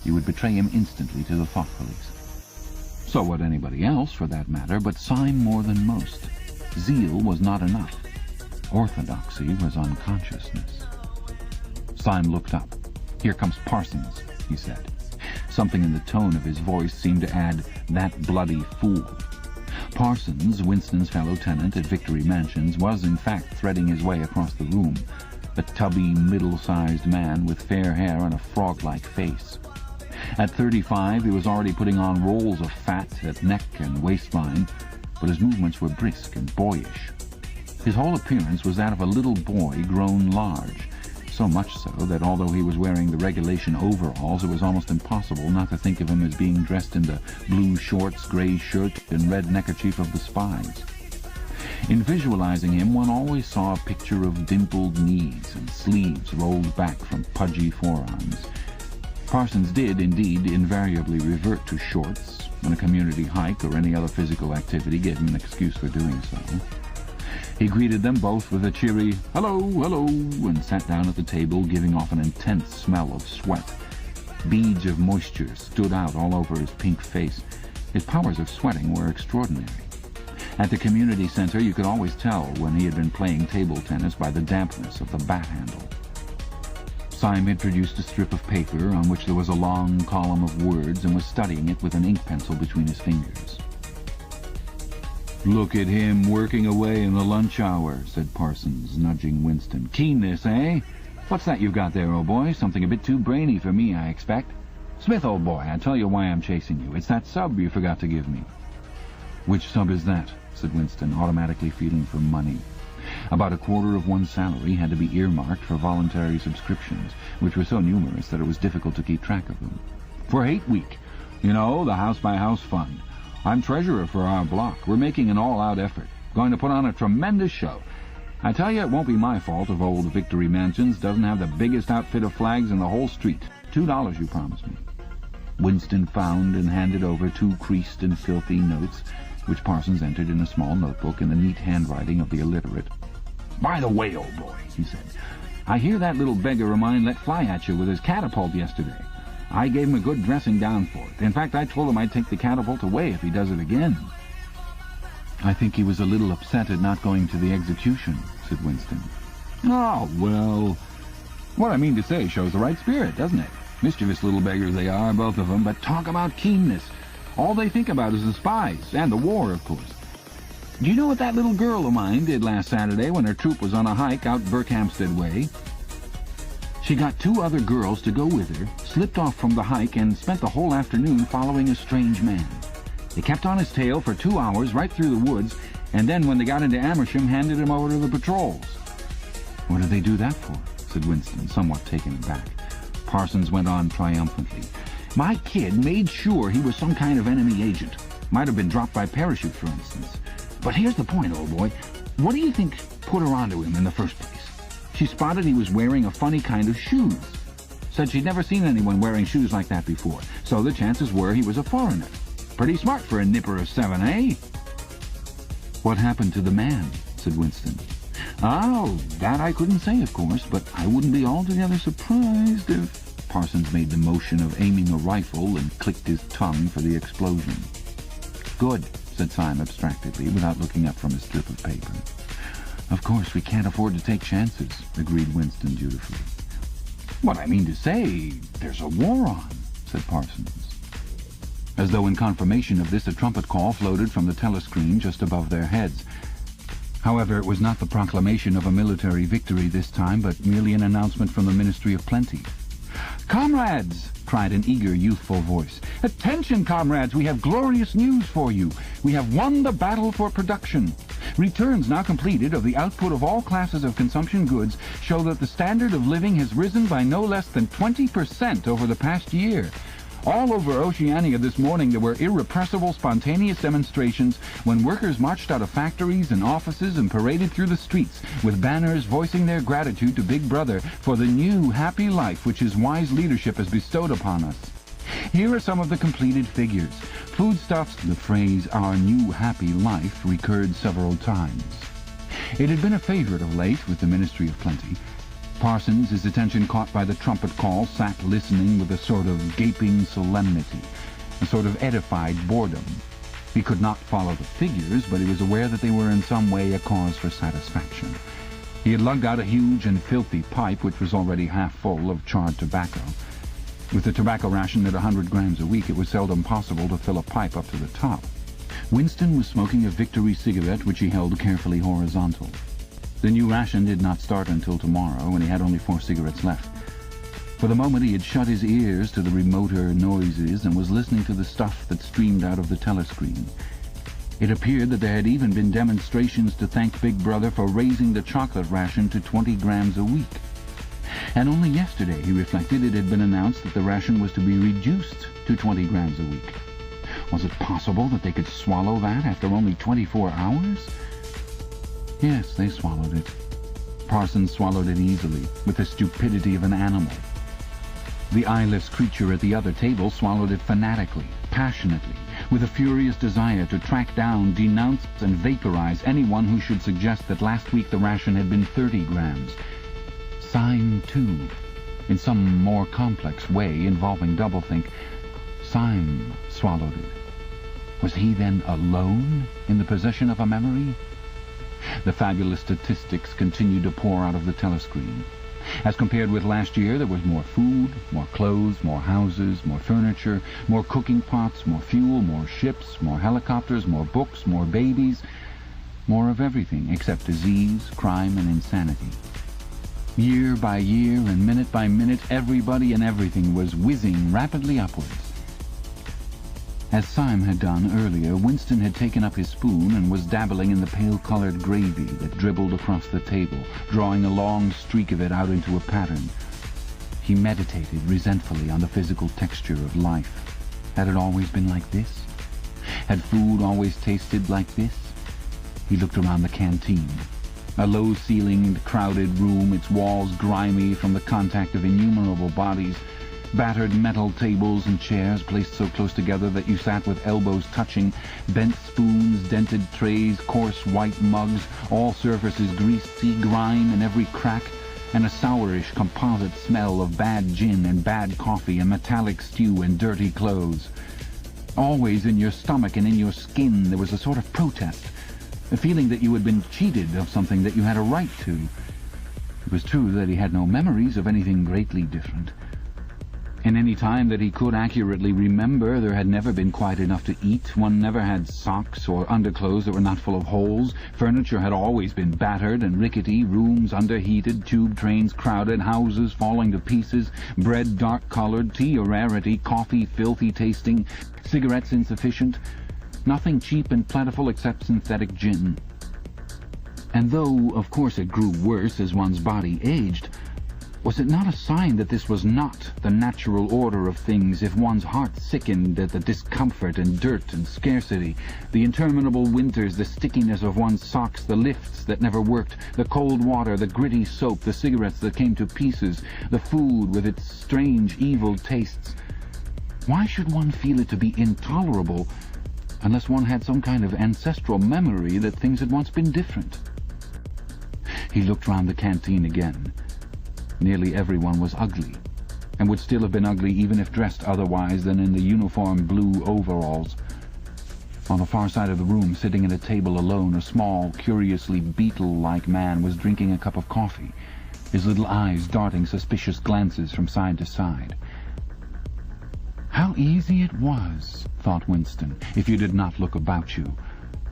he would betray him instantly to the thought police. So would anybody else, for that matter, but Syme more than most. Zeal was not enough. Orthodoxy was unconsciousness. Syme looked up. "Here comes Parsons," he said. Something in the tone of his voice seemed to add, "that bloody fool." Parsons, Winston's fellow tenant at Victory Mansions, was in fact threading his way across the room, a tubby, middle-sized man with fair hair and a frog-like face. At 35, he was already putting on rolls of fat at neck and waistline, but his movements were brisk and boyish. His whole appearance was that of a little boy grown large, so much so that although he was wearing the regulation overalls, it was almost impossible not to think of him as being dressed in the blue shorts, grey shirt, and red neckerchief of the spies. In visualizing him, one always saw a picture of dimpled knees and sleeves rolled back from pudgy forearms. Parsons did, indeed, invariably revert to shorts when a community hike or any other physical activity gave him an excuse for doing so. He greeted them both with a cheery, "Hello, hello," and sat down at the table, giving off an intense smell of sweat. Beads of moisture stood out all over his pink face. His powers of sweating were extraordinary. At the community center, you could always tell when he had been playing table tennis by the dampness of the bat handle. Syme had produced a strip of paper on which there was a long column of words and was studying it with an ink pencil between his fingers. "Look at him working away in the lunch hour," said Parsons, nudging Winston. "Keenness, eh? What's that you've got there, old boy? Something a bit too brainy for me, I expect. Smith, old boy, I tell you why I'm chasing you. It's that sub you forgot to give me." "Which sub is that?" said Winston, automatically feeling for money. About a quarter of one's salary had to be earmarked for voluntary subscriptions, which were so numerous that it was difficult to keep track of them. "For Hate Week. You know, the house-by-house fund. I'm treasurer for our block. We're making an all-out effort. Going to put on a tremendous show. I tell you, it won't be my fault if old Victory Mansions doesn't have the biggest outfit of flags in the whole street. $2 you promised me." Winston found and handed over 2 creased and filthy notes, which Parsons entered in a small notebook in the neat handwriting of the illiterate. "By the way, old boy," he said, "I hear that little beggar of mine let fly at you with his catapult yesterday. I gave him a good dressing down for it. In fact, I told him I'd take the catapult away if he does it again." "I think he was a little upset at not going to the execution," said Winston. "Oh, well, what I mean to say shows the right spirit, doesn't it? Mischievous little beggars they are, both of them, but talk about keenness. All they think about is the spies, and the war, of course. Do you know what that little girl of mine did last Saturday when her troop was on a hike out Berkhamsted way? She got 2 other girls to go with her, slipped off from the hike, and spent the whole afternoon following a strange man. They kept on his tail for 2 hours right through the woods, and then when they got into Amersham, handed him over to the patrols." "What did they do that for?" said Winston, somewhat taken aback. Parsons went on triumphantly. "My kid made sure he was some kind of enemy agent. Might have been dropped by parachute, for instance. But here's the point, old boy. What do you think put her onto him in the first place? She spotted he was wearing a funny kind of shoes. Said she'd never seen anyone wearing shoes like that before, so the chances were he was a foreigner. Pretty smart for a nipper of 7, eh?" "What happened to the man?" said Winston. "Oh, that I couldn't say, of course, but I wouldn't be altogether surprised if—" Parsons made the motion of aiming a rifle and clicked his tongue for the explosion. "Good," said Syme abstractedly, without looking up from his strip of paper. "Of course, we can't afford to take chances," agreed Winston dutifully. "What I mean to say, there's a war on," said Parsons. As though in confirmation of this, a trumpet call floated from the telescreen just above their heads. However, it was not the proclamation of a military victory this time, but merely an announcement from the Ministry of Plenty. "Comrades!" cried an eager, youthful voice. "Attention, comrades! We have glorious news for you. We have won the battle for production. Returns now completed of the output of all classes of consumption goods show that the standard of living has risen by no less than 20% over the past year. All over Oceania this morning there were irrepressible, spontaneous demonstrations when workers marched out of factories and offices and paraded through the streets with banners voicing their gratitude to Big Brother for the new, happy life which his wise leadership has bestowed upon us. Here are some of the completed figures. Foodstuffs, the phrase, 'our new happy life,' recurred several times. It had been a favorite of late with the Ministry of Plenty. Parsons, his attention caught by the trumpet call, sat listening with a sort of gaping solemnity, a sort of edified boredom. He could not follow the figures, but he was aware that they were in some way a cause for satisfaction. He had lugged out a huge and filthy pipe, which was already half full of charred tobacco. With the tobacco ration at 100 grams a week, it was seldom possible to fill a pipe up to the top. Winston was smoking a Victory cigarette, which he held carefully horizontal. The new ration did not start until tomorrow, and he had only 4 cigarettes left. For the moment he had shut his ears to the remoter noises and was listening to the stuff that streamed out of the telescreen. It appeared that there had even been demonstrations to thank Big Brother for raising the chocolate ration to 20 grams a week. And only yesterday, he reflected, it had been announced that the ration was to be reduced to 20 grams a week. Was it possible that they could swallow that after only 24 hours? Yes, they swallowed it. Parsons swallowed it easily, with the stupidity of an animal. The eyeless creature at the other table swallowed it fanatically, passionately, with a furious desire to track down, denounce, and vaporize anyone who should suggest that last week the ration had been 30 grams. Syme, too, in some more complex way involving doublethink, Syme swallowed it. Was he then alone in the possession of a memory? The fabulous statistics continued to pour out of the telescreen. As compared with last year, there was more food, more clothes, more houses, more furniture, more cooking pots, more fuel, more ships, more helicopters, more books, more babies, more of everything except disease, crime, and insanity. Year by year and minute by minute, everybody and everything was whizzing rapidly upwards. As Syme had done earlier, Winston had taken up his spoon and was dabbling in the pale-coloured gravy that dribbled across the table, drawing a long streak of it out into a pattern. He meditated resentfully on the physical texture of life. Had it always been like this? Had food always tasted like this? He looked around the canteen. A low-ceilinged, crowded room, its walls grimy from the contact of innumerable bodies, battered metal tables and chairs placed so close together that you sat with elbows touching, bent spoons, dented trays, coarse white mugs, all surfaces greasy, grime in every crack, and a sourish composite smell of bad gin and bad coffee and metallic stew and dirty clothes. Always in your stomach and in your skin there was a sort of protest, a feeling that you had been cheated of something that you had a right to. It was true that he had no memories of anything greatly different. In any time that he could accurately remember, there had never been quite enough to eat. One never had socks or underclothes that were not full of holes. Furniture had always been battered and rickety, rooms underheated, tube trains crowded, houses falling to pieces, bread dark-coloured, tea a rarity, coffee filthy tasting, cigarettes insufficient, nothing cheap and plentiful except synthetic gin. And though, of course, it grew worse as one's body aged, was it not a sign that this was not the natural order of things if one's heart sickened at the discomfort and dirt and scarcity, the interminable winters, the stickiness of one's socks, the lifts that never worked, the cold water, the gritty soap, the cigarettes that came to pieces, the food with its strange evil tastes? Why should one feel it to be intolerable unless one had some kind of ancestral memory that things had once been different? He looked round the canteen again. Nearly everyone was ugly, and would still have been ugly even if dressed otherwise than in the uniform blue overalls. On the far side of the room, sitting at a table alone, a small, curiously beetle-like man was drinking a cup of coffee, his little eyes darting suspicious glances from side to side. How easy it was, thought Winston, if you did not look about you,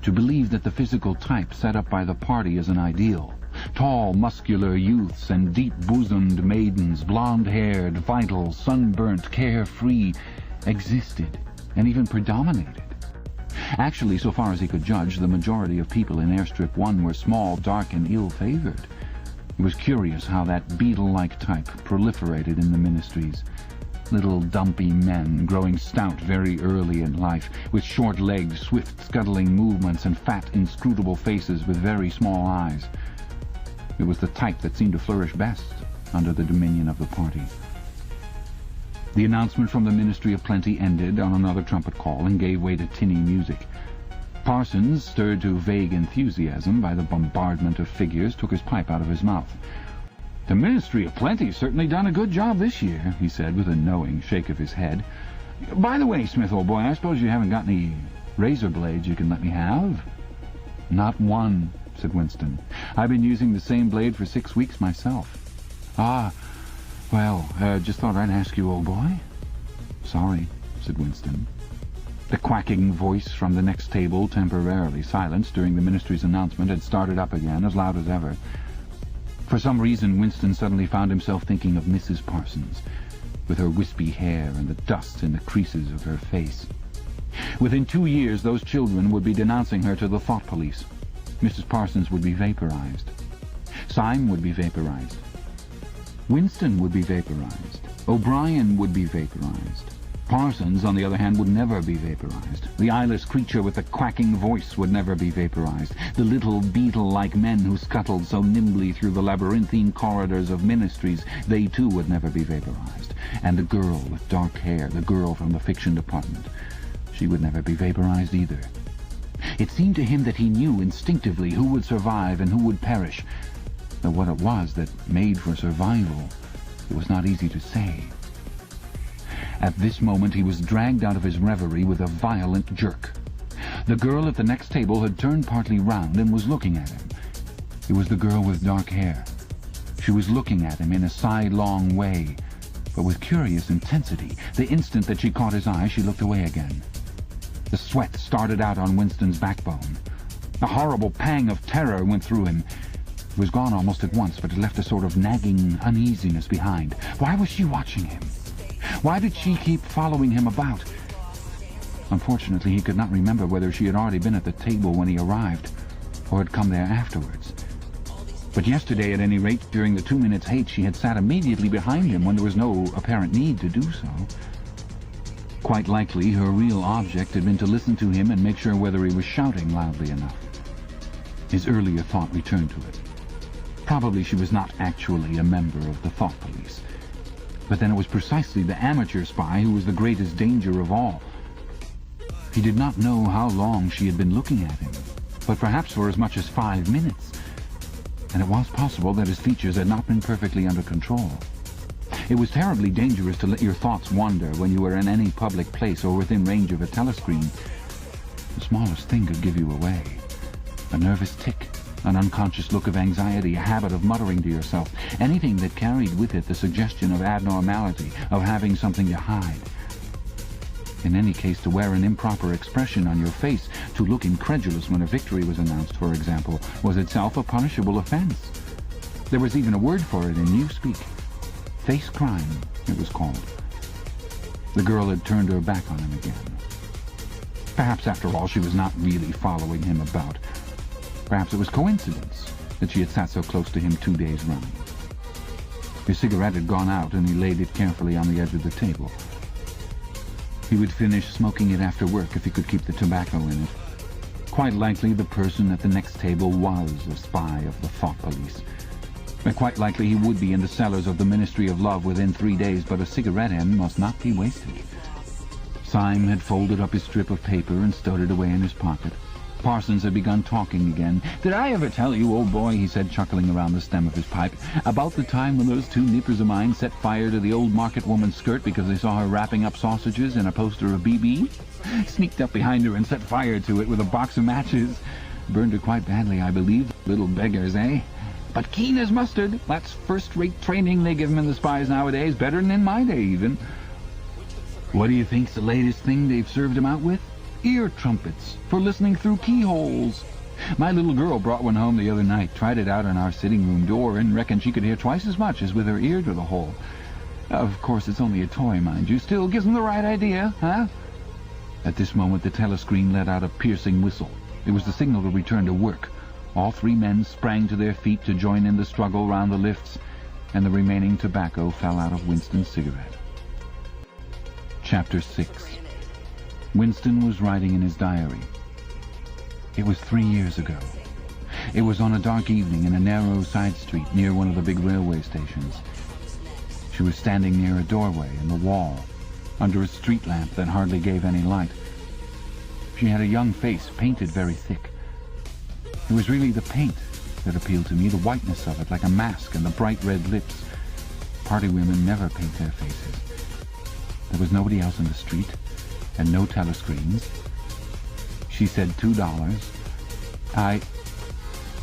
to believe that the physical type set up by the party as an ideal, tall, muscular youths and deep-bosomed maidens, blonde-haired, vital, sunburnt, carefree, existed and even predominated. Actually, so far as he could judge, the majority of people in Airstrip 1 were small, dark, and ill-favored. It was curious how that beetle-like type proliferated in the ministries. Little dumpy men, growing stout very early in life, with short legs, swift scuttling movements, and fat, inscrutable faces with very small eyes. It was the type that seemed to flourish best under the dominion of the party. The announcement from the Ministry of Plenty ended on another trumpet call and gave way to tinny music. Parsons, stirred to vague enthusiasm by the bombardment of figures, took his pipe out of his mouth. "The Ministry of Plenty's certainly done a good job this year," he said with a knowing shake of his head. "By the way, Smith, old boy, I suppose you haven't got any razor blades you can let me have?" "Not one," said Winston. "I've been using the same blade for 6 weeks myself." "Ah, well, just thought I'd ask you, old boy." "Sorry," said Winston. The quacking voice from the next table, temporarily silenced during the ministry's announcement, had started up again, as loud as ever. For some reason, Winston suddenly found himself thinking of Mrs. Parsons, with her wispy hair and the dust in the creases of her face. Within 2 years, those children would be denouncing her to the thought police. Mrs. Parsons would be vaporized. Syme would be vaporized. Winston would be vaporized. O'Brien would be vaporized. Parsons, on the other hand, would never be vaporized. The eyeless creature with the quacking voice would never be vaporized. The little beetle-like men who scuttled so nimbly through the labyrinthine corridors of ministries, they too would never be vaporized. And the girl with dark hair, the girl from the fiction department, she would never be vaporized either. It seemed to him that he knew instinctively who would survive and who would perish, though what it was that made for survival, it was not easy to say. At this moment he was dragged out of his reverie with a violent jerk. The girl at the next table had turned partly round and was looking at him. It was the girl with dark hair. She was looking at him in a sidelong way, but with curious intensity. The instant that she caught his eye, she looked away again. The sweat started out on Winston's backbone. A horrible pang of terror went through him. It was gone almost at once, but it left a sort of nagging uneasiness behind. Why was she watching him? Why did she keep following him about? Unfortunately, he could not remember whether she had already been at the table when he arrived, or had come there afterwards. But yesterday, at any rate, during the 2 minutes' hate, she had sat immediately behind him when there was no apparent need to do so. Quite likely, her real object had been to listen to him and make sure whether he was shouting loudly enough. His earlier thought returned to it. Probably she was not actually a member of the thought police. But then it was precisely the amateur spy who was the greatest danger of all. He did not know how long she had been looking at him, but perhaps for as much as 5 minutes. And it was possible that his features had not been perfectly under control. It was terribly dangerous to let your thoughts wander when you were in any public place or within range of a telescreen. The smallest thing could give you away. A nervous tic, an unconscious look of anxiety, a habit of muttering to yourself, anything that carried with it the suggestion of abnormality, of having something to hide. In any case, to wear an improper expression on your face, to look incredulous when a victory was announced, for example, was itself a punishable offense. There was even a word for it in newspeak. Face crime, it was called. The girl had turned her back on him again. Perhaps, after all, she was not really following him about. Perhaps it was coincidence that she had sat so close to him 2 days running. His cigarette had gone out, and he laid it carefully on the edge of the table. He would finish smoking it after work if he could keep the tobacco in it. Quite likely the person at the next table was a spy of the thought police. And quite likely he would be in the cellars of the Ministry of Love within 3 days, but a cigarette end must not be wasted. Syme had folded up his strip of paper and stowed it away in his pocket. Parsons had begun talking again. "Did I ever tell you, old boy," he said, chuckling around the stem of his pipe, "about the time when those two nippers of mine set fire to the old market woman's skirt because they saw her wrapping up sausages in a poster of BB? Sneaked up behind her and set fire to it with a box of matches. Burned her quite badly, I believe. Little beggars, eh? But keen as mustard. That's first-rate training they give 'em in the spies nowadays, better than in my day, even. What do you think's the latest thing they've served 'em out with? Ear trumpets, for listening through keyholes. My little girl brought one home the other night, tried it out on our sitting-room door, and reckoned she could hear twice as much as with her ear to the hole. Of course, it's only a toy, mind you. Still gives 'em the right idea, huh?" At this moment, the telescreen let out a piercing whistle. It was the signal to return to work. All three men sprang to their feet to join in the struggle round the lifts, and the remaining tobacco fell out of Winston's cigarette. Chapter 6. Winston was writing in his diary. It was 3 years ago. It was on a dark evening in a narrow side street near one of the big railway stations. She was standing near a doorway in the wall, under a street lamp that hardly gave any light. She had a young face, painted very thick. It was really the paint that appealed to me, the whiteness of it, like a mask, and the bright red lips. Party women never paint their faces. There was nobody else in the street, and no telescreens. She said $2.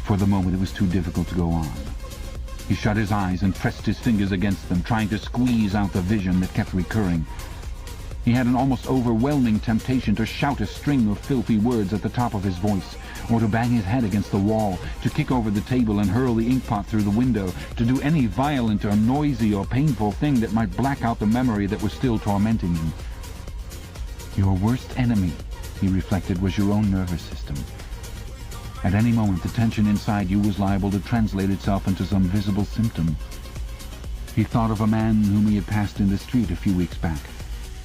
For the moment it was too difficult to go on. He shut his eyes and pressed his fingers against them, trying to squeeze out the vision that kept recurring. He had an almost overwhelming temptation to shout a string of filthy words at the top of his voice, or to bang his head against the wall, to kick over the table and hurl the inkpot through the window, to do any violent or noisy or painful thing that might black out the memory that was still tormenting him. Your worst enemy, he reflected, was your own nervous system. At any moment, the tension inside you was liable to translate itself into some visible symptom. He thought of a man whom he had passed in the street a few weeks back.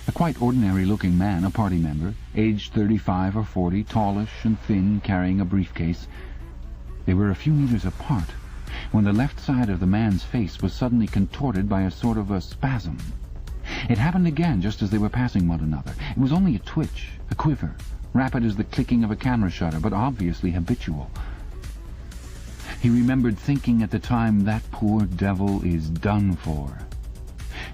A quite ordinary-looking man, a party member, aged 35 or 40, tallish and thin, carrying a briefcase. They were a few meters apart, when the left side of the man's face was suddenly contorted by a sort of a spasm. It happened again just as they were passing one another. It was only a twitch, a quiver, rapid as the clicking of a camera shutter, but obviously habitual. He remembered thinking at the time, that poor devil is done for.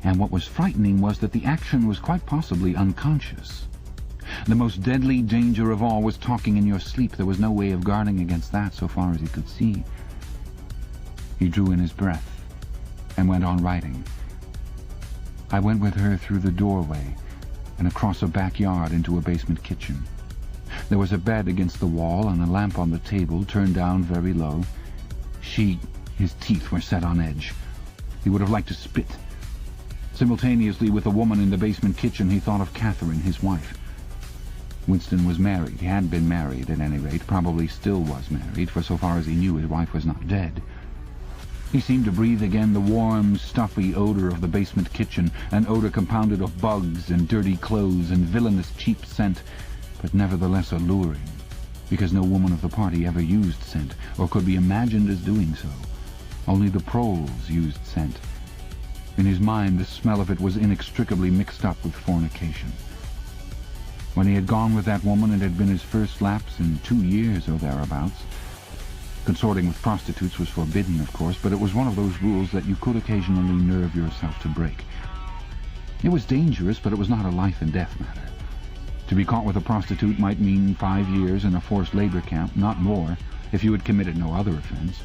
And what was frightening was that the action was quite possibly unconscious. The most deadly danger of all was talking in your sleep. There was no way of guarding against that so far as he could see. He drew in his breath and went on writing. I went with her through the doorway and across a backyard into a basement kitchen. There was a bed against the wall and a lamp on the table, turned down very low. His teeth were set on edge. He would have liked to spit. Simultaneously with the woman in the basement kitchen, he thought of Catherine, his wife. Winston was married. He had been married, at any rate, probably still was married, for so far as he knew his wife was not dead. He seemed to breathe again the warm, stuffy odor of the basement kitchen, an odor compounded of bugs and dirty clothes and villainous cheap scent, but nevertheless alluring, because no woman of the party ever used scent, or could be imagined as doing so. Only the proles used scent. In his mind, the smell of it was inextricably mixed up with fornication. When he had gone with that woman, it had been his first lapse in 2 years or thereabouts. Consorting with prostitutes was forbidden, of course, but it was one of those rules that you could occasionally nerve yourself to break. It was dangerous, but it was not a life-and-death matter. To be caught with a prostitute might mean 5 years in a forced labor camp, not more, if you had committed no other offense.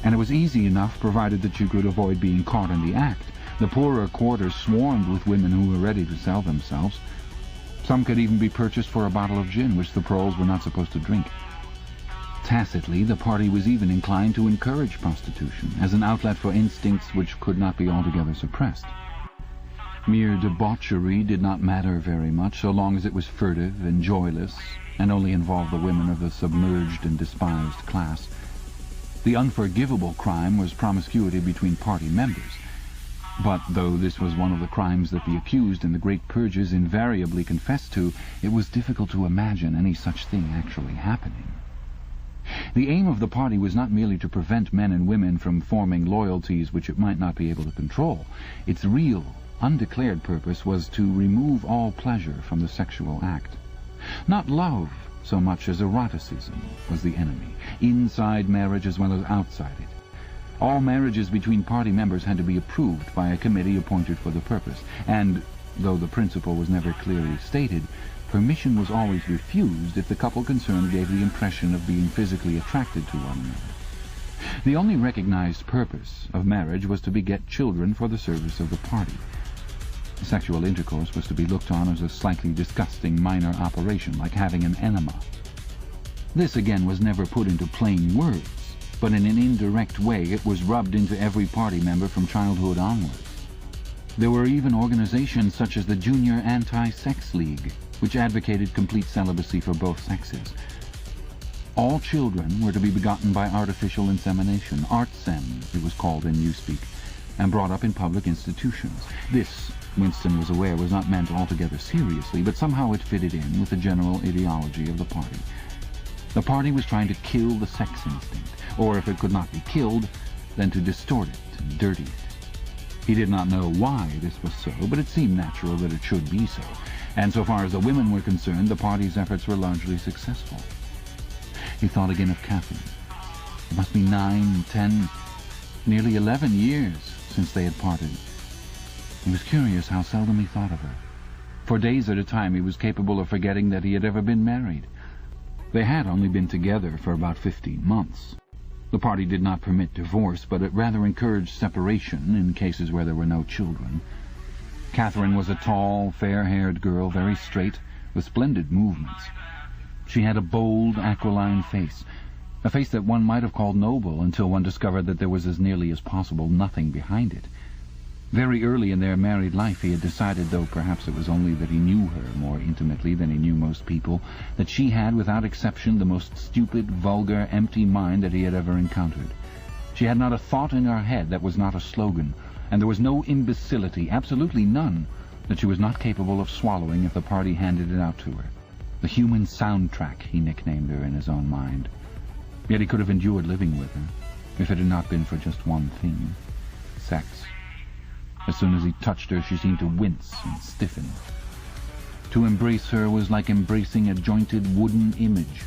And it was easy enough, provided that you could avoid being caught in the act. The poorer quarters swarmed with women who were ready to sell themselves. Some could even be purchased for a bottle of gin, which the proles were not supposed to drink. Tacitly, the party was even inclined to encourage prostitution, as an outlet for instincts which could not be altogether suppressed. Mere debauchery did not matter very much, so long as it was furtive and joyless, and only involved the women of the submerged and despised class. The unforgivable crime was promiscuity between party members. But though this was one of the crimes that the accused in the great purges invariably confessed to, it was difficult to imagine any such thing actually happening. The aim of the party was not merely to prevent men and women from forming loyalties which it might not be able to control. Its real, undeclared purpose was to remove all pleasure from the sexual act. Not love, so much as eroticism was the enemy, inside marriage as well as outside it. All marriages between party members had to be approved by a committee appointed for the purpose, and, though the principle was never clearly stated, permission was always refused if the couple concerned gave the impression of being physically attracted to one another. The only recognized purpose of marriage was to beget children for the service of the party. Sexual intercourse was to be looked on as a slightly disgusting minor operation, like having an enema. This again was never put into plain words, but in an indirect way it was rubbed into every party member from childhood onwards. There were even organizations such as the Junior Anti-Sex League, which advocated complete celibacy for both sexes. All children were to be begotten by artificial insemination, artsem it was called in newspeak, and brought up in public institutions. This, Winston was aware, was not meant altogether seriously, but somehow it fitted in with the general ideology of the party. The party was trying to kill the sex instinct, or if it could not be killed, then to distort it and dirty it. He did not know why this was so, but it seemed natural that it should be so, and so far as the women were concerned, the party's efforts were largely successful. He thought again of Catherine. It must be 9, 10, nearly 11 years since they had parted. He was curious how seldom he thought of her. For days at a time he was capable of forgetting that he had ever been married. They had only been together for about 15 months. The party did not permit divorce, but it rather encouraged separation in cases where there were no children. Catherine was a tall, fair-haired girl, very straight, with splendid movements. She had a bold, aquiline face, a face that one might have called noble until one discovered that there was as nearly as possible nothing behind it. Very early in their married life he had decided, though perhaps it was only that he knew her more intimately than he knew most people, that she had, without exception, the most stupid, vulgar, empty mind that he had ever encountered. She had not a thought in her head that was not a slogan, and there was no imbecility, absolutely none, that she was not capable of swallowing if the party handed it out to her. The human soundtrack, he nicknamed her in his own mind. Yet he could have endured living with her, if it had not been for just one thing: sex. As soon as he touched her, she seemed to wince and stiffen. To embrace her was like embracing a jointed wooden image.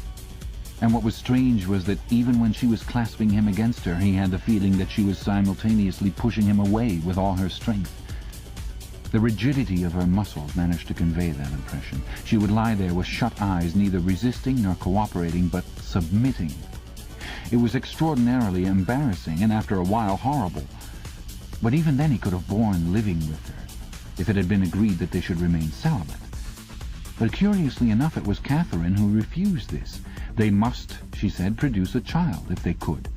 And what was strange was that even when she was clasping him against her, he had the feeling that she was simultaneously pushing him away with all her strength. The rigidity of her muscles managed to convey that impression. She would lie there with shut eyes, neither resisting nor cooperating, but submitting. It was extraordinarily embarrassing, and after a while horrible. But even then he could have borne living with her, if it had been agreed that they should remain celibate. But curiously enough, it was Catherine who refused this. They must, she said, produce a child if they could.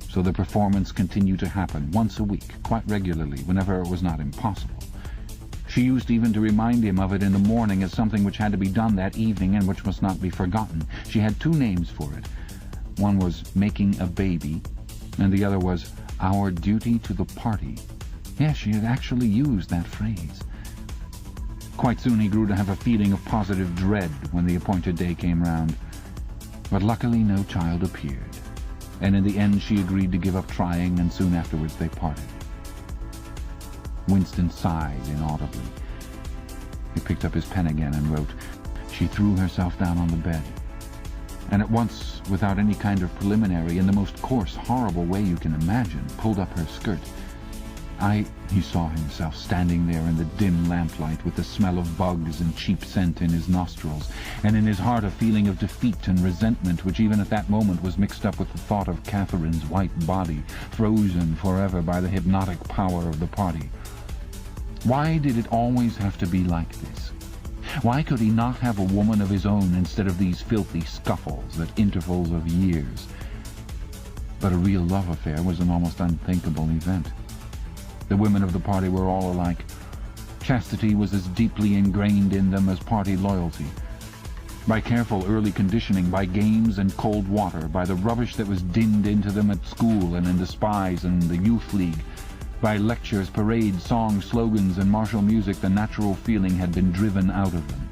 So the performance continued to happen once a week, quite regularly, whenever it was not impossible. She used even to remind him of it in the morning as something which had to be done that evening and which must not be forgotten. She had two names for it. One was making a baby, and the other was our duty to the party. Yes, she had actually used that phrase. Quite soon he grew to have a feeling of positive dread when the appointed day came round. But luckily no child appeared, and in the end she agreed to give up trying, and soon afterwards they parted. Winston sighed inaudibly. He picked up his pen again and wrote. She threw herself down on the bed, and at once, without any kind of preliminary, in the most coarse, horrible way you can imagine, pulled up her skirt. He saw himself standing there in the dim lamplight with the smell of bugs and cheap scent in his nostrils, and in his heart a feeling of defeat and resentment which even at that moment was mixed up with the thought of Catherine's white body, frozen forever by the hypnotic power of the party. Why did it always have to be like this? Why could he not have a woman of his own instead of these filthy scuffles at intervals of years? But a real love affair was an almost unthinkable event. The women of the party were all alike. Chastity was as deeply ingrained in them as party loyalty. By careful early conditioning, by games and cold water, by the rubbish that was dinned into them at school and in the spies and the youth league, by lectures, parades, songs, slogans, and martial music, the natural feeling had been driven out of them.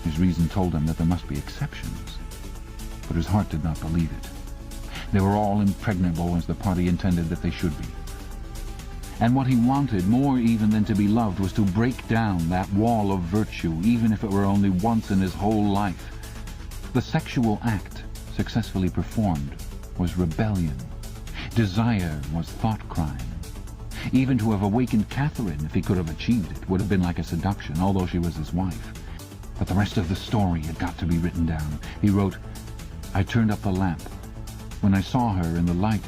His reason told him that there must be exceptions, but his heart did not believe it. They were all impregnable as the party intended that they should be. And what he wanted, more even than to be loved, was to break down that wall of virtue, even if it were only once in his whole life. The sexual act, successfully performed, was rebellion. Desire was thought crime. Even to have awakened Catherine, if he could have achieved it, would have been like a seduction, although she was his wife. But the rest of the story had got to be written down. He wrote, "I turned up the lamp. When I saw her in the light..."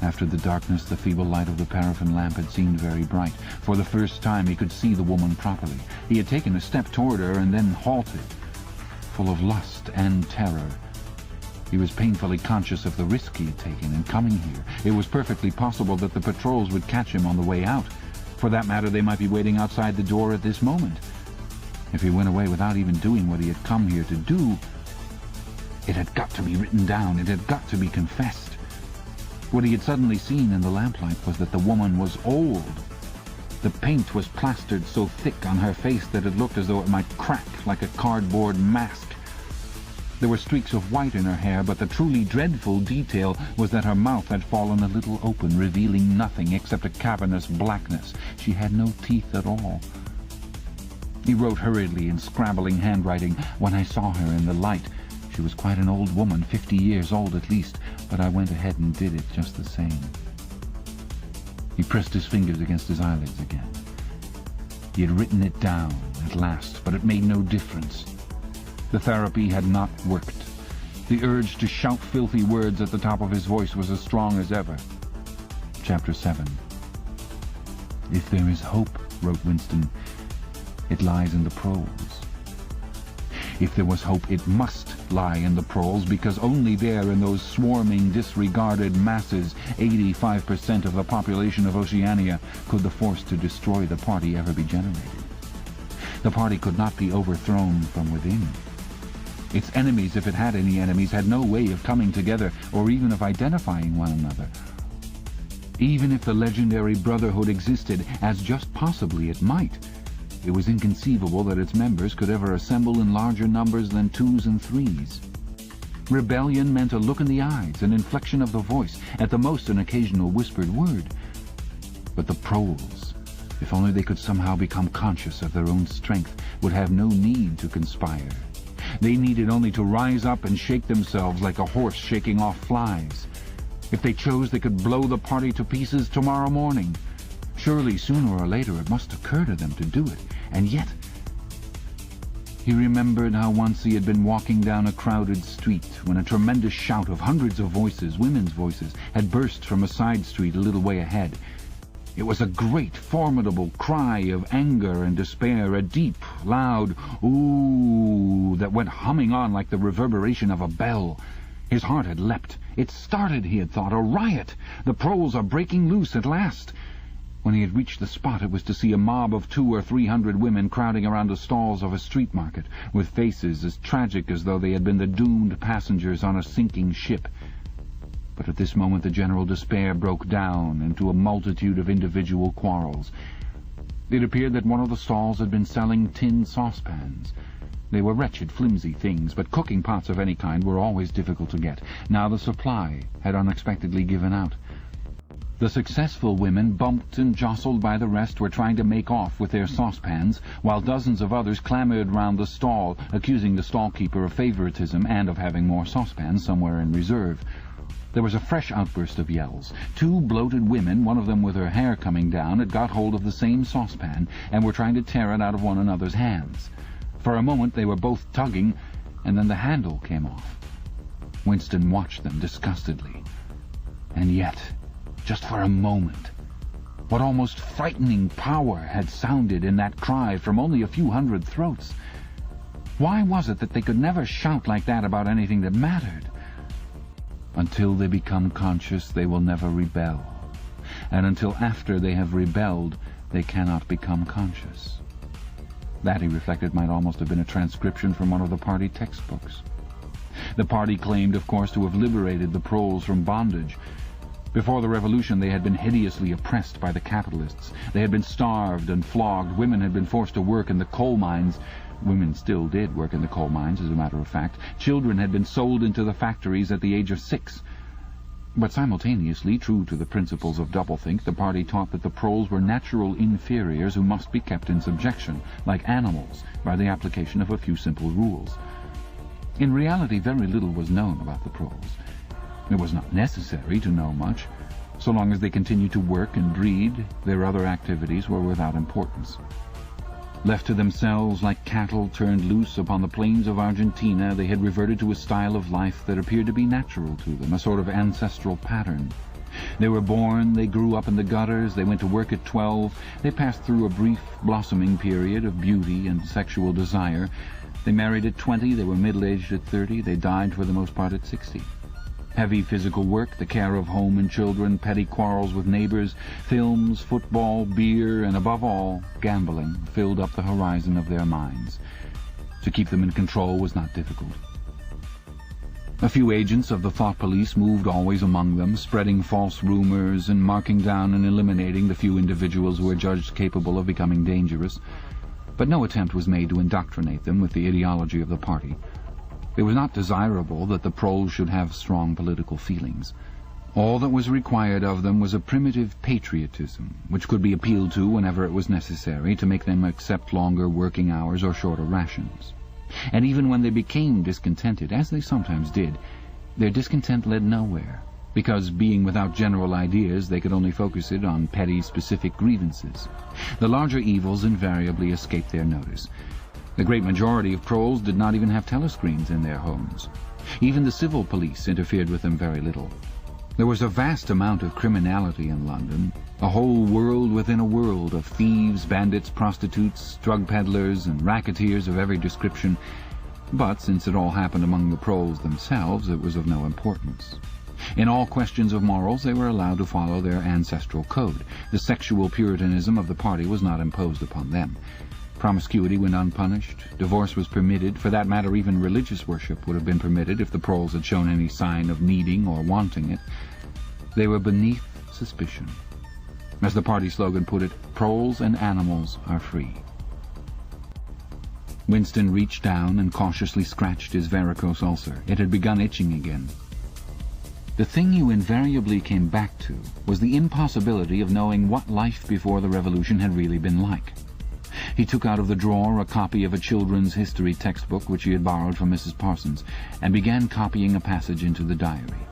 After the darkness, the feeble light of the paraffin lamp had seemed very bright. For the first time he could see the woman properly. He had taken a step toward her and then halted, full of lust and terror. He was painfully conscious of the risk he had taken in coming here. It was perfectly possible that the patrols would catch him on the way out. For that matter, they might be waiting outside the door at this moment. If he went away without even doing what he had come here to do, it had got to be written down. It had got to be confessed. What he had suddenly seen in the lamplight was that the woman was old. The paint was plastered so thick on her face that it looked as though it might crack like a cardboard mask. There were streaks of white in her hair, but the truly dreadful detail was that her mouth had fallen a little open, revealing nothing except a cavernous blackness. She had no teeth at all. He wrote hurriedly in scrabbling handwriting, "When I saw her in the light, she was quite an old woman, 50 years old at least, but I went ahead and did it just the same." He pressed his fingers against his eyelids again. He had written it down at last, but it made no difference. The therapy had not worked. The urge to shout filthy words at the top of his voice was as strong as ever. Chapter 7. "If there is hope," wrote Winston, "it lies in the proles." If there was hope, it must lie in the proles, because only there, in those swarming, disregarded masses, 85% of the population of Oceania, could the force to destroy the party ever be generated. The party could not be overthrown from within. Its enemies, if it had any enemies, had no way of coming together or even of identifying one another. Even if the legendary Brotherhood existed, as just possibly it might, it was inconceivable that its members could ever assemble in larger numbers than 2s and 3s. Rebellion meant a look in the eyes, an inflection of the voice, at the most an occasional whispered word. But the proles, if only they could somehow become conscious of their own strength, would have no need to conspire. They needed only to rise up and shake themselves like a horse shaking off flies. If they chose, they could blow the party to pieces tomorrow morning. Surely, sooner or later, it must occur to them to do it. And yet... He remembered how once he had been walking down a crowded street when a tremendous shout of hundreds of voices, women's voices, had burst from a side street a little way ahead. It was a great, formidable cry of anger and despair, a deep, loud "ooh" that went humming on like the reverberation of a bell. His heart had leapt. It started, he had thought, a riot. The proles are breaking loose at last. When he had reached the spot, it was to see a mob of 200 or 300 women crowding around the stalls of a street market, with faces as tragic as though they had been the doomed passengers on a sinking ship. But at this moment the general despair broke down into a multitude of individual quarrels. It appeared that one of the stalls had been selling tin saucepans. They were wretched, flimsy things, but cooking pots of any kind were always difficult to get. Now the supply had unexpectedly given out. The successful women, bumped and jostled by the rest, were trying to make off with their saucepans, while dozens of others clamoured round the stall, accusing the stall-keeper of favoritism and of having more saucepans somewhere in reserve. There was a fresh outburst of yells. 2 bloated women, one of them with her hair coming down, had got hold of the same saucepan and were trying to tear it out of one another's hands. For a moment they were both tugging, and then the handle came off. Winston watched them disgustedly. And yet, just for a moment, what almost frightening power had sounded in that cry from only a few hundred throats? Why was it that they could never shout like that about anything that mattered? Until they become conscious, they will never rebel. And until after they have rebelled, they cannot become conscious. That, he reflected, might almost have been a transcription from one of the party textbooks. The party claimed, of course, to have liberated the proles from bondage. Before the revolution, they had been hideously oppressed by the capitalists. They had been starved and flogged. Women had been forced to work in the coal mines. Women still did work in the coal mines, as a matter of fact. Children had been sold into the factories at the age of 6. But simultaneously, true to the principles of doublethink, the party taught that the proles were natural inferiors who must be kept in subjection, like animals, by the application of a few simple rules. In reality, very little was known about the proles. It was not necessary to know much. So long as they continued to work and breed, their other activities were without importance. Left to themselves like cattle turned loose upon the plains of Argentina, they had reverted to a style of life that appeared to be natural to them, a sort of ancestral pattern. They were born, they grew up in the gutters, they went to work at 12, they passed through a brief blossoming period of beauty and sexual desire. They married at 20, they were middle-aged at 30, they died for the most part at 60. Heavy physical work, the care of home and children, petty quarrels with neighbors, films, football, beer, and above all, gambling, filled up the horizon of their minds. To keep them in control was not difficult. A few agents of the thought police moved always among them, spreading false rumors and marking down and eliminating the few individuals who were judged capable of becoming dangerous. But no attempt was made to indoctrinate them with the ideology of the party. It was not desirable that the proles should have strong political feelings. All that was required of them was a primitive patriotism, which could be appealed to whenever it was necessary to make them accept longer working hours or shorter rations. And even when they became discontented, as they sometimes did, their discontent led nowhere, because, being without general ideas, they could only focus it on petty, specific grievances. The larger evils invariably escaped their notice. The great majority of proles did not even have telescreens in their homes. Even the civil police interfered with them very little. There was a vast amount of criminality in London, a whole world within a world of thieves, bandits, prostitutes, drug peddlers, and racketeers of every description. But since it all happened among the proles themselves, it was of no importance. In all questions of morals, they were allowed to follow their ancestral code. The sexual puritanism of the party was not imposed upon them. Promiscuity went unpunished. Divorce was permitted. For that matter, even religious worship would have been permitted if the proles had shown any sign of needing or wanting it. They were beneath suspicion. As the party slogan put it, proles and animals are free. Winston reached down and cautiously scratched his varicose ulcer. It had begun itching again. The thing you invariably came back to was the impossibility of knowing what life before the revolution had really been like. He took out of the drawer a copy of a children's history textbook which he had borrowed from Mrs. Parsons, and began copying a passage into the diary.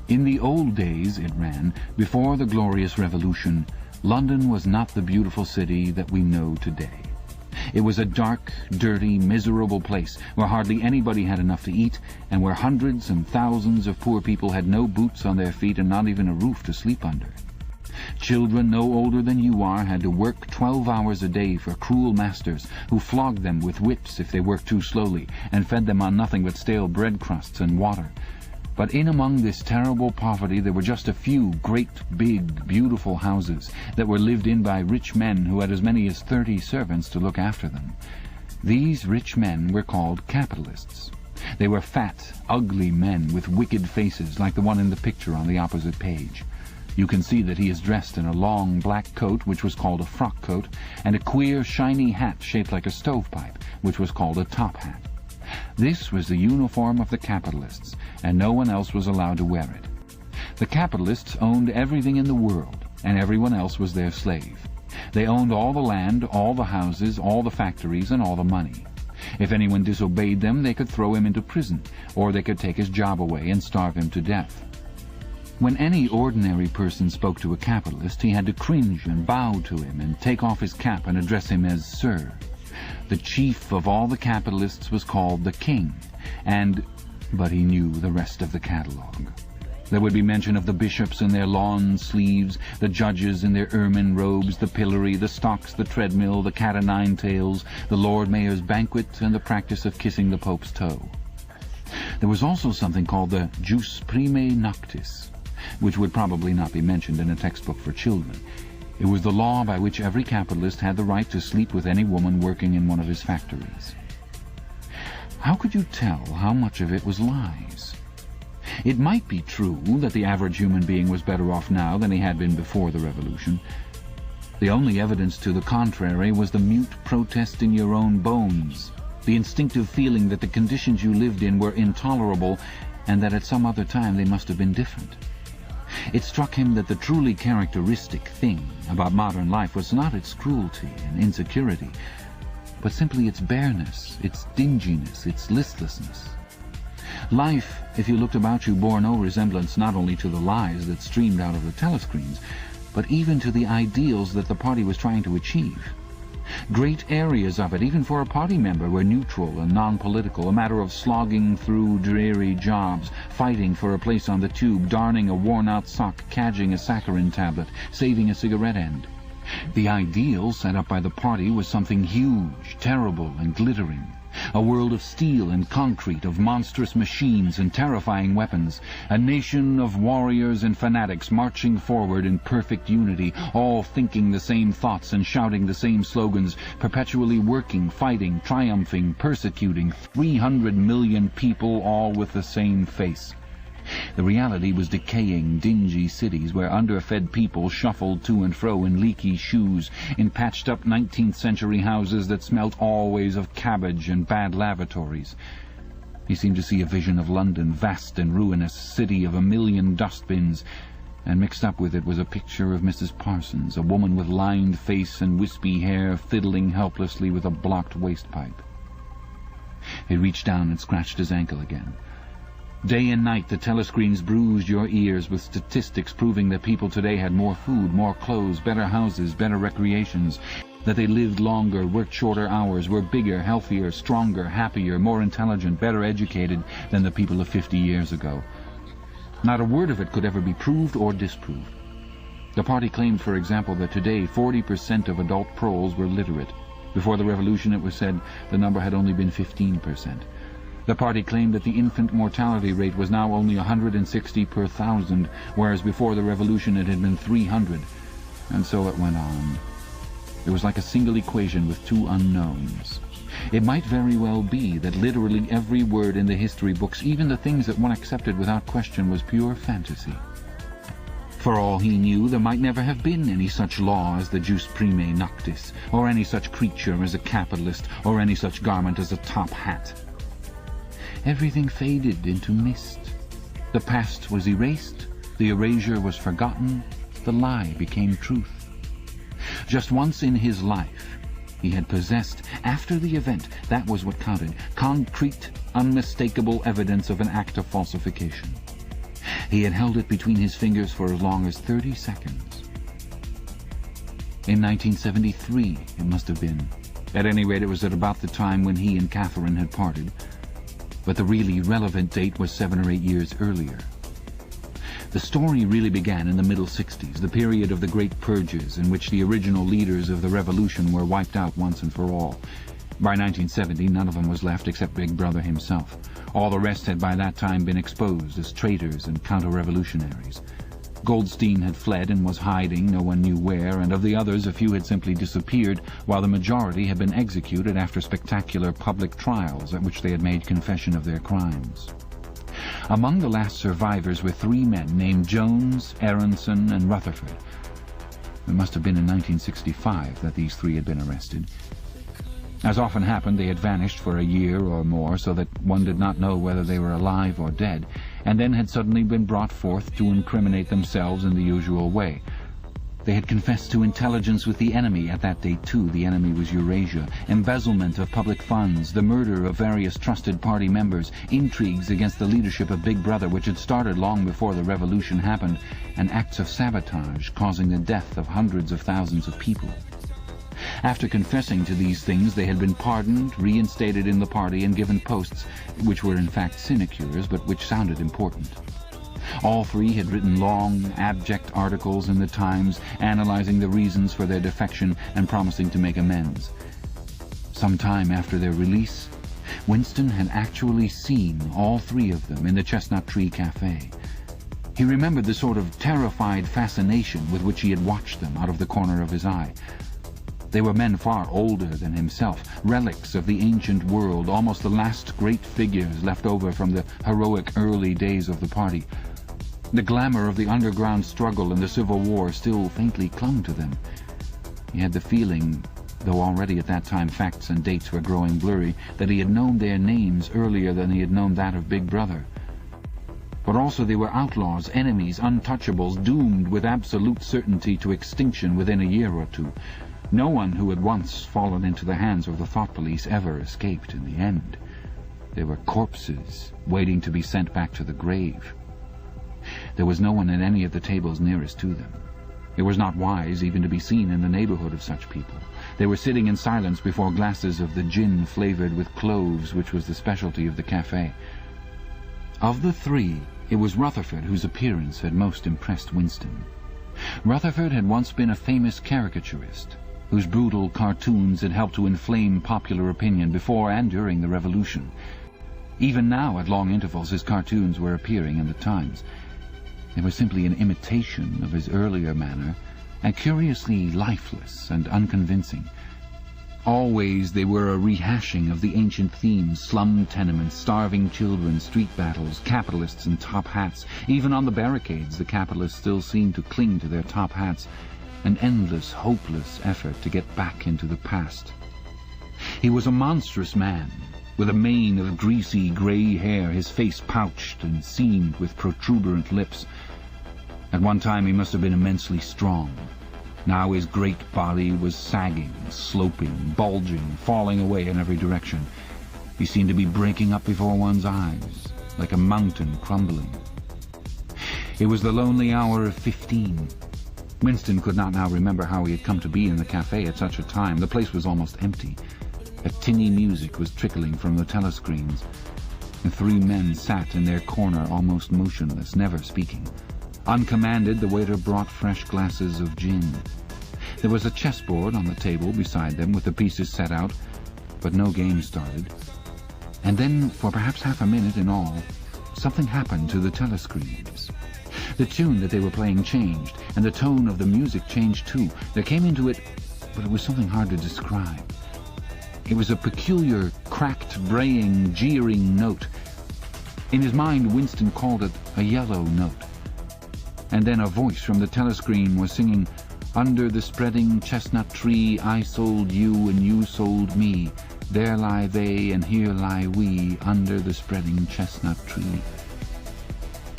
In the old days, it ran, before the glorious revolution, London was not the beautiful city that we know today. It was a dark, dirty, miserable place where hardly anybody had enough to eat, and where hundreds and thousands of poor people had no boots on their feet and not even a roof to sleep under. Children no older than you are had to work 12 hours a day for cruel masters who flogged them with whips if they worked too slowly and fed them on nothing but stale bread crusts and water. But in among this terrible poverty there were just a few great, big, beautiful houses that were lived in by rich men who had as many as 30 servants to look after them. These rich men were called capitalists. They were fat, ugly men with wicked faces like the one in the picture on the opposite page. You can see that he is dressed in a long black coat, which was called a frock coat, and a queer, shiny hat shaped like a stovepipe, which was called a top hat. This was the uniform of the capitalists, and no one else was allowed to wear it. The capitalists owned everything in the world, and everyone else was their slave. They owned all the land, all the houses, all the factories, and all the money. If anyone disobeyed them, they could throw him into prison, or they could take his job away and starve him to death. When any ordinary person spoke to a capitalist, he had to cringe and bow to him and take off his cap and address him as Sir. The chief of all the capitalists was called the King, but he knew the rest of the catalogue. There would be mention of the bishops in their lawn sleeves, the judges in their ermine robes, the pillory, the stocks, the treadmill, the cat-o'-nine-tails, the Lord Mayor's banquet, and the practice of kissing the Pope's toe. There was also something called the jus primae noctis, which would probably not be mentioned in a textbook for children. It was the law by which every capitalist had the right to sleep with any woman working in one of his factories. How could you tell how much of it was lies? It might be true that the average human being was better off now than he had been before the revolution. The only evidence to the contrary was the mute protest in your own bones, the instinctive feeling that the conditions you lived in were intolerable and that at some other time they must have been different. It struck him that the truly characteristic thing about modern life was not its cruelty and insecurity, but simply its bareness, its dinginess, its listlessness. Life, if you looked about you, bore no resemblance not only to the lies that streamed out of the telescreens, but even to the ideals that the party was trying to achieve. Great areas of it, even for a party member, were neutral and non-political, a matter of slogging through dreary jobs, fighting for a place on the tube, darning a worn-out sock, cadging a saccharin tablet, saving a cigarette end. The ideal set up by the party was something huge, terrible, and glittering. A world of steel and concrete, of monstrous machines and terrifying weapons. A nation of warriors and fanatics marching forward in perfect unity, all thinking the same thoughts and shouting the same slogans, perpetually working, fighting, triumphing, persecuting. 300 million people, all with the same face. The reality was decaying, dingy cities where underfed people shuffled to and fro in leaky shoes, in patched-up 19th-century houses that smelt always of cabbage and bad lavatories. He seemed to see a vision of London, vast and ruinous, city of 1,000,000 dustbins, and mixed up with it was a picture of Mrs. Parsons, a woman with lined face and wispy hair, fiddling helplessly with a blocked wastepipe. He reached down and scratched his ankle again. Day and night the telescreens bruised your ears with statistics proving that people today had more food, more clothes, better houses, better recreations, that they lived longer, worked shorter hours, were bigger, healthier, stronger, happier, more intelligent, better educated than the people of 50 years ago. Not a word of it could ever be proved or disproved. The party claimed, for example, that today 40% of adult proles were literate. Before the revolution, it was said, the number had only been 15%. The party claimed that the infant mortality rate was now only 160 per 1,000, whereas before the revolution it had been 300. And so it went on. It was like a single equation with two unknowns. It might very well be that literally every word in the history books, even the things that one accepted without question, was pure fantasy. For all he knew, there might never have been any such law as the jus prime noctis, or any such creature as a capitalist, or any such garment as a top hat. Everything faded into mist. The past was erased, the erasure was forgotten, the lie became truth. Just once in his life he had possessed, after the event, that was what counted, concrete, unmistakable evidence of an act of falsification. He had held it between his fingers for as long as 30 seconds. In 1973, it must have been. At any rate, it was at about the time when he and Catherine had parted. But the really relevant date was 7 or 8 years earlier. The story really began in the middle 60s, the period of the Great Purges, in which the original leaders of the revolution were wiped out once and for all. By 1970, none of them was left except Big Brother himself. All the rest had by that time been exposed as traitors and counter-revolutionaries. Goldstein had fled and was hiding, no one knew where, and of the others a few had simply disappeared, while the majority had been executed after spectacular public trials at which they had made confession of their crimes. Among the last survivors were 3 men named Jones, Aronson, and Rutherford. It must have been in 1965 that these 3 had been arrested. As often happened, they had vanished for a year or more, so that one did not know whether they were alive or dead, and then had suddenly been brought forth to incriminate themselves in the usual way. They had confessed to intelligence with the enemy at that date too. The enemy was Eurasia, embezzlement of public funds, the murder of various trusted party members, intrigues against the leadership of Big Brother, which had started long before the revolution happened, and acts of sabotage causing the death of hundreds of thousands of people. After confessing to these things, they had been pardoned, reinstated in the party, and given posts, which were in fact sinecures, but which sounded important. All 3 had written long, abject articles in the Times, analyzing the reasons for their defection and promising to make amends. Some time after their release, Winston had actually seen all 3 of them in the Chestnut Tree Cafe. He remembered the sort of terrified fascination with which he had watched them out of the corner of his eye. They were men far older than himself, relics of the ancient world, almost the last great figures left over from the heroic early days of the party. The glamour of the underground struggle and the Civil War still faintly clung to them. He had the feeling, though already at that time facts and dates were growing blurry, that he had known their names earlier than he had known that of Big Brother. But also they were outlaws, enemies, untouchables, doomed with absolute certainty to extinction within a year or two. No one who had once fallen into the hands of the thought police ever escaped in the end. They were corpses waiting to be sent back to the grave. There was no one at any of the tables nearest to them. It was not wise even to be seen in the neighborhood of such people. They were sitting in silence before glasses of the gin flavoured with cloves which was the specialty of the café. Of the three, it was Rutherford whose appearance had most impressed Winston. Rutherford had once been a famous caricaturist, whose brutal cartoons had helped to inflame popular opinion before and during the Revolution. Even now, at long intervals, his cartoons were appearing in the Times. They were simply an imitation of his earlier manner, and curiously lifeless and unconvincing. Always they were a rehashing of the ancient themes: slum tenements, starving children, street battles, capitalists and top hats. Even on the barricades the capitalists still seemed to cling to their top hats, an endless, hopeless effort to get back into the past. He was a monstrous man, with a mane of greasy grey hair, his face pouched and seamed with protuberant lips. At one time he must have been immensely strong. Now his great body was sagging, sloping, bulging, falling away in every direction. He seemed to be breaking up before one's eyes, like a mountain crumbling. It was the lonely hour of 15. Winston could not now remember how he had come to be in the cafe at such a time. The place was almost empty. A tinny music was trickling from the telescreens. The three men sat in their corner almost motionless, never speaking. Uncommanded, the waiter brought fresh glasses of gin. There was a chessboard on the table beside them with the pieces set out, but no game started. And then, for perhaps half a minute in all, something happened to the telescreens. The tune that they were playing changed, and the tone of the music changed too. There came into it, but it was something hard to describe. It was a peculiar, cracked, braying, jeering note. In his mind, Winston called it a yellow note. And then a voice from the telescreen was singing, "Under the spreading chestnut tree I sold you and you sold me. There lie they and here lie we, under the spreading chestnut tree."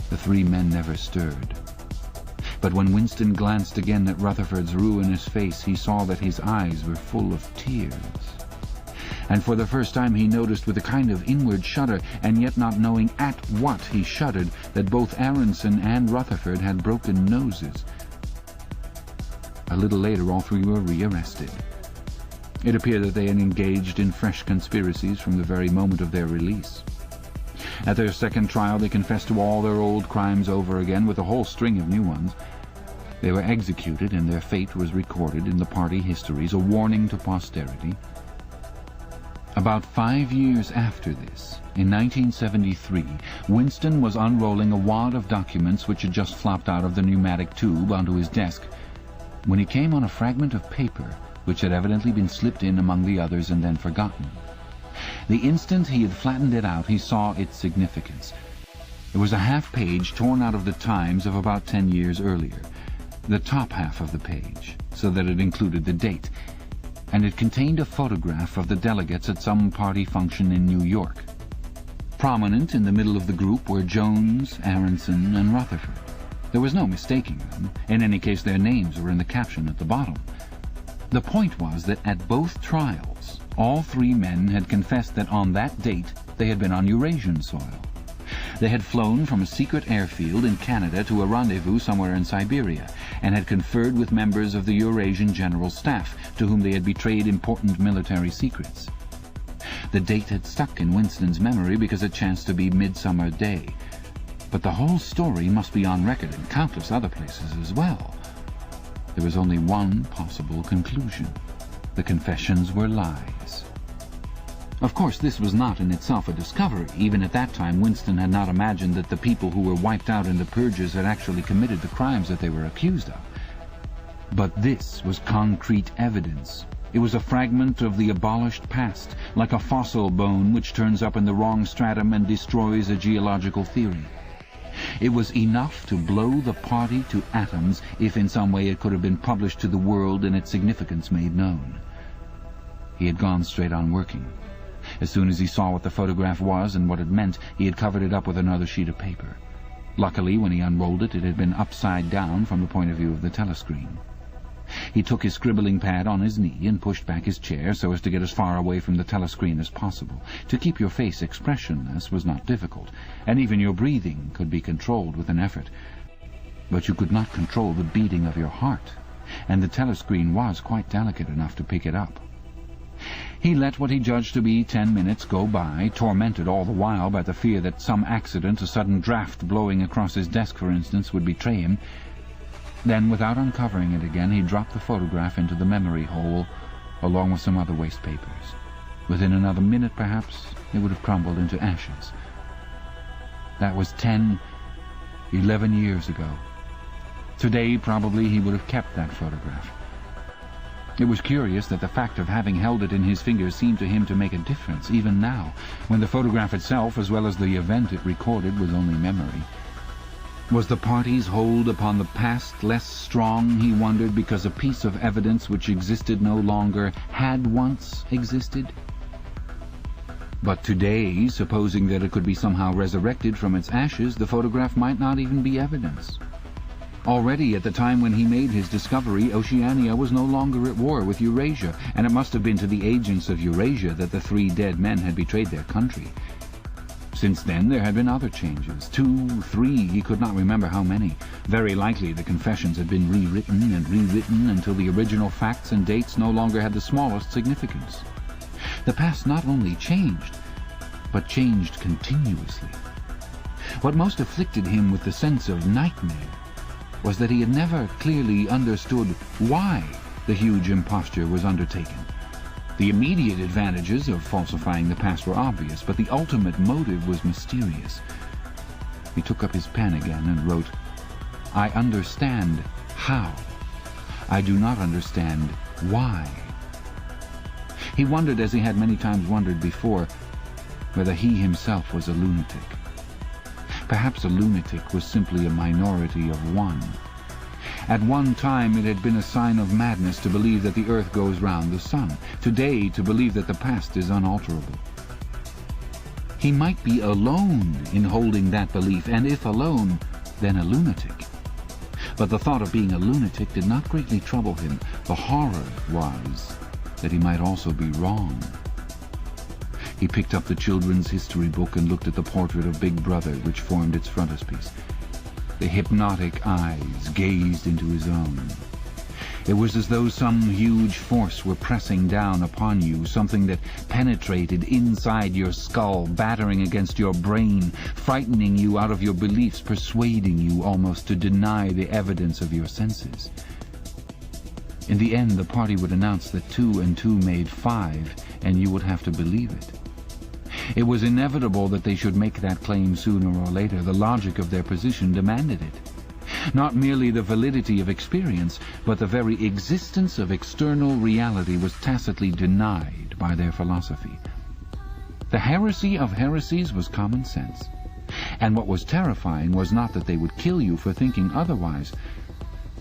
The three men never stirred. But when Winston glanced again at Rutherford's ruinous face, he saw that his eyes were full of tears. And for the first time he noticed with a kind of inward shudder, and yet not knowing at what he shuddered, that both Aronson and Rutherford had broken noses. A little later all three were rearrested. It appeared that they had engaged in fresh conspiracies from the very moment of their release. At their second trial they confessed to all their old crimes over again, with a whole string of new ones. They were executed, and their fate was recorded in the party histories, a warning to posterity. About 5 years after this, in 1973, Winston was unrolling a wad of documents which had just flopped out of the pneumatic tube onto his desk, when he came on a fragment of paper which had evidently been slipped in among the others and then forgotten. The instant he had flattened it out, he saw its significance. It was a half-page torn out of the Times of about 10 years earlier, the top half of the page, so that it included the date, and it contained a photograph of the delegates at some party function in New York. Prominent in the middle of the group were Jones, Aronson, and Rutherford. There was no mistaking them. In any case, their names were in the caption at the bottom. The point was that at both trials, all three men had confessed that on that date they had been on Eurasian soil. They had flown from a secret airfield in Canada to a rendezvous somewhere in Siberia, and had conferred with members of the Eurasian General Staff, to whom they had betrayed important military secrets. The date had stuck in Winston's memory because it chanced to be Midsummer Day. But the whole story must be on record in countless other places as well. There was only one possible conclusion. The confessions were lies. Of course, this was not in itself a discovery. Even at that time, Winston had not imagined that the people who were wiped out in the purges had actually committed the crimes that they were accused of. But this was concrete evidence. It was a fragment of the abolished past, like a fossil bone which turns up in the wrong stratum and destroys a geological theory. It was enough to blow the party to atoms if in some way it could have been published to the world and its significance made known. He had gone straight on working. As soon as he saw what the photograph was and what it meant, he had covered it up with another sheet of paper. Luckily, when he unrolled it, it had been upside down from the point of view of the telescreen. He took his scribbling pad on his knee and pushed back his chair so as to get as far away from the telescreen as possible. To keep your face expressionless was not difficult, and even your breathing could be controlled with an effort. But you could not control the beating of your heart, and the telescreen was quite delicate enough to pick it up. He let what he judged to be 10 minutes go by, tormented all the while by the fear that some accident, a sudden draught blowing across his desk, for instance, would betray him. Then, without uncovering it again, he dropped the photograph into the memory hole, along with some other waste papers. Within another minute, perhaps, it would have crumbled into ashes. That was 11 years ago. Today, probably, he would have kept that photograph. It was curious that the fact of having held it in his fingers seemed to him to make a difference, even now, when the photograph itself, as well as the event it recorded, was only memory. Was the party's hold upon the past less strong, he wondered, because a piece of evidence which existed no longer had once existed? But today, supposing that it could be somehow resurrected from its ashes, the photograph might not even be evidence. Already at the time when he made his discovery, Oceania was no longer at war with Eurasia, and it must have been to the agents of Eurasia that the 3 dead men had betrayed their country. Since then there had been other changes. 2, 3, he could not remember how many. Very likely the confessions had been rewritten and rewritten until the original facts and dates no longer had the smallest significance. The past not only changed, but changed continuously. What most afflicted him with the sense of nightmare was that he had never clearly understood why the huge imposture was undertaken. The immediate advantages of falsifying the past were obvious, but the ultimate motive was mysterious. He took up his pen again and wrote, "I understand how. I do not understand why." He wondered, as he had many times wondered before, whether he himself was a lunatic. Perhaps a lunatic was simply a minority of one. At one time it had been a sign of madness to believe that the earth goes round the sun. Today, to believe that the past is unalterable. He might be alone in holding that belief, and if alone, then a lunatic. But the thought of being a lunatic did not greatly trouble him. The horror was that he might also be wrong. He picked up the children's history book and looked at the portrait of Big Brother which formed its frontispiece. The hypnotic eyes gazed into his own. It was as though some huge force were pressing down upon you, something that penetrated inside your skull, battering against your brain, frightening you out of your beliefs, persuading you almost to deny the evidence of your senses. In the end, the party would announce that 2 and 2 made 5, and you would have to believe it. It was inevitable that they should make that claim sooner or later. The logic of their position demanded it. Not merely the validity of experience, but the very existence of external reality was tacitly denied by their philosophy. The heresy of heresies was common sense. And what was terrifying was not that they would kill you for thinking otherwise,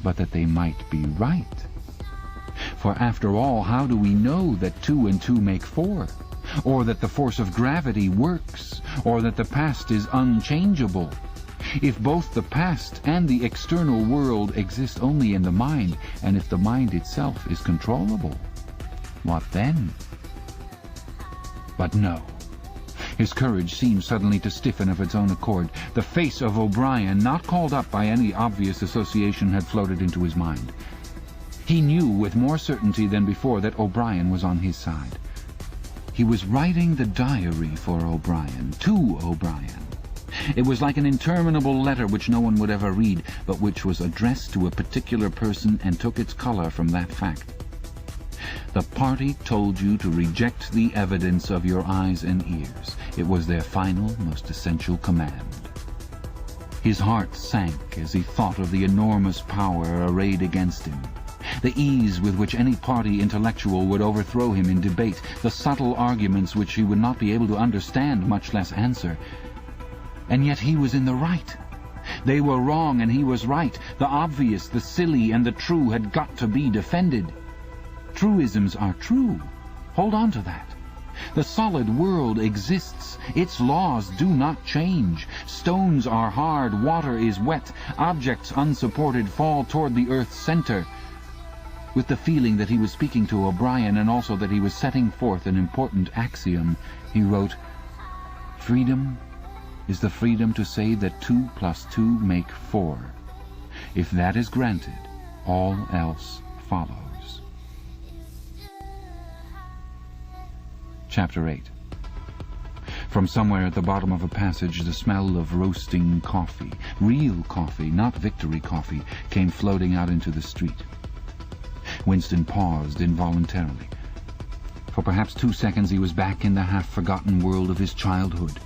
but that they might be right. For after all, how do we know that 2 and 2 make 4? Or that the force of gravity works? Or that the past is unchangeable? If both the past and the external world exist only in the mind, and if the mind itself is controllable, what then? But no. His courage seemed suddenly to stiffen of its own accord. The face of O'Brien, not called up by any obvious association, had floated into his mind. He knew with more certainty than before that O'Brien was on his side. He was writing the diary for O'Brien, to O'Brien. It was like an interminable letter which no one would ever read, but which was addressed to a particular person and took its color from that fact. The party told you to reject the evidence of your eyes and ears. It was their final, most essential command. His heart sank as he thought of the enormous power arrayed against him. The ease with which any party intellectual would overthrow him in debate, the subtle arguments which he would not be able to understand, much less answer. And yet he was in the right. They were wrong and he was right. The obvious, the silly, and the true had got to be defended. Truisms are true. Hold on to that. The solid world exists. Its laws do not change. Stones are hard, water is wet, objects unsupported fall toward the earth's center. With the feeling that he was speaking to O'Brien and also that he was setting forth an important axiom, he wrote, "Freedom is the freedom to say that 2 + 2 make 4. If that is granted, all else follows." Chapter 8. From somewhere at the bottom of a passage, the smell of roasting coffee, real coffee, not Victory coffee, came floating out into the street. Winston paused involuntarily. For perhaps 2 seconds he was back in the half-forgotten world of his childhood.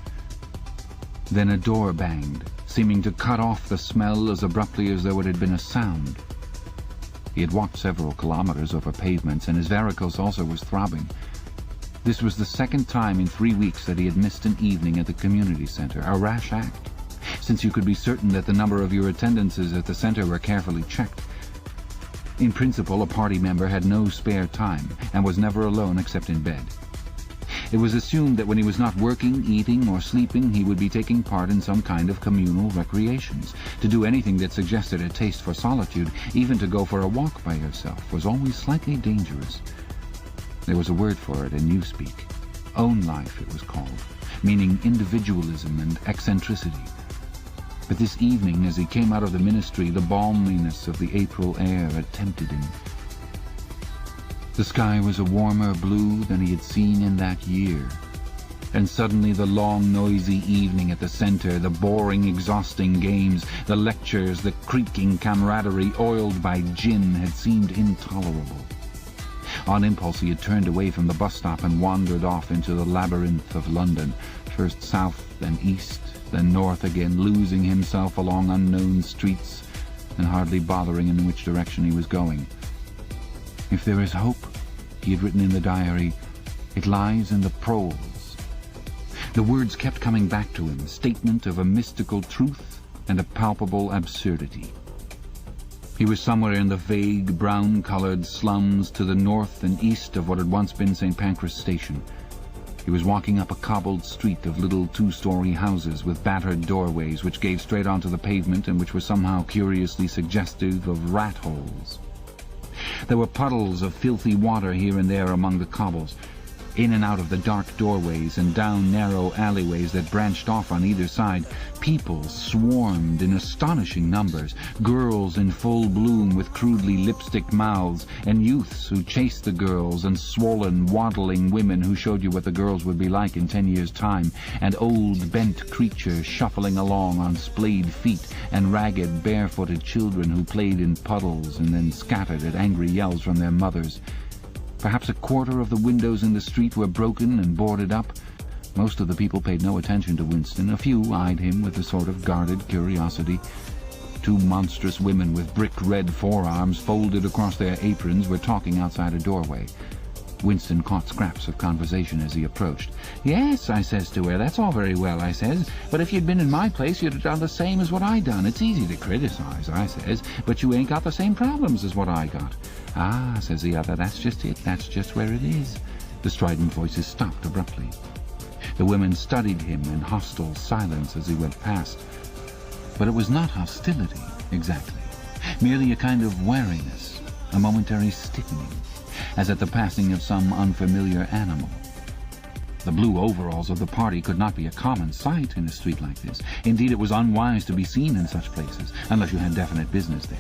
Then a door banged, seeming to cut off the smell as abruptly as though it had been a sound. He had walked several kilometers over pavements, and his varicose also was throbbing. This was the second time in 3 weeks that he had missed an evening at the community centre, a rash act, since you could be certain that the number of your attendances at the centre were carefully checked. In principle, a party member had no spare time, and was never alone except in bed. It was assumed that when he was not working, eating, or sleeping, he would be taking part in some kind of communal recreations. To do anything that suggested a taste for solitude, even to go for a walk by yourself, was always slightly dangerous. There was a word for it in newspeak. Own life, it was called, meaning individualism and eccentricity. But this evening, as he came out of the ministry, the balminess of the April air had tempted him. The sky was a warmer blue than he had seen in that year. And suddenly the long, noisy evening at the centre, the boring, exhausting games, the lectures, the creaking camaraderie oiled by gin had seemed intolerable. On impulse he had turned away from the bus stop and wandered off into the labyrinth of London, first south, then east, then north again, losing himself along unknown streets and hardly bothering in which direction he was going. If there is hope, he had written in the diary, it lies in the proles. The words kept coming back to him, statement of a mystical truth and a palpable absurdity. He was somewhere in the vague, brown-coloured slums to the north and east of what had once been St. Pancras Station. He was walking up a cobbled street of little 2-story houses with battered doorways which gave straight onto the pavement and which were somehow curiously suggestive of rat holes. There were puddles of filthy water here and there among the cobbles. In and out of the dark doorways and down narrow alleyways that branched off on either side, people swarmed in astonishing numbers, girls in full bloom with crudely lipstick mouths, and youths who chased the girls, and swollen, waddling women who showed you what the girls would be like in 10 years' time, and old, bent creatures shuffling along on splayed feet, and ragged, barefooted children who played in puddles and then scattered at angry yells from their mothers. Perhaps a quarter of the windows in the street were broken and boarded up. Most of the people paid no attention to Winston. A few eyed him with a sort of guarded curiosity. 2 monstrous women with brick-red forearms folded across their aprons were talking outside a doorway. Winston caught scraps of conversation as he approached. "Yes," I says to her, "that's all very well," I says, "but if you'd been in my place you'd have done the same as what I done. It's easy to criticize," I says, "but you ain't got the same problems as what I got." "Ah," says the other, "that's just it. That's just where it is." The strident voices stopped abruptly. The women studied him in hostile silence as he went past. But it was not hostility, exactly. Merely a kind of wariness, a momentary stiffening, as at the passing of some unfamiliar animal. The blue overalls of the party could not be a common sight in a street like this. Indeed, it was unwise to be seen in such places, unless you had definite business there.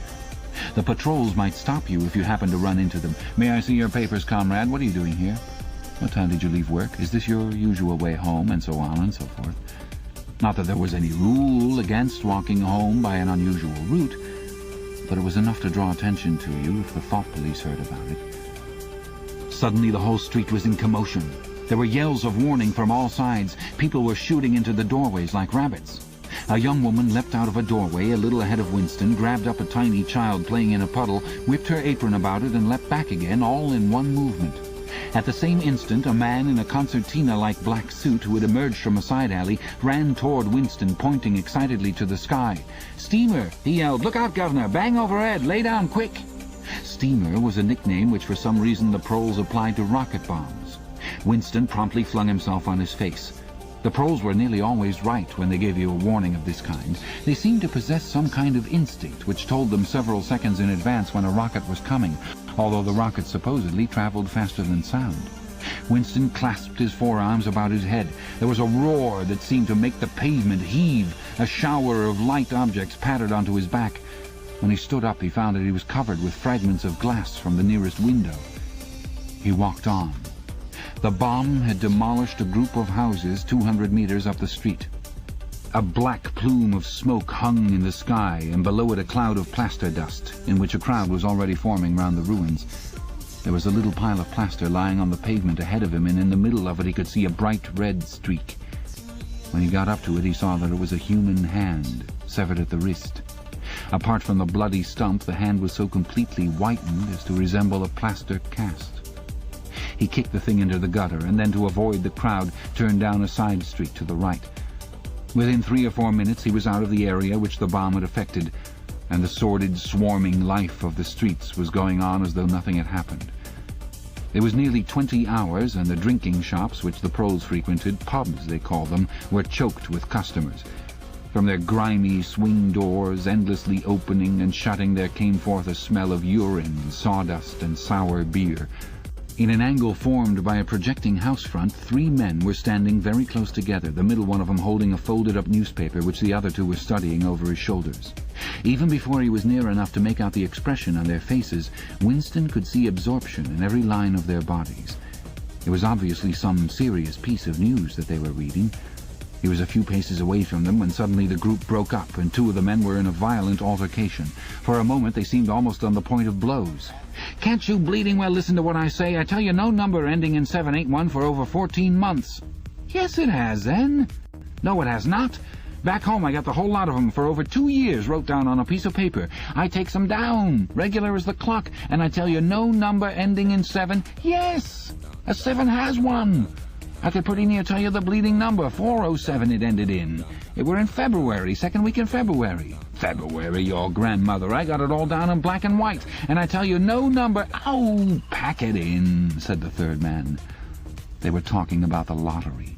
The patrols might stop you if you happened to run into them. "May I see your papers, comrade? What are you doing here? What time did you leave work? Is this your usual way home?" and so on and so forth. Not that there was any rule against walking home by an unusual route, but it was enough to draw attention to you if the thought police heard about it. Suddenly the whole street was in commotion. There were yells of warning from all sides. People were shooting into the doorways like rabbits. A young woman leapt out of a doorway a little ahead of Winston, grabbed up a tiny child playing in a puddle, whipped her apron about it, and leapt back again, all in one movement. At the same instant, a man in a concertina-like black suit who had emerged from a side alley ran toward Winston, pointing excitedly to the sky. "Steamer!" he yelled. "Look out, governor! Bang overhead! Lay down, quick!" Steamer was a nickname which for some reason the proles applied to rocket bombs. Winston promptly flung himself on his face. The proles were nearly always right when they gave you a warning of this kind. They seemed to possess some kind of instinct which told them several seconds in advance when a rocket was coming, although the rocket supposedly travelled faster than sound. Winston clasped his forearms about his head. There was a roar that seemed to make the pavement heave. A shower of light objects pattered onto his back. When he stood up, he found that he was covered with fragments of glass from the nearest window. He walked on. The bomb had demolished a group of houses 200 meters up the street. A black plume of smoke hung in the sky, and below it a cloud of plaster dust, in which a crowd was already forming round the ruins. There was a little pile of plaster lying on the pavement ahead of him, and in the middle of it he could see a bright red streak. When he got up to it, he saw that it was a human hand, severed at the wrist. Apart from the bloody stump, the hand was so completely whitened as to resemble a plaster cast. He kicked the thing into the gutter, and then, to avoid the crowd, turned down a side street to the right. Within 3 or 4 minutes he was out of the area which the bomb had affected, and the sordid, swarming life of the streets was going on as though nothing had happened. It was nearly 20 hours, and the drinking shops which the proles frequented, pubs they called them, were choked with customers. From their grimy swing doors, endlessly opening and shutting, there came forth a smell of urine, sawdust, and sour beer. In an angle formed by a projecting house front, 3 men were standing very close together, the middle one of them holding a folded-up newspaper which the other 2 were studying over his shoulders. Even before he was near enough to make out the expression on their faces, Winston could see absorption in every line of their bodies. It was obviously some serious piece of news that they were reading. He was a few paces away from them when suddenly the group broke up, and 2 of the men were in a violent altercation. For a moment they seemed almost on the point of blows. "Can't you bleeding well listen to what I say? I tell you no number ending in 7 ain't won for over 14 months. "Yes, it has, then." "No, it has not. Back home I got the whole lot of 'em for over 2 years wrote down on a piece of paper. I takes 'em down, regular as the clock, and I tell you no number ending in 7. Yes, a 7 has one. I could pretty near tell you the bleeding number, 407 it ended in. It were in February, 2nd week in February. February, your grandmother. I got it all down in black and white, and I tell you no number—" "Oh, pack it in," said the 3rd man. They were talking about the lottery.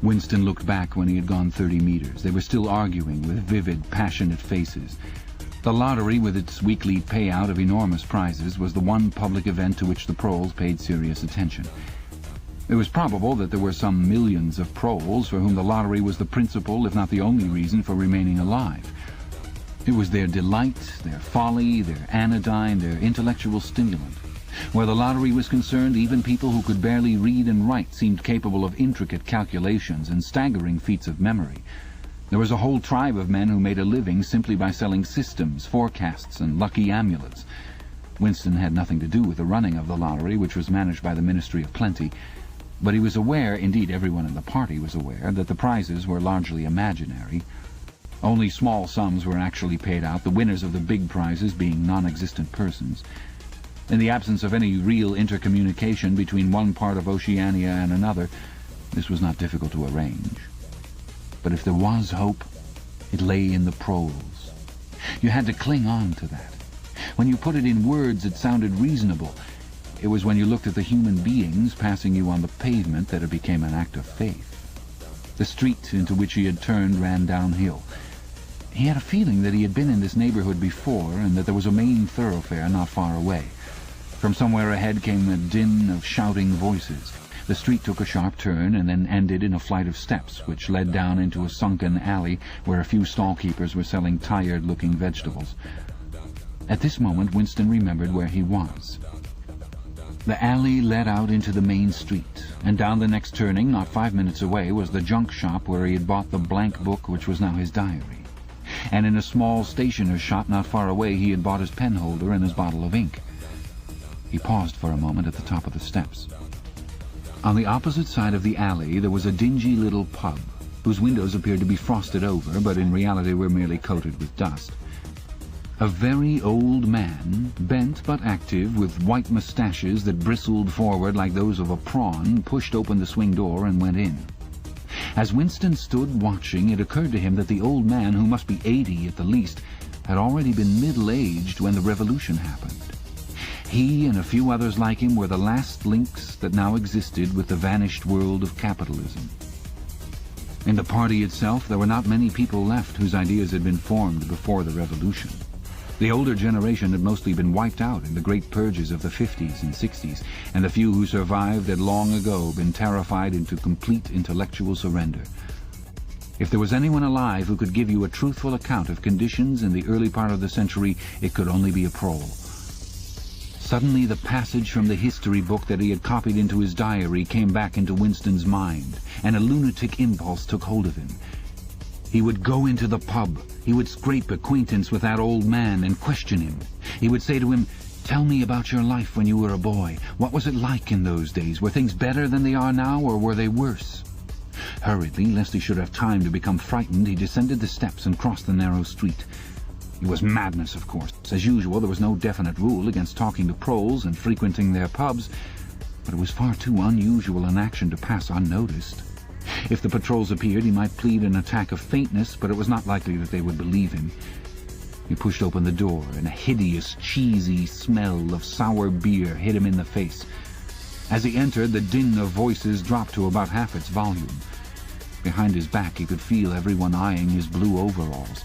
Winston looked back when he had gone 30 meters. They were still arguing with vivid, passionate faces. The lottery, with its weekly payout of enormous prizes, was the one public event to which the proles paid serious attention. It was probable that there were some millions of proles for whom the lottery was the principal, if not the only reason for remaining alive. It was their delight, their folly, their anodyne, their intellectual stimulant. Where the lottery was concerned, even people who could barely read and write seemed capable of intricate calculations and staggering feats of memory. There was a whole tribe of men who made a living simply by selling systems, forecasts, and lucky amulets. Winston had nothing to do with the running of the lottery, which was managed by the Ministry of Plenty, but he was aware, indeed everyone in the party was aware, that the prizes were largely imaginary. Only small sums were actually paid out, the winners of the big prizes being non-existent persons. In the absence of any real intercommunication between one part of Oceania and another, this was not difficult to arrange. But if there was hope, it lay in the proles. You had to cling on to that. When you put it in words, it sounded reasonable. It was when you looked at the human beings passing you on the pavement that it became an act of faith. The street into which he had turned ran downhill. He had a feeling that he had been in this neighborhood before, and that there was a main thoroughfare not far away. From somewhere ahead came a din of shouting voices. The street took a sharp turn and then ended in a flight of steps which led down into a sunken alley where a few stall-keepers were selling tired-looking vegetables. At this moment Winston remembered where he was. The alley led out into the main street, and down the next turning, not 5 minutes away, was the junk shop where he had bought the blank book which was now his diary. And in a small stationer's shop not far away he had bought his penholder and his bottle of ink. He paused for a moment at the top of the steps. On the opposite side of the alley there was a dingy little pub, whose windows appeared to be frosted over, but in reality were merely coated with dust. A very old man, bent but active, with white moustaches that bristled forward like those of a prawn, pushed open the swing door and went in. As Winston stood watching, it occurred to him that the old man, who must be 80 at the least, had already been middle-aged when the revolution happened. He and a few others like him were the last links that now existed with the vanished world of capitalism. In the party itself, there were not many people left whose ideas had been formed before the revolution. The older generation had mostly been wiped out in the great purges of the 50s and 60s, and the few who survived had long ago been terrified into complete intellectual surrender. If there was anyone alive who could give you a truthful account of conditions in the early part of the century, it could only be a prole. Suddenly the passage from the history book that he had copied into his diary came back into Winston's mind, and a lunatic impulse took hold of him. He would go into the pub. He would scrape acquaintance with that old man and question him. He would say to him, "Tell me about your life when you were a boy. What was it like in those days? Were things better than they are now, or were they worse?" Hurriedly, lest he should have time to become frightened, he descended the steps and crossed the narrow street. It was madness, of course. As usual, there was no definite rule against talking to proles and frequenting their pubs, but it was far too unusual an action to pass unnoticed. If the patrols appeared, he might plead an attack of faintness, but it was not likely that they would believe him. He pushed open the door, and a hideous, cheesy smell of sour beer hit him in the face. As he entered, the din of voices dropped to about half its volume. Behind his back, he could feel everyone eyeing his blue overalls.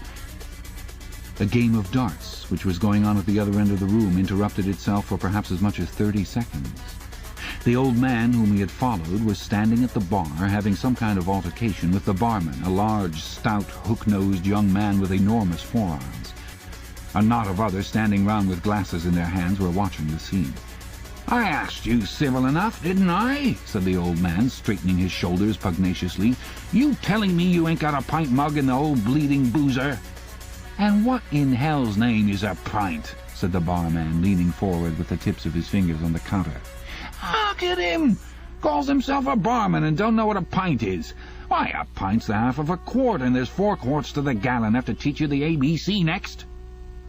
A game of darts, which was going on at the other end of the room, interrupted itself for perhaps as much as 30 seconds. The old man whom he had followed was standing at the bar having some kind of altercation with the barman, a large, stout, hook-nosed young man with enormous forearms. A knot of others standing round with glasses in their hands were watching the scene. "I asked you civil enough, didn't I?" said the old man, straightening his shoulders pugnaciously. "You telling me you ain't got a pint mug in the old bleeding boozer?" "And what in hell's name is a pint?" said the barman, leaning forward with the tips of his fingers on the counter. "Look at him! Calls himself a barman and don't know what a pint is. Why, a pint's the half of a quart, and there's 4 quarts to the gallon. Have to teach you the ABC next."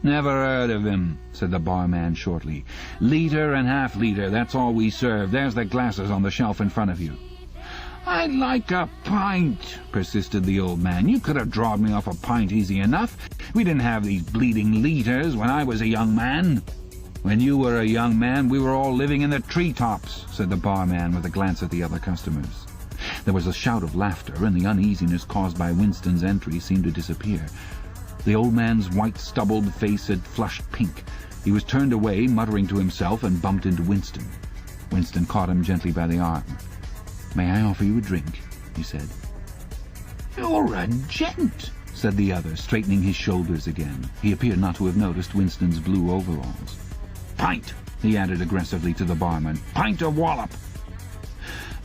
"Never heard of him," said the barman shortly. "Litre and half-litre, that's all we serve. There's the glasses on the shelf in front of you." "I'd like a pint," persisted the old man. "You could have drawed me off a pint easy enough. We didn't have these bleeding litres when I was a young man." "When you were a young man, we were all living in the treetops," said the barman with a glance at the other customers. There was a shout of laughter, and the uneasiness caused by Winston's entry seemed to disappear. The old man's white-stubbled face had flushed pink. He was turned away, muttering to himself, and bumped into Winston. Winston caught him gently by the arm. "May I offer you a drink?" he said. "You're a gent," said the other, straightening his shoulders again. He appeared not to have noticed Winston's blue overalls. "Pint," he added aggressively to the barman. "Pint or wallop."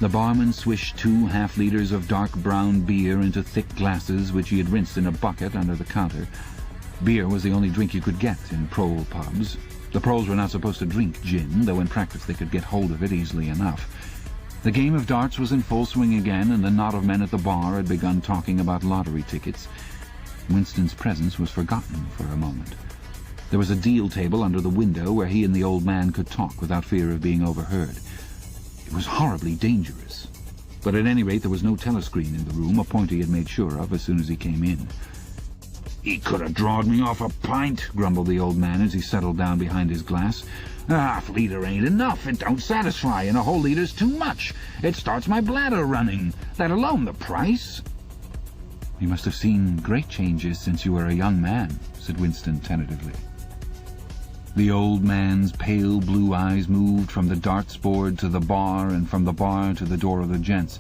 The barman swished 2 half-litres of dark brown beer into thick glasses which he had rinsed in a bucket under the counter. Beer was the only drink you could get in prole pubs. The proles were not supposed to drink gin, though in practice they could get hold of it easily enough. The game of darts was in full swing again, and the knot of men at the bar had begun talking about lottery tickets. Winston's presence was forgotten for a moment. There was a deal table under the window where he and the old man could talk without fear of being overheard. It was horribly dangerous. But at any rate there was no telescreen in the room, a point he had made sure of as soon as he came in. "He could have drawed me off a pint," grumbled the old man as he settled down behind his glass. "A half-litre ain't enough. It don't satisfy, and a whole litre's too much. It starts my bladder running, let alone the price." "You must have seen great changes since you were a young man," said Winston tentatively. The old man's pale blue eyes moved from the darts board to the bar, and from the bar to the door of the gents,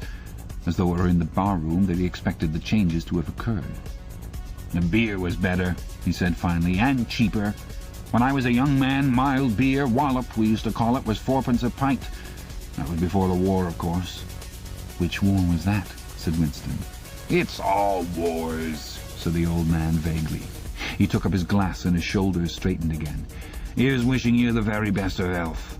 as though it were in the bar-room that he expected the changes to have occurred. "The beer was better," he said finally, "and cheaper. When I was a young man, mild beer, wallop, we used to call it, was 4pence a pint. That was before the war, of course." "Which war was that?" said Winston. "It's all wars," said the old man vaguely. He took up his glass and his shoulders straightened again. "Here's wishing you the very best of health."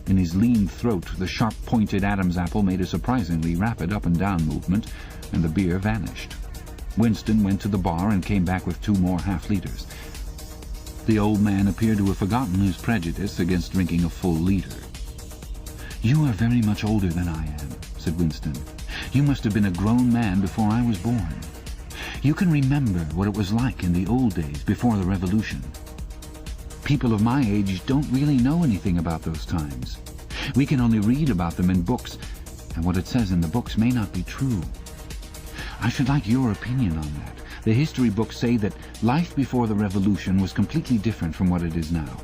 In his lean throat, the sharp-pointed Adam's apple made a surprisingly rapid up-and-down movement, and the beer vanished. Winston went to the bar and came back with 2 more half-litres. The old man appeared to have forgotten his prejudice against drinking a full litre. "You are very much older than I am," said Winston. "You must have been a grown man before I was born. You can remember what it was like in the old days, before the revolution. People of my age don't really know anything about those times. We can only read about them in books, and what it says in the books may not be true. I should like your opinion on that. The history books say that life before the revolution was completely different from what it is now.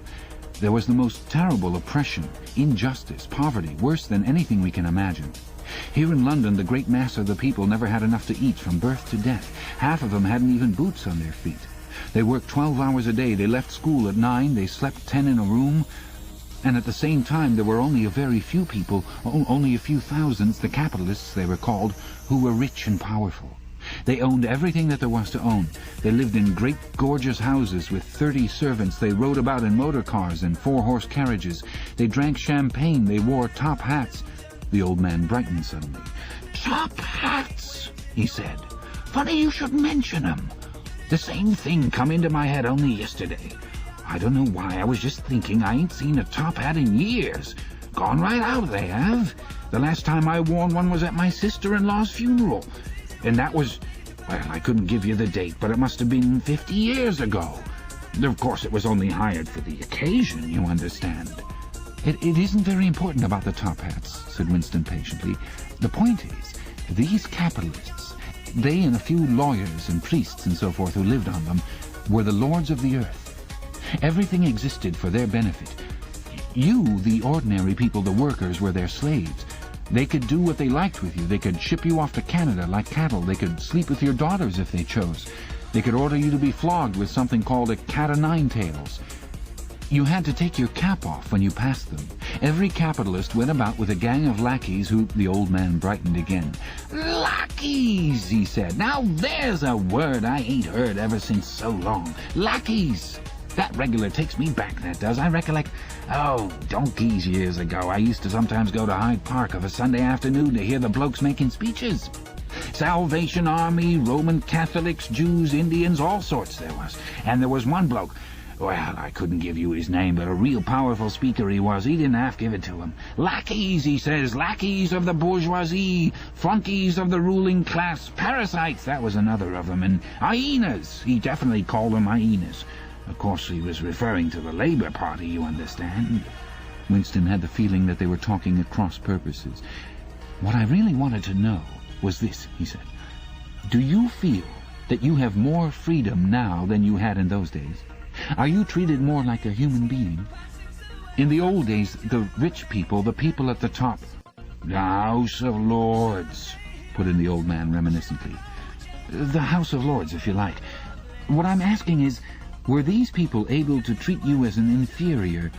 There was the most terrible oppression, injustice, poverty, worse than anything we can imagine. Here in London, the great mass of the people never had enough to eat from birth to death. Half of them hadn't even boots on their feet. They worked 12 hours a day, they left school at 9, they slept 10 in a room, and at the same time there were only a very few people, only a few thousands, the capitalists they were called, who were rich and powerful. They owned everything that there was to own. They lived in great gorgeous houses with 30 servants. They rode about in motor cars and 4-horse carriages. They drank champagne. They wore top hats. The old man brightened suddenly. "Top hats," he said. "Funny you should mention 'em. The same thing come into my head only yesterday. I don't know why, I was just thinking I ain't seen a top hat in years. Gone right out, they have. The last time I worn one was at my sister-in-law's funeral. And that was, well, I couldn't give you the date, but it must have been 50 years ago. Of course, it was only hired for the occasion, you understand." It isn't very important about the top hats," said Winston patiently. "The point is, these capitalists, they and a few lawyers and priests and so forth who lived on them, were the lords of the earth. Everything existed for their benefit. You, the ordinary people, the workers, were their slaves. They could do what they liked with you. They could ship you off to Canada like cattle. They could sleep with your daughters if they chose. They could order you to be flogged with something called a cat-o'-nine-tails. You had to take your cap off when you passed them. Every capitalist went about with a gang of lackeys who—" The old man brightened again. "Lackeys," he said. "Now there's a word I ain't heard ever since so long. Lackeys. That regular takes me back, that does. I recollect, donkeys years ago, I used to sometimes go to Hyde Park of a Sunday afternoon to hear the blokes making speeches. Salvation Army, Roman Catholics, Jews, Indians, all sorts there was. And there was one bloke, well, I couldn't give you his name, but a real powerful speaker he was. He didn't half give it to him. Lackeys, he says, lackeys of the bourgeoisie, flunkies of the ruling class, parasites, that was another of them, and hyenas. He definitely called them hyenas. Of course, he was referring to the Labour Party, you understand." Winston had the feeling that they were talking at cross purposes. "What I really wanted to know was this," he said. "Do you feel that you have more freedom now than you had in those days? Are you treated more like a human being? In the old days, the rich people, the people at the top—" "The House of Lords," put in the old man reminiscently. "The House of Lords, if you like. What I'm asking is, were these people able to treat you as an inferior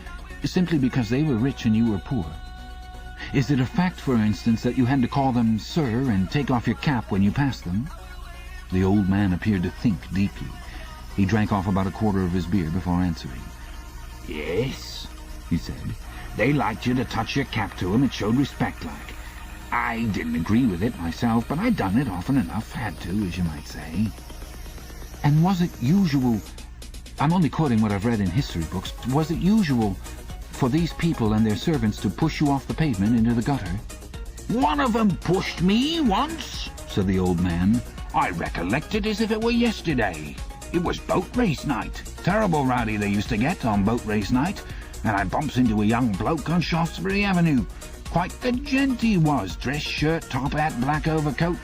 simply because they were rich and you were poor? Is it a fact, for instance, that you had to call them sir and take off your cap when you passed them?" The old man appeared to think deeply. He drank off about a quarter of his beer before answering. "Yes," he said. "They liked you to touch your cap to 'em. It showed respect like. I didn't agree with it myself, but I'd done it often enough. Had to, as you might say." "And was it usual— I'm only quoting what I've read in history books— was it usual for these people and their servants to push you off the pavement into the gutter?" "One of 'em pushed me once," said the old man. "I recollect it as if it were yesterday. It was boat race night. Terrible rowdy they used to get on boat race night, and I bumps into a young bloke on Shaftesbury Avenue. Quite the gent he was, dress shirt, top hat, black overcoat.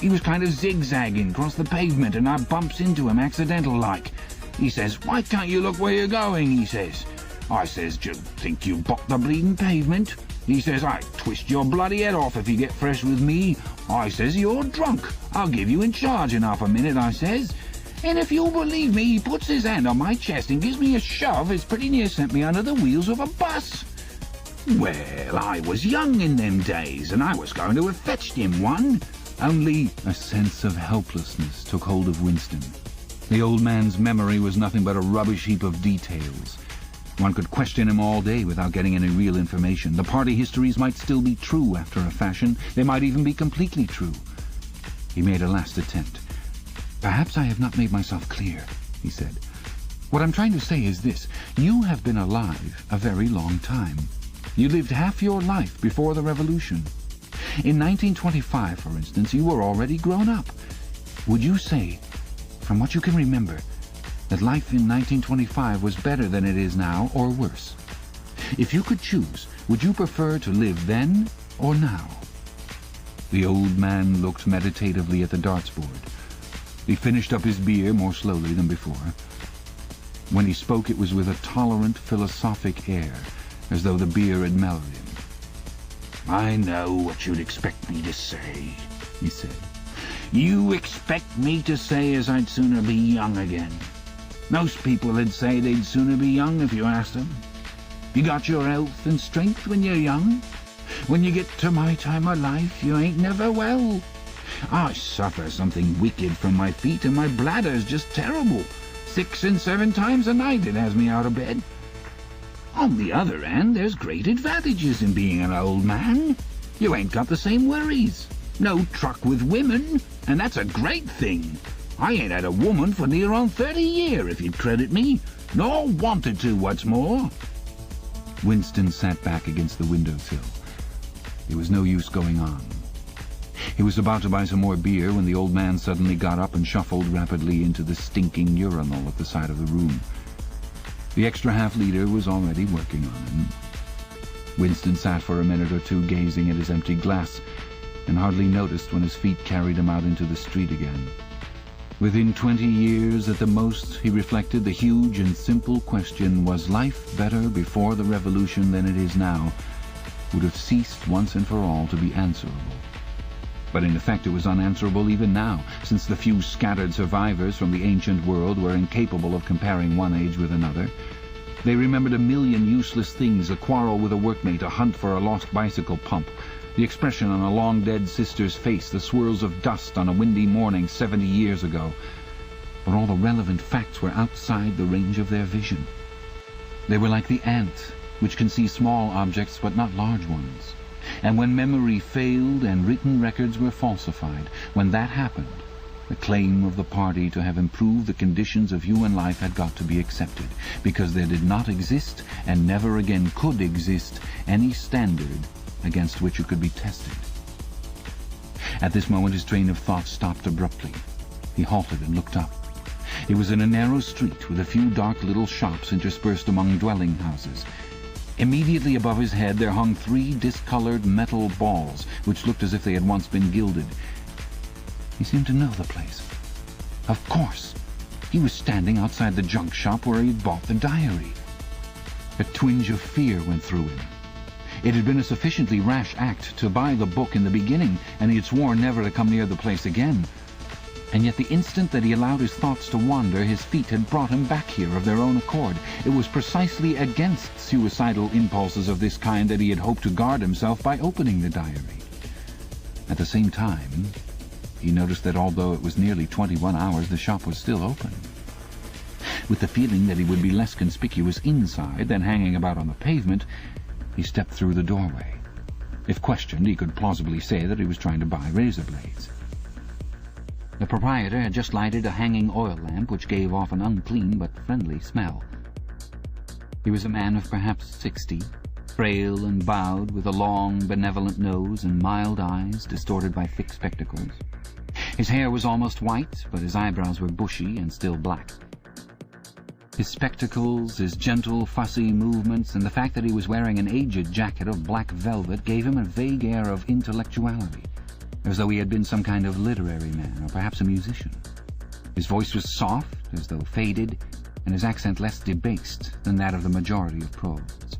He was kind of zigzagging across the pavement, and I bumps into him accidental-like. He says, 'Why can't you look where you're going?' he says. I says, 'D'you think you bought the bleeding pavement?' He says, 'I twist your bloody head off if you get fresh with me.' I says, 'You're drunk. I'll give you in charge in half a minute,' I says. And if you'll believe me, he puts his hand on my chest and gives me a shove as pretty near sent me under the wheels of a bus. Well, I was young in them days, and I was going to have fetched him one, only—" A sense of helplessness took hold of Winston. The old man's memory was nothing but a rubbish heap of details. One could question him all day without getting any real information. The party histories might still be true after a fashion. They might even be completely true. He made a last attempt. "Perhaps I have not made myself clear," he said. "What I'm trying to say is this. You have been alive a very long time. You lived half your life before the Revolution. In 1925, for instance, you were already grown up. Would you say, from what you can remember, that life in 1925 was better than it is now, or worse? If you could choose, would you prefer to live then or now?" The old man looked meditatively at the darts board. He finished up his beer more slowly than before. When he spoke, it was with a tolerant, philosophic air, as though the beer had mellowed him. "I know what you'd expect me to say," he said. "You expect me to say as I'd sooner be young again. Most people would say they'd sooner be young if you asked them. You got your health and strength when you're young. When you get to my time of life, you ain't never well. I suffer something wicked from my feet, and my bladder's just terrible. 6 and 7 times a night it has me out of bed. On the other hand, there's great advantages in being an old man. You ain't got the same worries. No truck with women, and that's a great thing. I ain't had a woman for near on 30 year, if you'd credit me, nor wanted to, what's more." Winston sat back against the windowsill. There was no use going on. He was about to buy some more beer when the old man suddenly got up and shuffled rapidly into the stinking urinal at the side of the room. The extra half-liter was already working on him. Winston sat for a minute or two gazing at his empty glass, and hardly noticed when his feet carried him out into the street again. Within 20 years at the most, he reflected, the huge and simple question, was life better before the revolution than it is now, would have ceased once and for all to be answerable. But in effect it was unanswerable even now, since the few scattered survivors from the ancient world were incapable of comparing one age with another. They remembered a million useless things, a quarrel with a workmate, a hunt for a lost bicycle pump, the expression on a long-dead sister's face, the swirls of dust on a windy morning 70 years ago. But all the relevant facts were outside the range of their vision. They were like the ant, which can see small objects but not large ones. And when memory failed and written records were falsified, when that happened, the claim of the party to have improved the conditions of human life had got to be accepted, because there did not exist, and never again could exist, any standard against which it could be tested. At this moment his train of thought stopped abruptly. He halted and looked up. It was in a narrow street with a few dark little shops interspersed among dwelling houses. Immediately above his head there hung 3 discoloured metal balls, which looked as if they had once been gilded. He seemed to know the place. Of course! He was standing outside the junk shop where he had bought the diary. A twinge of fear went through him. It had been a sufficiently rash act to buy the book in the beginning, and he had sworn never to come near the place again. And yet the instant that he allowed his thoughts to wander, his feet had brought him back here of their own accord. It was precisely against suicidal impulses of this kind that he had hoped to guard himself by opening the diary. At the same time, he noticed that although it was nearly 21 hours, the shop was still open. With the feeling that he would be less conspicuous inside than hanging about on the pavement, he stepped through the doorway. If questioned, he could plausibly say that he was trying to buy razor blades. The proprietor had just lighted a hanging oil lamp which gave off an unclean but friendly smell. He was a man of perhaps 60, frail and bowed, with a long, benevolent nose and mild eyes distorted by thick spectacles. His hair was almost white, but his eyebrows were bushy and still black. His spectacles, his gentle, fussy movements, and the fact that he was wearing an aged jacket of black velvet gave him a vague air of intellectuality, as though he had been some kind of literary man, or perhaps a musician. His voice was soft, as though faded, and his accent less debased than that of the majority of proles.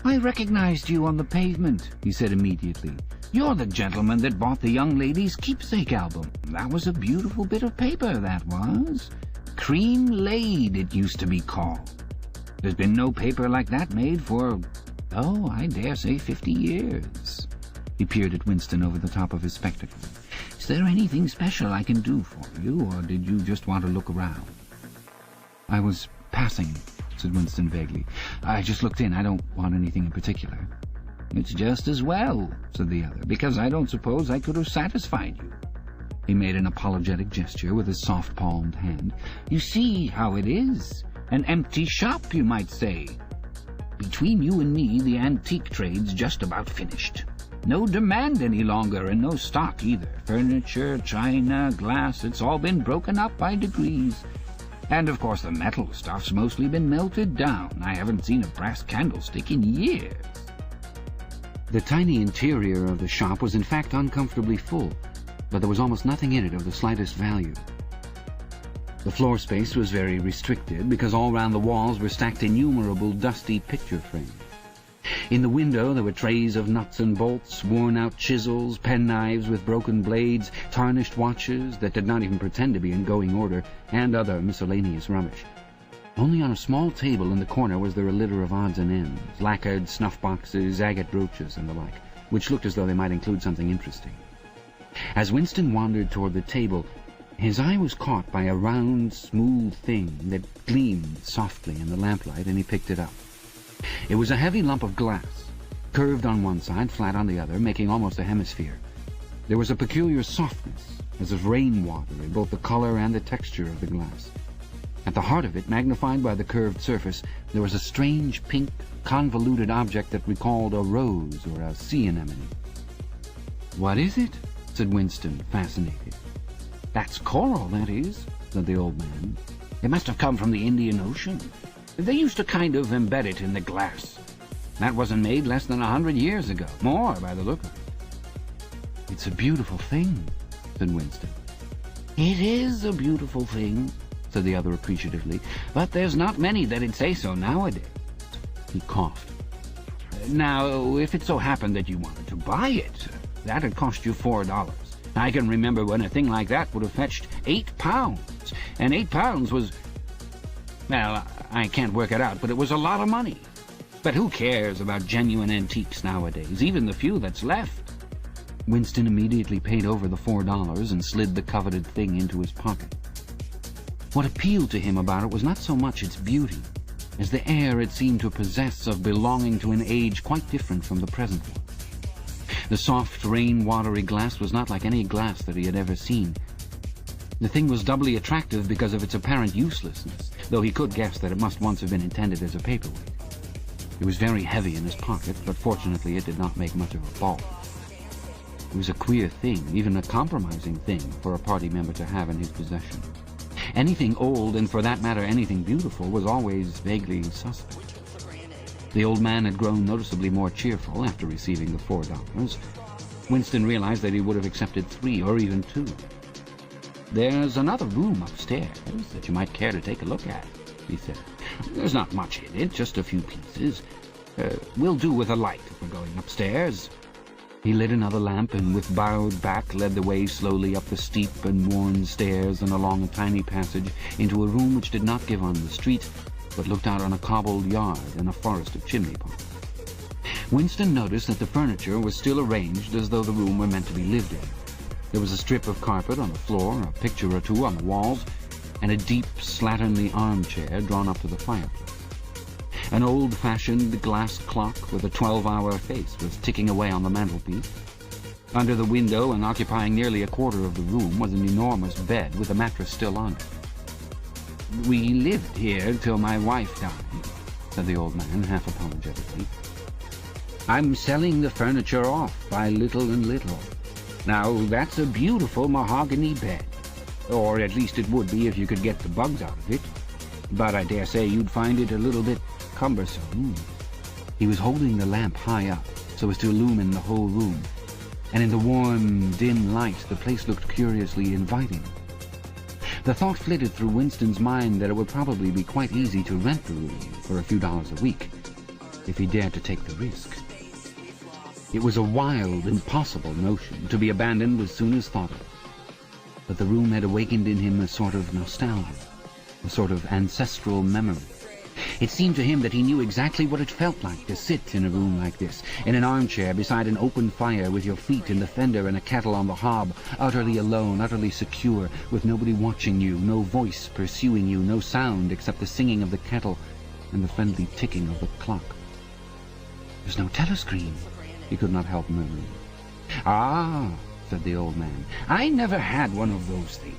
"I recognized you on the pavement," he said immediately. "You're the gentleman that bought the young lady's keepsake album. That was a beautiful bit of paper, that was. Cream laid, it used to be called. There's been no paper like that made for, I dare say 50 years. He peered at Winston over the top of his spectacles. "Is there anything special I can do for you, or did you just want to look around?" "I was passing," said Winston vaguely. "I just looked in. I don't want anything in particular." "It's just as well," said the other, "because I don't suppose I could have satisfied you." He made an apologetic gesture with his soft-palmed hand. "You see how it is. An empty shop, you might say. Between you and me, the antique trade's just about finished. No demand any longer, and no stock either. Furniture, china, glass, it's all been broken up by degrees. And of course the metal stuff's mostly been melted down. I haven't seen a brass candlestick in years." The tiny interior of the shop was in fact uncomfortably full, but there was almost nothing in it of the slightest value. The floor space was very restricted because all round the walls were stacked innumerable dusty picture frames. In the window there were trays of nuts and bolts, worn-out chisels, penknives with broken blades, tarnished watches that did not even pretend to be in going order, and other miscellaneous rubbish. Only on a small table in the corner was there a litter of odds and ends, lacquered snuff-boxes, agate brooches, and the like, which looked as though they might include something interesting. As Winston wandered toward the table, his eye was caught by a round, smooth thing that gleamed softly in the lamplight, and he picked it up. It was a heavy lump of glass, curved on one side, flat on the other, making almost a hemisphere. There was a peculiar softness, as of rainwater, in both the color and the texture of the glass. At the heart of it, magnified by the curved surface, there was a strange, pink, convoluted object that recalled a rose or a sea anemone. "What is it?" said Winston, fascinated. "That's coral, that is," said the old man. "It must have come from the Indian Ocean. They used to kind of embed it in the glass. That wasn't made less than 100 years ago. More, by the look of it." "It's a beautiful thing," said Winston. "It is a beautiful thing," said the other appreciatively, "but there's not many that'd say so nowadays." He coughed. "Now, if it so happened that you wanted to buy it, that'd cost you $4. I can remember when a thing like that would have fetched £8, and £8 was... well, I can't work it out, but it was a lot of money. But who cares about genuine antiques nowadays, even the few that's left?" Winston immediately paid over the $4 and slid the coveted thing into his pocket. What appealed to him about it was not so much its beauty, as the air it seemed to possess of belonging to an age quite different from the present one. The soft, rain-watery glass was not like any glass that he had ever seen. The thing was doubly attractive because of its apparent uselessness, though he could guess that it must once have been intended as a paperweight. It was very heavy in his pocket, but fortunately it did not make much of a ball. It was a queer thing, even a compromising thing, for a party member to have in his possession. Anything old, and for that matter anything beautiful, was always vaguely suspect. The old man had grown noticeably more cheerful after receiving the $4. Winston realized that he would have accepted 3 or even 2. "There's another room upstairs that you might care to take a look at," he said. "There's not much in it, just a few pieces. We'll do with a light if we're going upstairs." He lit another lamp and with bowed back led the way slowly up the steep and worn stairs and along a tiny passage into a room which did not give on the street, but looked out on a cobbled yard and a forest of chimney pots. Winston noticed that the furniture was still arranged as though the room were meant to be lived in. There was a strip of carpet on the floor, a picture or two on the walls, and a deep, slatternly armchair drawn up to the fireplace. An old-fashioned glass clock with a 12-hour face was ticking away on the mantelpiece. Under the window and occupying nearly a quarter of the room was an enormous bed with a mattress still on it. "We lived here till my wife died," said the old man, half apologetically. "I'm selling the furniture off by little and little. Now, that's a beautiful mahogany bed, or at least it would be if you could get the bugs out of it, but I dare say you'd find it a little bit cumbersome." He was holding the lamp high up, so as to illumine the whole room, and in the warm, dim light the place looked curiously inviting. The thought flitted through Winston's mind that it would probably be quite easy to rent the room for a few dollars a week, if he dared to take the risk. It was a wild, impossible notion, to be abandoned as soon as thought of. But the room had awakened in him a sort of nostalgia, a sort of ancestral memory. It seemed to him that he knew exactly what it felt like to sit in a room like this, in an armchair beside an open fire with your feet in the fender and a kettle on the hob, utterly alone, utterly secure, with nobody watching you, no voice pursuing you, no sound except the singing of the kettle and the friendly ticking of the clock. "There's no telescreen," he could not help murmuring. "Ah," said the old man, "I never had one of those things.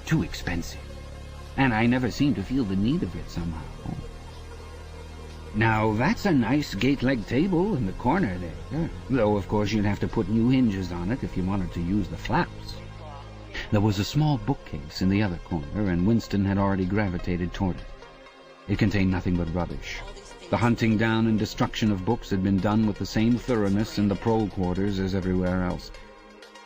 Too expensive. And I never seem to feel the need of it somehow. Now, that's a nice gate-leg table in the corner there, though of course you'd have to put new hinges on it if you wanted to use the flaps." There was a small bookcase in the other corner, and Winston had already gravitated toward it. It contained nothing but rubbish. The hunting down and destruction of books had been done with the same thoroughness in the prole quarters as everywhere else.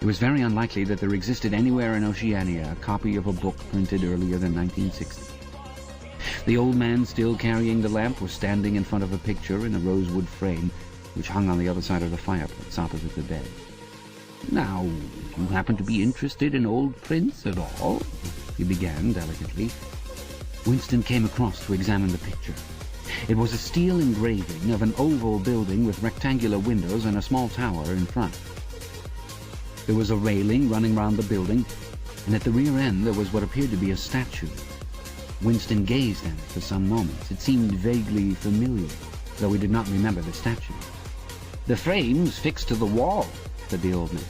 It was very unlikely that there existed anywhere in Oceania a copy of a book printed earlier than 1960. The old man, still carrying the lamp, was standing in front of a picture in a rosewood frame, which hung on the other side of the fireplace opposite the bed. "Now, you happen to be interested in old prints at all?" he began delicately. Winston came across to examine the picture. It was a steel engraving of an oval building with rectangular windows and a small tower in front. There was a railing running round the building, and at the rear end there was what appeared to be a statue. Winston gazed at it for some moments. It seemed vaguely familiar, though he did not remember the statue. "The frame's fixed to the wall," said the old man,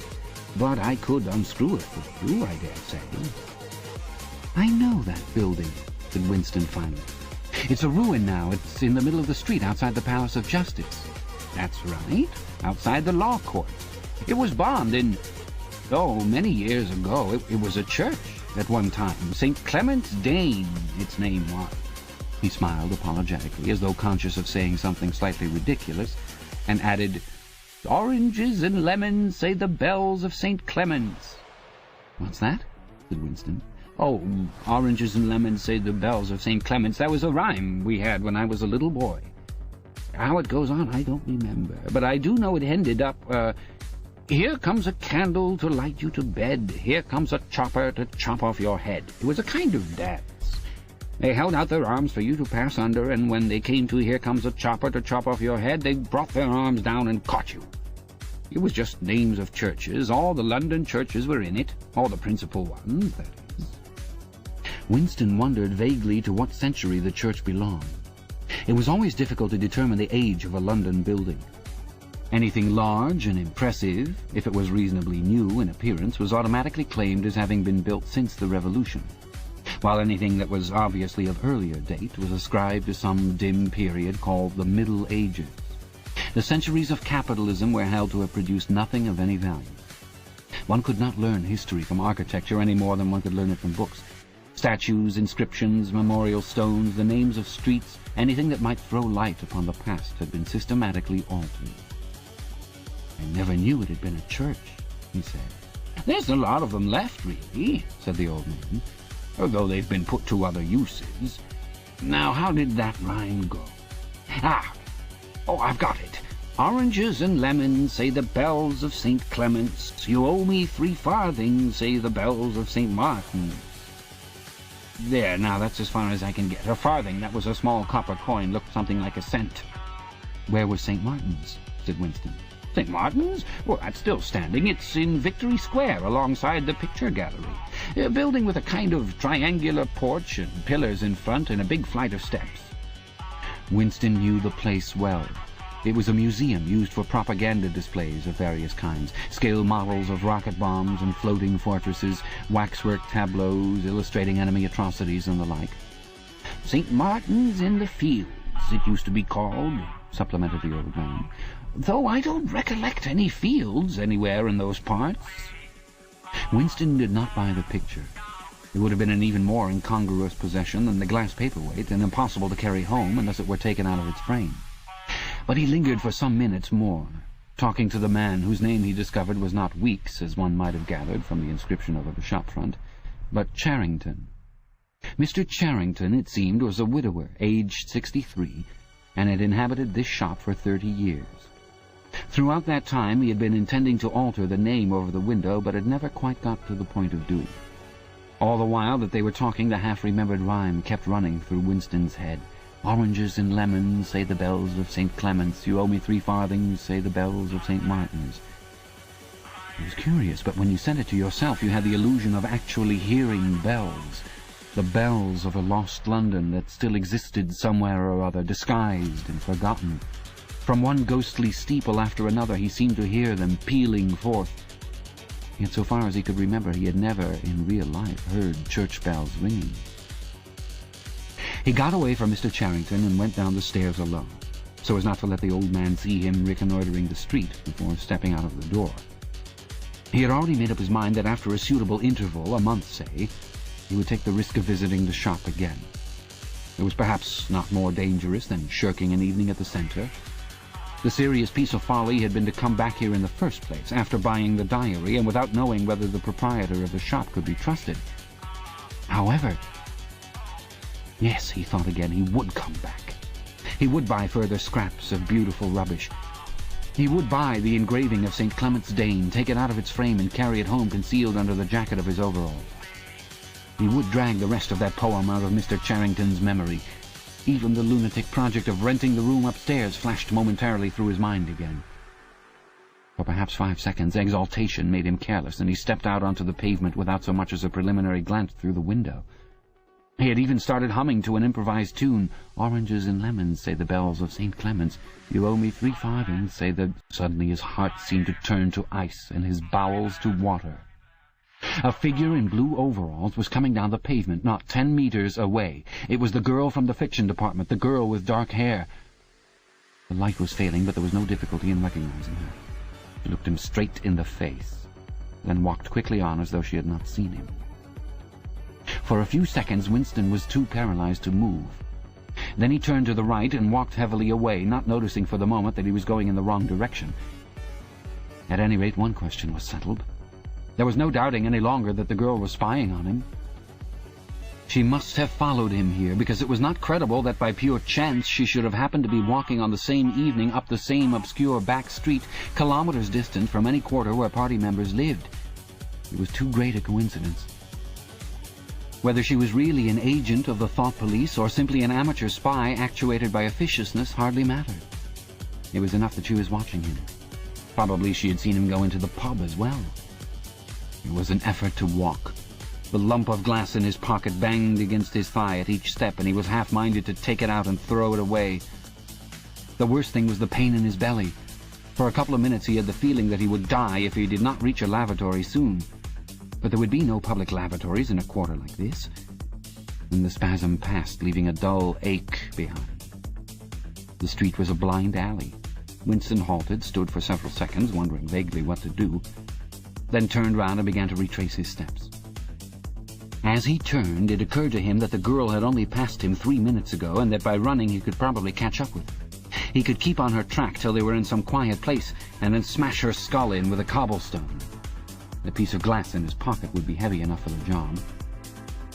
"but I could unscrew it for you, I dare say." "I know that building," said Winston finally. "It's a ruin now. It's in the middle of the street outside the Palace of Justice." "That's right, outside the law court. It was bombed in... many years ago. It was a church at one time. St. Clement's Dane, its name was." He smiled apologetically, as though conscious of saying something slightly ridiculous, and added, "Oranges and lemons, say the bells of St. Clement's." "What's that?" said Winston. "Oh, oranges and lemons, say the bells of St. Clement's. That was a rhyme we had when I was a little boy. How it goes on, I don't remember, but I do know it ended up, here comes a candle to light you to bed. Here comes a chopper to chop off your head. It was a kind of dance. They held out their arms for you to pass under, and when they came to here comes a chopper to chop off your head, they brought their arms down and caught you. It was just names of churches. All the London churches were in it. All the principal ones, that is." Winston wondered vaguely to what century the church belonged. It was always difficult to determine the age of a London building. Anything large and impressive, if it was reasonably new in appearance, was automatically claimed as having been built since the Revolution, while anything that was obviously of earlier date was ascribed to some dim period called the Middle Ages. The centuries of capitalism were held to have produced nothing of any value. One could not learn history from architecture any more than one could learn it from books. Statues, inscriptions, memorial stones, the names of streets, anything that might throw light upon the past had been systematically altered. "I never knew it had been a church," he said. "There's a lot of them left, really," said the old man, "although they've been put to other uses. Now, how did that rhyme go? I've got it. Oranges and lemons, say the bells of St. Clement's. You owe me 3 farthings, say the bells of St. Martin's." There, now that's as far as I can get. A farthing, that was a small copper coin, looked something like a cent. "Where was St. Martin's?" said Winston. "St. Martin's? Well, that's still standing. It's in Victory Square, alongside the picture gallery. A building with a kind of triangular porch and pillars in front and a big flight of steps." Winston knew the place well. It was a museum used for propaganda displays of various kinds, scale models of rocket bombs and floating fortresses, waxwork tableaus illustrating enemy atrocities and the like. "St. Martin's in the Fields, it used to be called," supplemented the old man, "though I don't recollect any fields anywhere in those parts." Winston did not buy the picture. It would have been an even more incongruous possession than the glass paperweight, and impossible to carry home unless it were taken out of its frame. But he lingered for some minutes more, talking to the man whose name he discovered was not Weeks, as one might have gathered from the inscription over the shop front, but Charrington. Mr. Charrington, it seemed, was a widower, aged 63, and had inhabited this shop for 30 years. Throughout that time he had been intending to alter the name over the window, but had never quite got to the point of doing it. All the while that they were talking, the half-remembered rhyme kept running through Winston's head. "Oranges and lemons, say the bells of St. Clement's. You owe me 3 farthings, say the bells of St. Martin's." It was curious, but when you said it to yourself, you had the illusion of actually hearing bells. The bells of a lost London that still existed somewhere or other, disguised and forgotten. From one ghostly steeple after another he seemed to hear them pealing forth. Yet so far as he could remember, he had never in real life heard church bells ringing. He got away from Mr. Charrington and went down the stairs alone, so as not to let the old man see him reconnoitering the street before stepping out of the door. He had already made up his mind that after a suitable interval, a month, say, he would take the risk of visiting the shop again. It was perhaps not more dangerous than shirking an evening at the centre. The serious piece of folly had been to come back here in the first place, after buying the diary, and without knowing whether the proprietor of the shop could be trusted. However, yes, he thought again, he would come back. He would buy further scraps of beautiful rubbish. He would buy the engraving of St. Clement's Dane, take it out of its frame and carry it home concealed under the jacket of his overalls. He would drag the rest of that poem out of Mr. Charrington's memory. Even the lunatic project of renting the room upstairs flashed momentarily through his mind again. For perhaps 5 seconds, exaltation made him careless, and he stepped out onto the pavement without so much as a preliminary glance through the window. He had even started humming to an improvised tune. "Oranges and lemons, say the bells of St. Clement's. You owe me 3 farthings, say the—" Suddenly his heart seemed to turn to ice and his bowels to water. A figure in blue overalls was coming down the pavement, not 10 meters away. It was the girl from the fiction department, the girl with dark hair. The light was failing, but there was no difficulty in recognizing her. She looked him straight in the face, then walked quickly on as though she had not seen him. For a few seconds Winston was too paralyzed to move. Then he turned to the right and walked heavily away, not noticing for the moment that he was going in the wrong direction. At any rate, one question was settled. There was no doubting any longer that the girl was spying on him. She must have followed him here, because it was not credible that by pure chance she should have happened to be walking on the same evening up the same obscure back street, kilometers distant from any quarter where party members lived. It was too great a coincidence. Whether she was really an agent of the thought police or simply an amateur spy actuated by officiousness hardly mattered. It was enough that she was watching him. Probably she had seen him go into the pub as well. It was an effort to walk. The lump of glass in his pocket banged against his thigh at each step, and he was half-minded to take it out and throw it away. The worst thing was the pain in his belly. For a couple of minutes he had the feeling that he would die if he did not reach a lavatory soon. But there would be no public lavatories in a quarter like this. And the spasm passed, leaving a dull ache behind. The street was a blind alley. Winston halted, stood for several seconds, wondering vaguely what to do, then turned round and began to retrace his steps. As he turned, it occurred to him that the girl had only passed him 3 minutes ago, and that by running he could probably catch up with her. He could keep on her track till they were in some quiet place, and then smash her skull in with a cobblestone. The piece of glass in his pocket would be heavy enough for the job.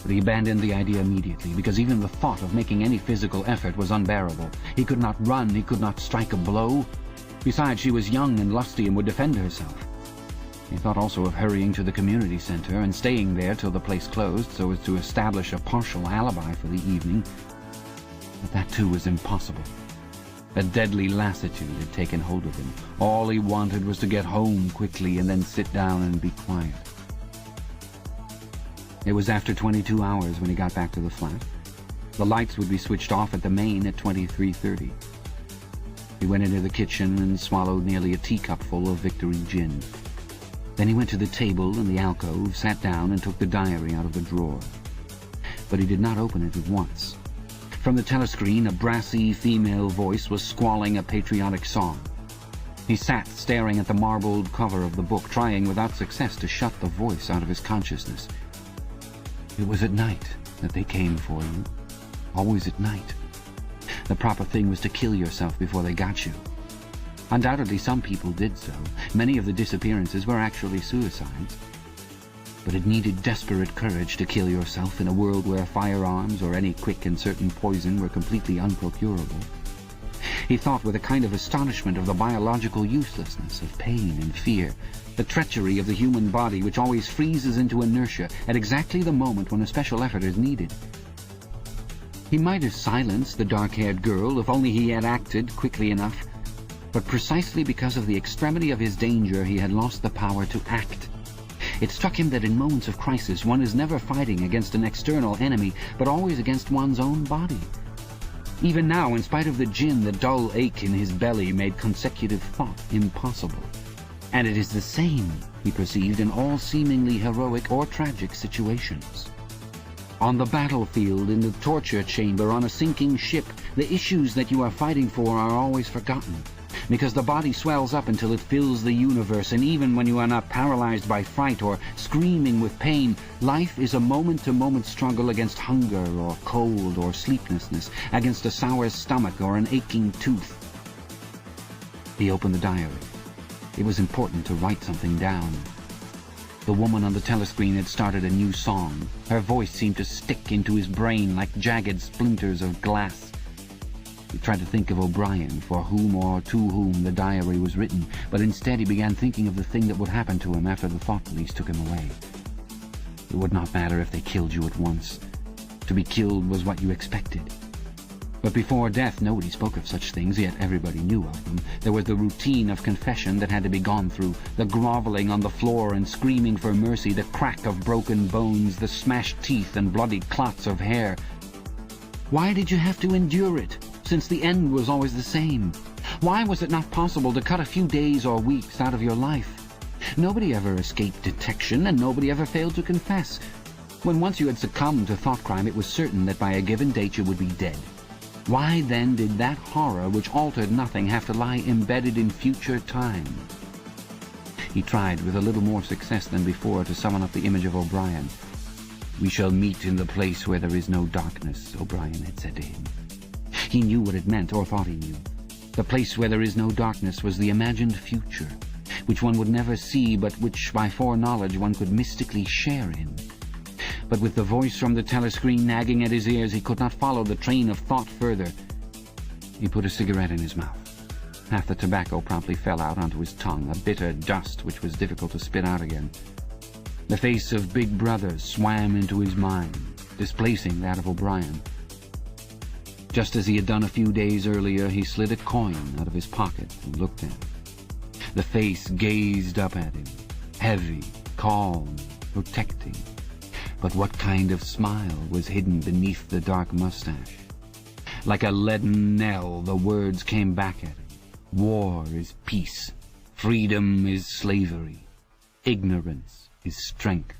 But he abandoned the idea immediately, because even the thought of making any physical effort was unbearable. He could not run, he could not strike a blow. Besides, she was young and lusty and would defend herself. He thought also of hurrying to the community center and staying there till the place closed so as to establish a partial alibi for the evening. But that too was impossible. A deadly lassitude had taken hold of him. All he wanted was to get home quickly and then sit down and be quiet. It was after 22 hours when he got back to the flat. The lights would be switched off at the main at 23:30. He went into the kitchen and swallowed nearly a teacupful of Victory gin. Then he went to the table in the alcove, sat down, and took the diary out of the drawer. But he did not open it at once. From the telescreen, a brassy female voice was squalling a patriotic song. He sat staring at the marbled cover of the book, trying without success to shut the voice out of his consciousness. It was at night that they came for you. Always at night. The proper thing was to kill yourself before they got you. Undoubtedly some people did so. Many of the disappearances were actually suicides. But it needed desperate courage to kill yourself in a world where firearms or any quick and certain poison were completely unprocurable. He thought with a kind of astonishment of the biological uselessness of pain and fear, the treachery of the human body which always freezes into inertia at exactly the moment when a special effort is needed. He might have silenced the dark-haired girl if only he had acted quickly enough. But precisely because of the extremity of his danger, he had lost the power to act. It struck him that in moments of crisis one is never fighting against an external enemy, but always against one's own body. Even now, in spite of the gin, the dull ache in his belly made consecutive thought impossible. And it is the same, he perceived, in all seemingly heroic or tragic situations. On the battlefield, in the torture chamber, on a sinking ship, the issues that you are fighting for are always forgotten. because the body swells up until it fills the universe, and even when you are not paralyzed by fright or screaming with pain, life is a moment-to-moment struggle against hunger or cold or sleeplessness, against a sour stomach or an aching tooth. He opened the diary. It was important to write something down. The woman on the telescreen had started a new song. Her voice seemed to stick into his brain like jagged splinters of glass. He tried to think of O'Brien, for whom or to whom the diary was written, but instead he began thinking of the thing that would happen to him after the thought police took him away. It would not matter if they killed you at once. To be killed was what you expected. But before death, nobody spoke of such things, yet everybody knew of them. There was the routine of confession that had to be gone through, the grovelling on the floor and screaming for mercy, the crack of broken bones, the smashed teeth and bloody clots of hair. Why did you have to endure it, since the end was always the same? Why was it not possible to cut a few days or weeks out of your life? Nobody ever escaped detection, and nobody ever failed to confess. When once you had succumbed to thought crime, it was certain that by a given date you would be dead. Why then did that horror which altered nothing have to lie embedded in future time? He tried, with a little more success than before, to summon up the image of O'Brien. "We shall meet in the place where there is no darkness," O'Brien had said to him. He knew what it meant, or thought he knew. The place where there is no darkness was the imagined future, which one would never see, but which, by foreknowledge, one could mystically share in. But with the voice from the telescreen nagging at his ears, he could not follow the train of thought further. He put a cigarette in his mouth. Half the tobacco promptly fell out onto his tongue, a bitter dust which was difficult to spit out again. The face of Big Brother swam into his mind, displacing that of O'Brien. Just as he had done a few days earlier, he slid a coin out of his pocket and looked at it. The face gazed up at him, heavy, calm, protecting. But what kind of smile was hidden beneath the dark mustache? Like a leaden knell, the words came back at him. War is peace. Freedom is slavery. Ignorance is strength.